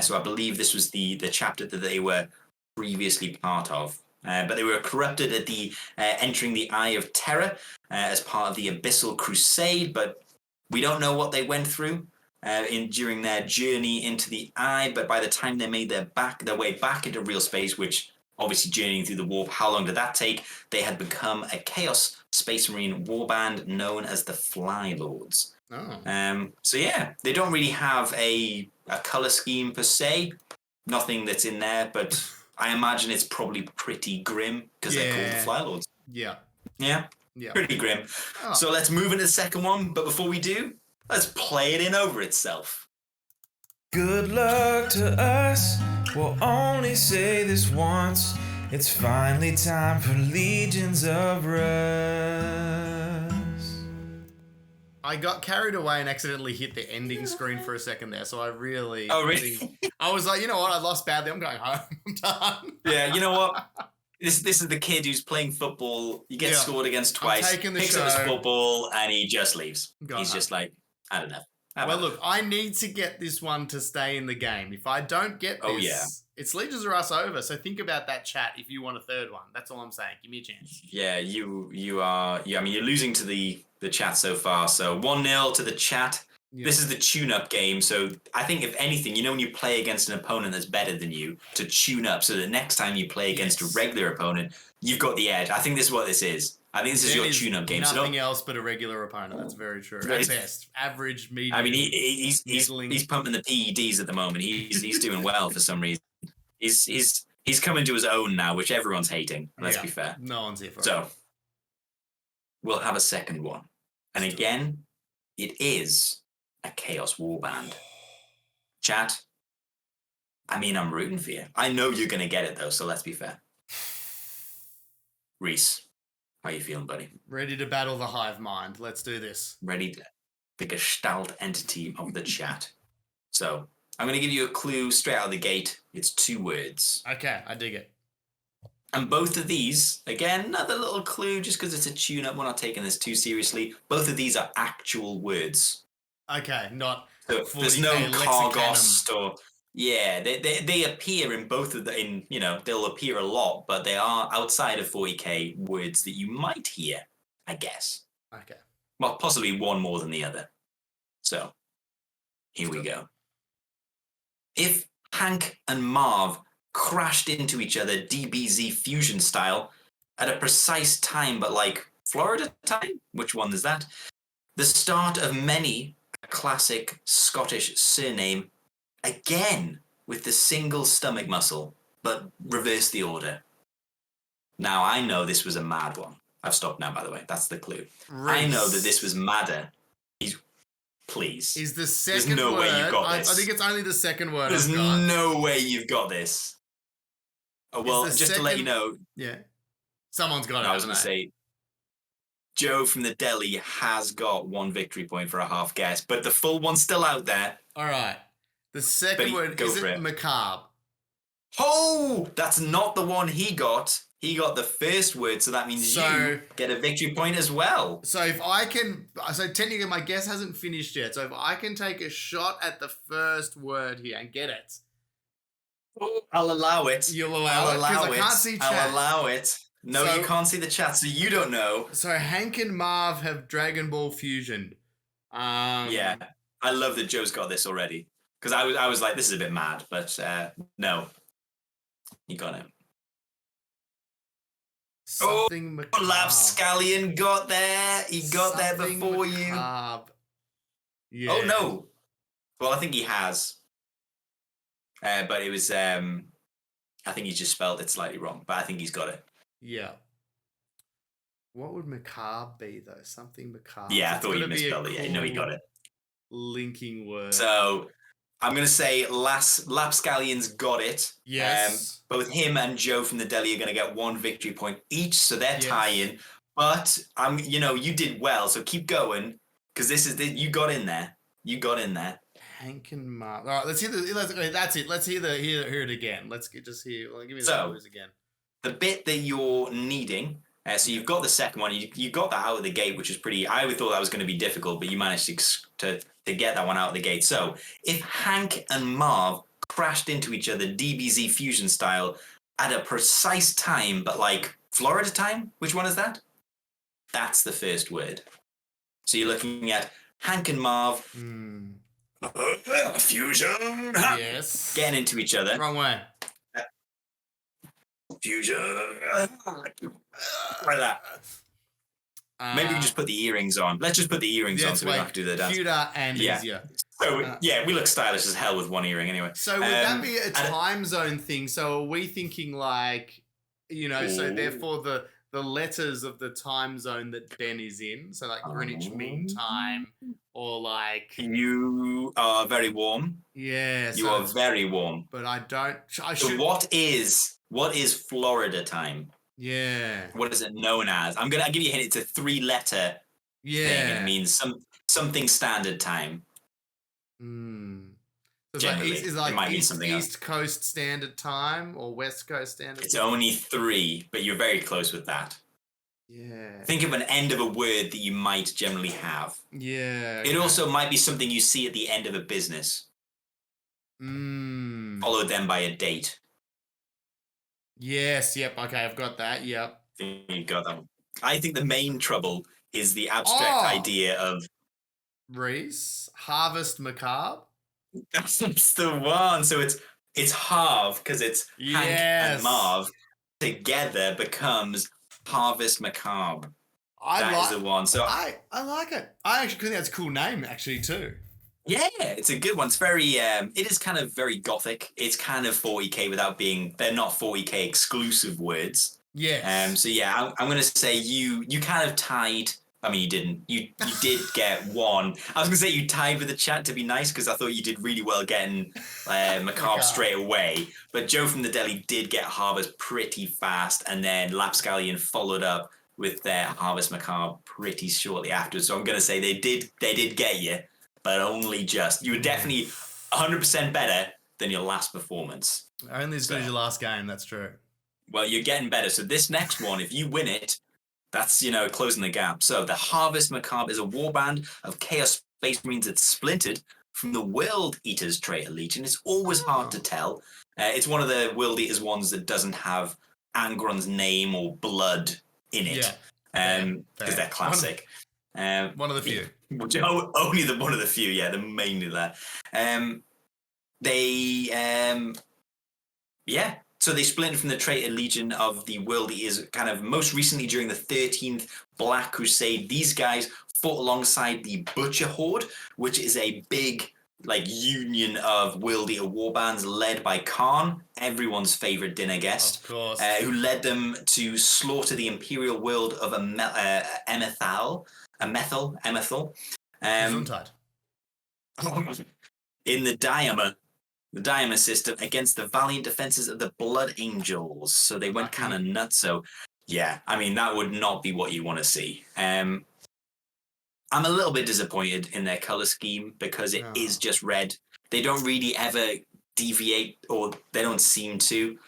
So I believe this was the chapter that they were previously part of. But they were corrupted at the entering the Eye of Terror as part of the Abyssal Crusade. But we don't know what they went through during their journey into the Eye. But by the time they made their way back into real space, which obviously journeying through the warp, how long did that take? They had become a Chaos Space Marine warband known as the Fly Lords. So yeah, they don't really have a color scheme per se. Nothing that's in there, but I imagine it's probably pretty grim because they're called the Fly Lords. Yeah. Pretty grim. So let's move into the second one. But before we do, let's play it in over itself. Good luck to us. We'll only say this once. It's finally time for Legions of Russ. I got carried away and accidentally hit the ending screen for a second there, so I really... Oh, really? I was like, you know what? I lost badly. I'm going home. I'm done. Yeah, you know what? This is the kid who's playing football. He gets scored against twice, picks up his football, and he just leaves. He's just like, I don't know. Well, look, I need to get this one to stay in the game. If I don't get this, it's Legions of Russ over. So think about that, chat, if you want a third one. That's all I'm saying. Give me a chance. Yeah, you are... Yeah, I mean, you're losing to the chat so far. So 1-0 to the chat. Yeah. This is the tune-up game. So I think, if anything, when you play against an opponent that's better than you, to tune up so that next time you play against a regular opponent, you've got the edge. I think this is what this is. I think this is your tune-up game. Nothing else but a regular opponent. That's very true. At best, average, medium. I mean, he's pumping the PEDs at the moment. He's doing well for some reason. He's coming to his own now, which everyone's hating. Let's be fair. No one's here for it. So we'll have a second one, and again, it is a Chaos Warband. Chat. I mean, I'm rooting for you. I know you're going to get it though, so let's be fair. Rhys, how you feeling, buddy? Ready to battle the hive mind. Let's do this. Ready to the Gestalt entity of the chat. So I'm going to give you a clue straight out of the gate. It's 2 words. Okay, I dig it. And both of these, again, another little clue, just because it's a tune-up, we're not taking this too seriously. Both of these are actual words. Okay, not So there's no lexicanum. Cargost or... Yeah, they appear in both of the... they'll appear a lot, but they are outside of 40k words that you might hear, I guess. Okay. Well, possibly one more than the other. So, here we go. If Hank and Marv crashed into each other DBZ fusion style at a precise time, but like Florida time? Which one is that? The start of many a classic Scottish surname, again with the single stomach muscle, but reverse the order. Now, I know this was a mad one. I've stopped now, by the way. That's the clue. Rhys. I know that this was madder. Please. Is the second There's no word... way you've got this. I think it's only the second word. There's no way you've got this. Oh, well, just to let you know... Yeah. Someone's got it. I was going to say, Joe from the deli has got 1 victory point for a half guess, but the full one's still out there. All right. The second word, is it macabre? Oh, that's not the one he got. He got the first word, so that means you get a victory point as well. So if I can... So technically my guess hasn't finished yet. So if I can take a shot at the first word here and get it... Oh, I'll allow it. You'll allow it? Because I can't see chat. I'll allow it. No, you can't see the chat, so you don't know. So Hank and Marv have Dragon Ball Fusion. Yeah, I love that Joe's got this already. Because I was like, this is a bit mad, but no. You got it. Something macabre. Lapscallion got there. He got there before you. Yeah. Oh, no. Well, I think he has. But it was, I think he just spelled it slightly wrong, but I think he's got it. Yeah. What would macabre be, though? Something macabre. Yeah, I thought you misspelled it. Yeah, no, he got it. Linking word. So, I'm going to say Lapscallion's got it. Yes. Both him and Joe from the deli are going to get 1 victory point each, so they're tying. But, you did well, so keep going, because you got in there. You got in there. Hank and Marv. All right, let's hear that's it. Let's hear it again. Let's just hear. Well, give me the words again. The bit that you're needing. So you've got the second one. You got that out of the gate, which is pretty. I would thought that was going to be difficult, but you managed to get that one out of the gate. So if Hank and Marv crashed into each other DBZ fusion style at a precise time, but like Florida time, which one is that? That's the first word. So you're looking at Hank and Marv. Fusion. Yes. Getting into each other. Wrong way. Fusion. Like that. Maybe we just put the earrings on. Let's just put the earrings on so we don't have to do the dance. Cuter and easier. So, we look stylish as hell with one earring anyway. So would that be a time zone thing? So are we thinking like, so therefore the letters of the time zone that Ben is in, so like Greenwich Mean Time, or like... You are very warm. Yeah. You are very warm. But I don't... So what is Florida time? Yeah. What is it known as? I'll give you a hint. It's a 3-letter thing. It means something standard time. So generally, it's like it might mean something else. East Coast Standard Time or West Coast Standard It's Time? only 3, but you're very close with that. Yeah. Think of an end of a word that you might generally have. Yeah. It also might be something you see at the end of a business. Followed then by a date. Yes, yep, okay, I've got that, yep. You got that one. I think the main trouble is the abstract idea of... Rhys, Harvest Macabre? That's the one. So it's half, because it's Hank and Marv together becomes Harvest Macabre. That is the one. So I like it. I actually think that's a cool name, actually, too. Yeah, it's a good one. It's very, it is kind of very gothic. It's kind of 40k without being, they're not 40k exclusive words. Yes. So yeah, I'm going to say you kind of tied I mean, you didn't. You did get one. I was gonna say you tied with the chat to be nice because I thought you did really well getting Macabre straight away. But Joe from the Deli did get Harvest pretty fast, and then Lapscallion followed up with their Harvest Macabre pretty shortly after. So I'm gonna say they did get you, but only just. You were definitely 100% better than your last performance. Only as good as your last game. That's true. Well, you're getting better. So this next one, if you win it, that's, closing the gap. So the Harvest Macabre is a warband of Chaos Space Marines that's splintered from the World Eaters Traitor Legion. It's always hard to tell. It's one of the World Eaters ones that doesn't have Angron's name or blood in it. Because they're classic. One of the few. Only one of the few, yeah. They're mainly that. So they splintered from the Traitor Legion of the World Eaters kind of most recently during the 13th Black Crusade. These guys fought alongside the Butcher Horde, which is a big union of World Eater warbands led by Khan, everyone's favorite dinner guest, of course, who led them to slaughter the Imperial world of Emethal. In the Diamond system against the valiant defenses of the Blood Angels. So they went kind of nuts. So, yeah, I mean, that would not be what you want to see. I'm a little bit disappointed in their color scheme because it is just red. They don't really ever deviate, or they don't seem to.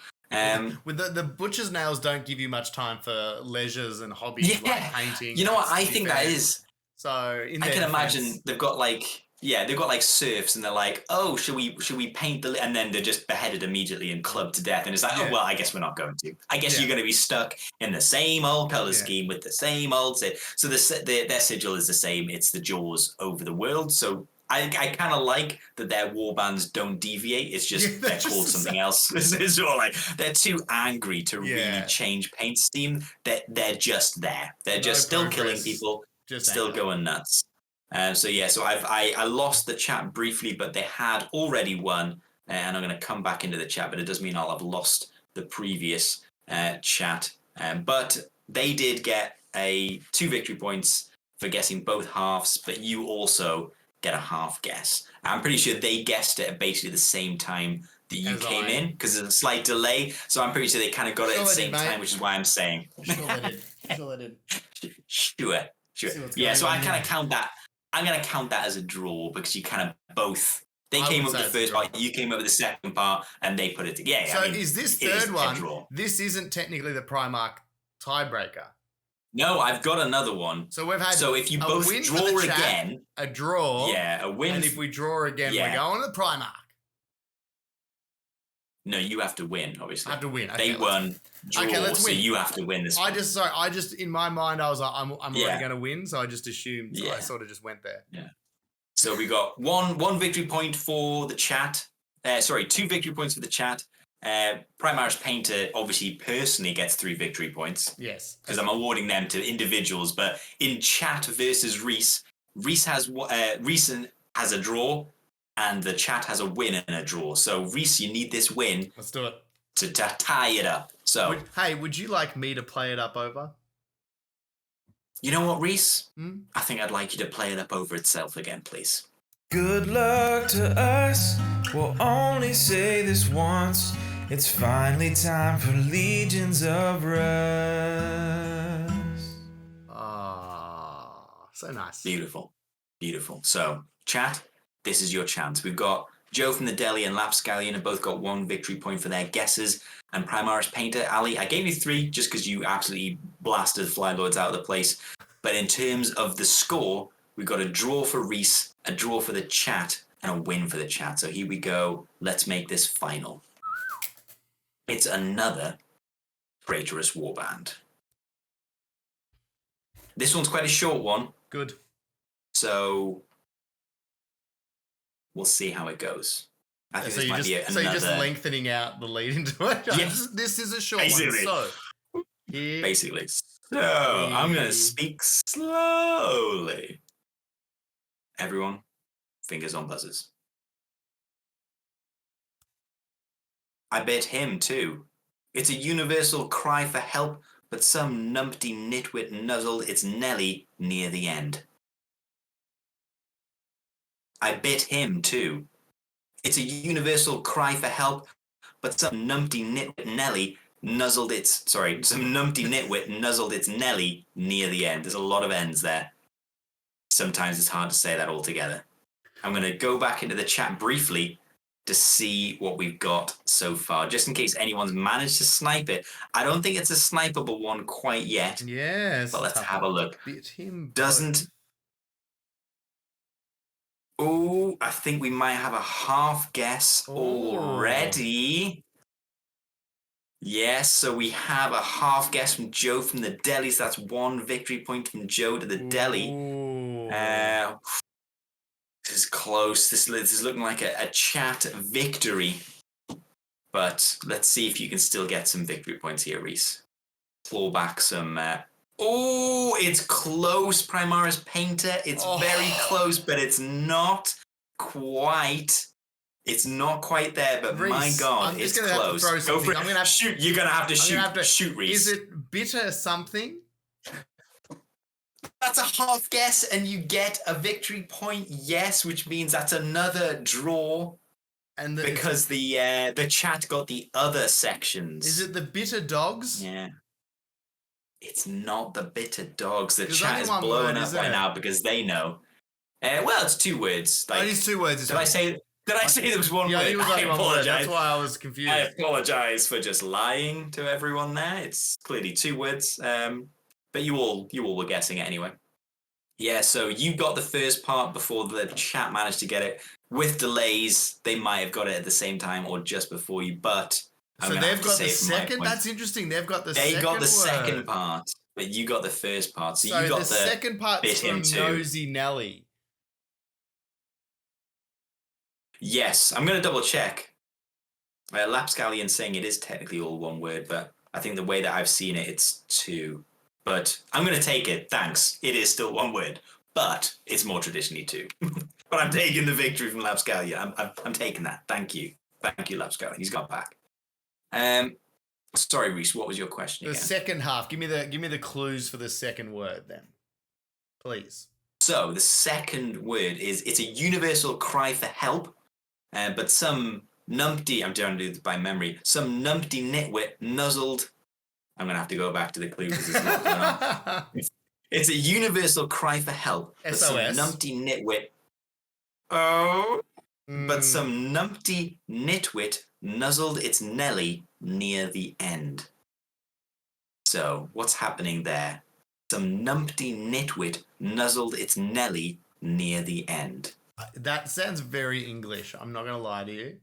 With the butcher's nails don't give you much time for leisures and hobbies like painting. You know what? I think that is. So I can imagine they've got they've got serfs, and they're like, oh, should we paint the? And then they're just beheaded immediately and clubbed to death. And it's like, oh well, I guess we're not going to. I guess you're going to be stuck in the same old color scheme with the same old. So their sigil is the same. It's the jaws over the world. So I kind of like that their warbands don't deviate. It's just they're called something else. It's all they're too angry to really change paint scheme. They're just there. They're just still killing people, just still going nuts. So I lost the chat briefly, but they had already won, and I'm going to come back into the chat, but it does mean I'll have lost the previous chat. But they did get 2 victory points for guessing both halves, but you also get a half guess. I'm pretty sure they guessed it at basically the same time that you came in, because there's a slight delay. So I'm pretty sure they kind of got it at the same time, which is why I'm saying. Sure they did. Sure. Yeah, so I kind of count that. I'm going to count that as a draw because you kind of both. They came up with the first part, you came up with the second part, and they put it together. So is this third one? This isn't technically the Primarch tiebreaker. No, I've got another one. So we've had. So if you both draw again, a draw, a win, and if we draw again, we're going to the Primarch. No, you have to win. Obviously, I have to win. Okay, they won. Draw, okay, let's win. So you have to win this. I just in my mind, I was like, I'm already going to win, so I just assumed. So I sort of just went there. Yeah. So we got one victory point for the chat. 2 victory points for the chat. Primarch Painter obviously personally gets 3 victory points. Yes. Because I'm awarding them to individuals. But in chat versus Rhys, Rhys has a draw, and the chat has a win and a draw. So Rhys, you need this win. Let's do it. To tie it up. So would you like me to play it up over? You know what, Rhys? I think I'd like you to play it up over itself again, please. Good luck to us. We'll only say this once. It's finally time for Legions of Russ. So nice. Beautiful. So, chat, this is your chance. We've got Joe from the Deli and Lapscallion have both got 1 victory point for their guesses. And Primaris Painter, Ali, I gave you 3 just because you absolutely blasted Flylords out of the place. But in terms of the score, we've got a draw for Rhys, a draw for the chat, and a win for the chat. So here we go. Let's make this final. It's another Traitorous Warband. This one's quite a short one. Good. So we'll see how it goes. I think this might be another... So you're just lengthening out the lead into it? Yes. This is a short one. So, basically. So I'm going to speak slowly. Everyone, fingers on buzzers. I bet him too. It's a universal cry for help but some numpty nitwit nuzzled its Nelly near the end. I bit him too. It's a universal cry for help, but some numpty nitwit Nelly nuzzled its Nelly near the end. There's a lot of ends there. Sometimes it's hard to say that all together. I'm going to go back into the chat briefly to see what we've got so far, just in case anyone's managed to snipe it. I don't think it's a snipeable one quite yet. Yes. But let's have a look. Bit him. Doesn't... Oh, I think we might have a half guess already. Yes, so we have a half guess from Joe from the deli. So that's 1 victory point from Joe to the deli. This is close. This is looking like a chat victory. But let's see if you can still get some victory points here, Rhys. Claw back some... it's close, Primaris Painter. It's very close, but it's not quite... It's not quite there, but Rhys, my God, it's close. Go for it. I'm gonna shoot. You're going to have to shoot. Shoot, Rhys. Is it bitter something? That's a half guess, and you get a victory point, yes, which means that's another draw. And because the chat got the other sections. Is it the bitter dogs? Yeah. It's not the bitter dogs. The chat is blowing up right now because they know. Well, it's 2 words. Like, it's 2 words. Did I say there was 1 word? Yeah, it was only 1 word. That's why I was confused. I apologize for just lying to everyone there. It's clearly 2 words. But you all were guessing it anyway. Yeah, so you got the first part before the chat managed to get it. With delays, they might have got it at the same time or just before you, but... So they've got the second? That's interesting. They got the second part, but you got the first part. So you got the second part from Nosy Nelly. Yes, I'm going to double check. Lapscallion saying it is technically all 1 word, but I think the way that I've seen it, it's 2. But I'm going to take it. Thanks. It is still 1 word, but it's more traditionally 2. But I'm taking the victory from Lapscallion. I'm taking that. Thank you, Lapscallion. He's got back. Sorry, Rhys. What was your question again? The second half. Give me the clues for the second word, then, please. So the second word it's a universal cry for help, but some numpty. I'm trying to do this by memory. Some numpty nitwit nuzzled. I'm going to have to go back to the clue because it's not going on. It's a universal cry for help. SOS. Some numpty nitwit. But some numpty nitwit nuzzled its Nelly near the end. So, what's happening there? Some numpty nitwit nuzzled its Nelly near the end. That sounds very English. I'm not going to lie to you.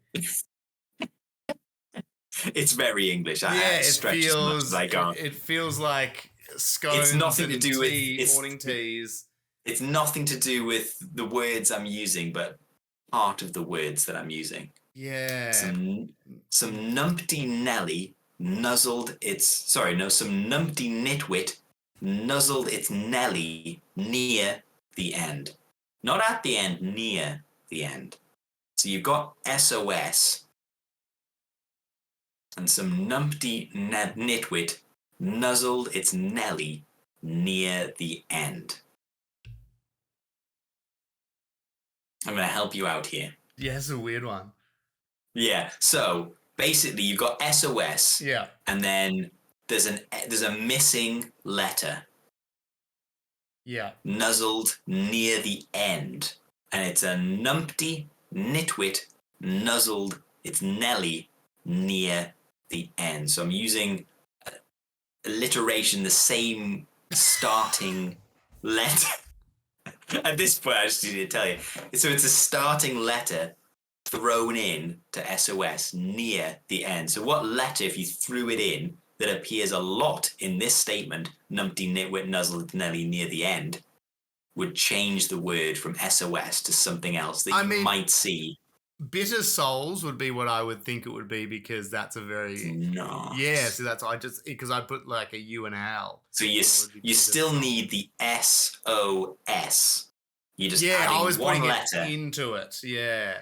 It's very English. It feels like scones. It's nothing to do with morning teas. It's nothing to do with the words I'm using, but part of the words that I'm using. Yeah. Some numpty Nelly nuzzled its. Some numpty nitwit nuzzled its Nelly near the end. Not at the end, near the end. So you've got SOS. And some numpty nitwit nuzzled its Nelly near the end. I'm going to help you out here. Yeah, it's a weird one. Yeah, so basically you've got SOS. Yeah. And then there's a missing letter. Yeah. Nuzzled near the end. And it's a numpty nitwit nuzzled its Nelly near the end. So I'm using alliteration, the same starting letter. At this point, I just need to tell you. So it's a starting letter thrown in to SOS near the end. So what letter, if you threw it in, that appears a lot in this statement, numpty nitwit nuzzled Nelly near the end, would change the word from SOS to something else that you might see. Bitter souls would be what I would think it would be, because that's a very... No. Yeah, so that's... Because I put like a U and L. So you still need the SOS. You just I was one putting letter it into it. Yeah.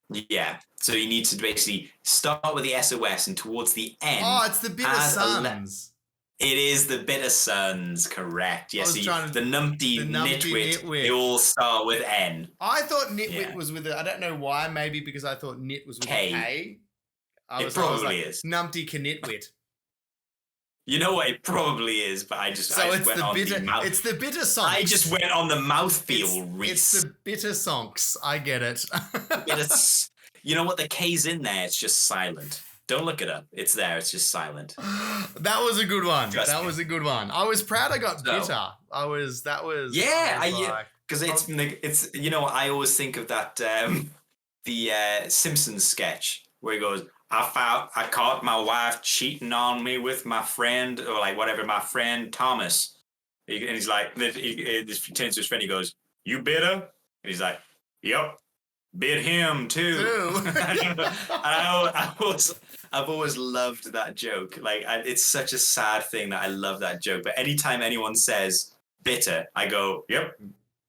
Yeah. So you need to basically start with the SOS and towards the end... Oh, it's the bitter sons. It is the Bitter Sons, correct. Yes, the numpty nitwit, they all start with N. I thought nitwit was with I don't know why, maybe because I thought nit was with a K. It probably is. Numpty knitwit. You know what? It probably is, but I just went on the mouth. It's the bitter sonks. I just went on the mouthfeel, Rhys. It's the bitter sonks. I get it. You know what? The K's in there. It's just silent. Don't look it up. It's there. It's just silent. That was a good one. That was a good one. I was proud I got bitter. Because it's I always think of that the Simpsons sketch where he goes, I caught my wife cheating on me with my friend, or like whatever, my friend Thomas. And he's like, he turns to his friend, he goes, "You bitter?" And he's like, "Yep, bit him too." I've always loved that joke. Like, it's such a sad thing that I love that joke. But anytime anyone says bitter, I go, "Yep,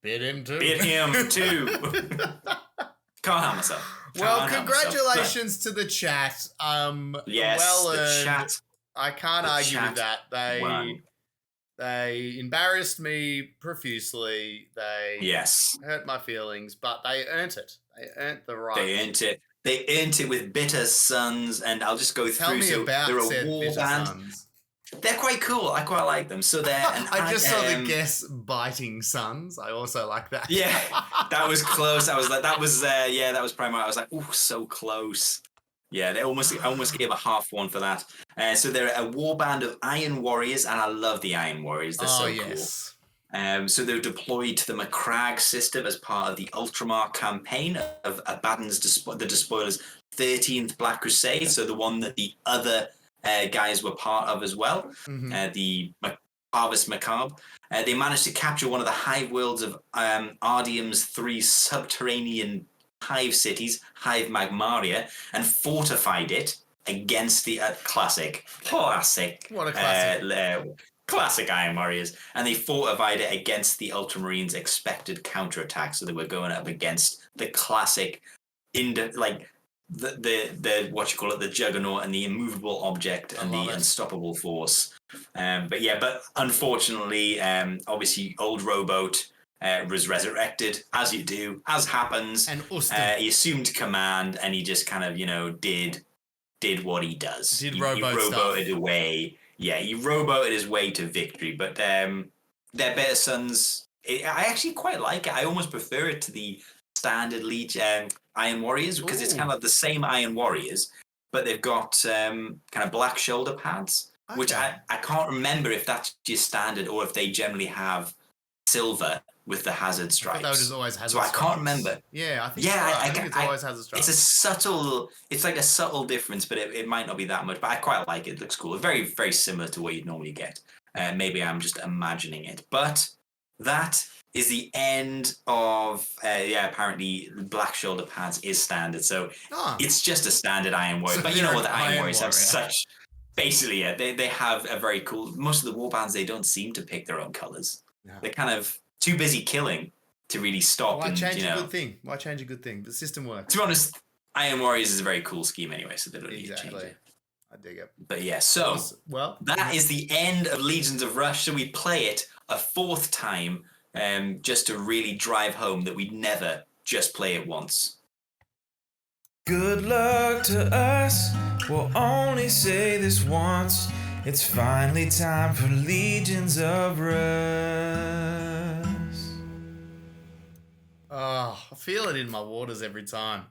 bit him too." Bit him too. Can't help myself. Well, congratulations to the chat. Yes, the chat. I can't argue with that. They embarrassed me profusely. They hurt my feelings, but they earned it. They earned the right. They earned it. They earned it with Bitter Sons, and I'll just go through. Tell me about they're a war band. Sons. They're quite cool. I quite like them. So they're. I just saw the guess biting sons. I also like that. Yeah, that was close. I was like, that was Primark. I was like, oh, so close. Yeah, I almost gave a half one for that. So they're a war band of Iron Warriors, and I love the Iron Warriors. They're so cool. So they're deployed to the Macragge system as part of the Ultramar campaign of Abaddon's the Despoiler's 13th Black Crusade. So the one that the other guys were part of as well, the Harvest Macabre. They managed to capture one of the hive worlds of Ardium's 3 subterranean hive cities, Hive Magmaria, and fortified it against the classic. What a classic. Classic Iron Warriors. And they fortified it against the Ultramarines' expected counterattack. So they were going up against the classic, the the Juggernaut and the immovable object and the unstoppable force. But unfortunately, obviously, old Rowboat was resurrected, as you do, as happens. And he assumed command, and he just kind of, did what he does. He rowboated away. Yeah, he rowboated his way to victory. But their Better Sons, I actually quite like it. I almost prefer it to the standard Iron Warriors, because it's kind of like the same Iron Warriors, but they've got kind of black shoulder pads, which I can't remember if that's just standard or if they generally have silver with the hazard stripes. That was always hazard stripes. I can't remember. Yeah, I think I think it's always hazard stripes. It's like a subtle difference, but it might not be that much. But I quite like it. It looks cool. Very, very similar to what you'd normally get. Maybe I'm just imagining it. But that is the end of apparently black shoulder pads is standard. So it's just a standard Iron Warrior. But you know what, the Iron Warriors have such basically, they have a very cool, most of the warbands, they don't seem to pick their own colours. No. They're kind of too busy killing to really stop. Why change a good thing? Why change a good thing? The system works. To be honest, Iron Warriors is a very cool scheme anyway, so they don't need to change it. I dig it. But yeah, so that is the end of Legions of Rush. So we play it a fourth time, just to really drive home that we'd never just play it once. Good luck to us, we'll only say this once. It's finally time for Legions of Rush. Oh, I feel it in my waters every time.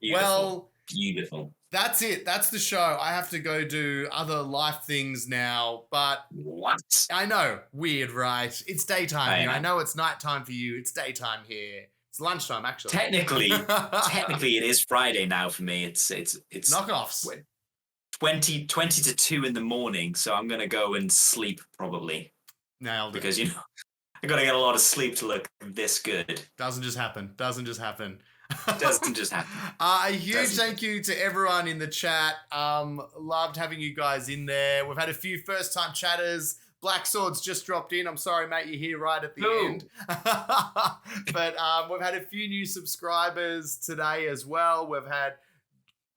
Beautiful. That's it. That's the show. I have to go do other life things now, but... What? I know. Weird, right? It's daytime here. I know it's nighttime for you. It's daytime here. It's lunchtime, actually. Technically, it is Friday now for me. It's knockoffs. 20 to 2 in the morning, so I'm going to go and sleep probably. Nailed it. Because, I got to get a lot of sleep to look this good. Doesn't just happen. Doesn't just happen. A huge thank you to everyone in the chat. Loved having you guys in there. We've had a few first-time chatters. Black Sword's just dropped in. I'm sorry, mate, you're here right at the end. But we've had a few new subscribers today as well. We've had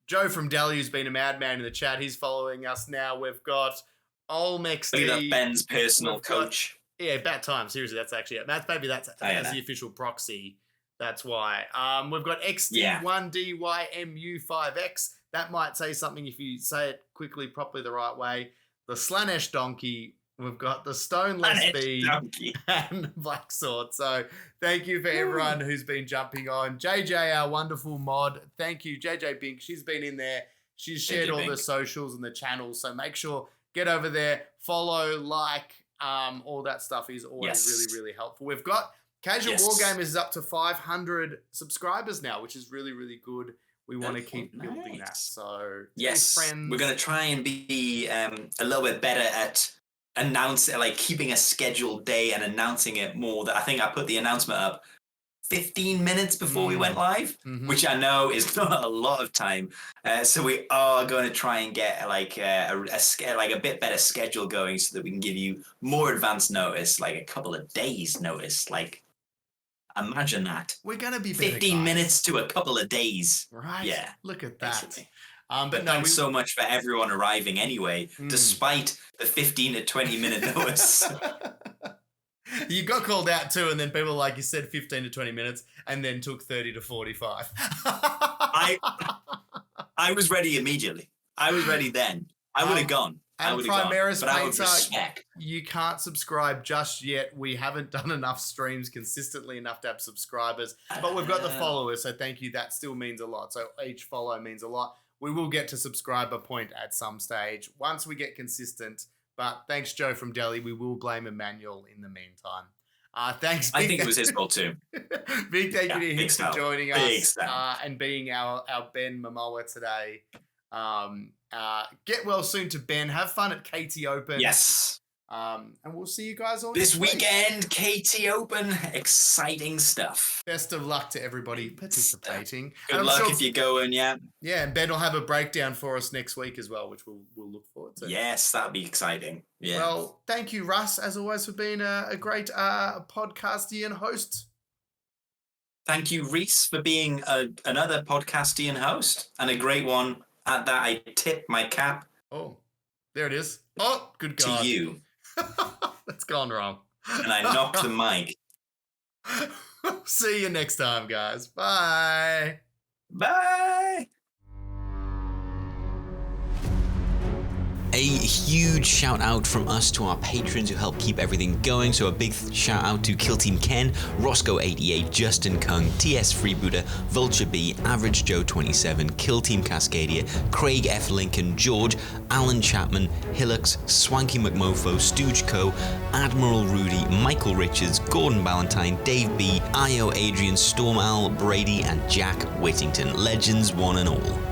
Joe from Delhi, who's been a madman in the chat. He's following us now. We've got Olmex Look at D. Ben's personal coach. Yeah, Bat Time. Seriously, that's actually it. That's the official proxy. That's why. We've got XD1DYMU5X. That might say something if you say it quickly, properly, the right way. The Slanesh Donkey. We've got the Stoneless Bee and the Black Sword. So thank you for everyone who's been jumping on. JJ, our wonderful mod. Thank you, JJ Bink. She's been in there. She's shared all the socials and the channels. So make sure, get over there, follow, like, all that stuff is always really, really helpful. We've got Casual Wargamers is up to 500 subscribers now, which is really, really good. We want to keep building that. So friends. We're going to try and be a little bit better at announcing, like keeping a scheduled day and announcing it more. That I think I put the announcement up 15 minutes before we went live, which I know is not a lot of time. So we are going to try and get like a bit better schedule going so that we can give you more advance notice, like a couple of days notice. Like, imagine that. We're going to be 15 minutes to a couple of days. Right. Yeah. Look at that. Basically. But thanks so much for everyone arriving anyway, despite the 15 to 20 minute notice. You got called out too, and then people, like you said, 15 to 20 minutes, and then took 30 to 45. I was ready immediately. I was ready then. I would have gone. And Primaris Painter, you can't subscribe just yet. We haven't done enough streams consistently enough to have subscribers, but we've got the followers, so thank you. That still means a lot. So each follow means a lot. We will get to subscriber point at some stage once we get consistent. But thanks, Joe from Delhi. We will blame Emmanuel in the meantime. Thanks. I think it was his fault too. Big thank you to him for joining us and being our Ben Momoa today. Get well soon to Ben. Have fun at KT Open. Yes. And we'll see you guys all this weekend. KT Open, exciting stuff. Best of luck to everybody participating. Good luck if you're going. Yeah, and Ben will have a breakdown for us next week as well, which we'll look forward to. Yes, that'll be exciting. Yeah. Well, thank you, Russ, as always, for being a great podcastian host. Thank you, Rhys, for being another podcastian host and a great one. At that, I tip my cap. Oh, there it is. Oh, good God. To you. That's gone wrong. And I knocked the mic. See you next time, guys. Bye. Bye. A huge shout out from us to our patrons who help keep everything going. So a big shout out to Kill Team Ken, Roscoe88, Justin Kung, TS Freebooter, Vulture B, Average Joe 27, Kill Team Cascadia, Craig F. Lincoln, George, Alan Chapman, Hillux, Swanky McMofo, Stooge Co, Admiral Rudy, Michael Richards, Gordon Ballantyne, Dave B, Io Adrian, Storm Al, Brady, and Jack Whittington. Legends one and all.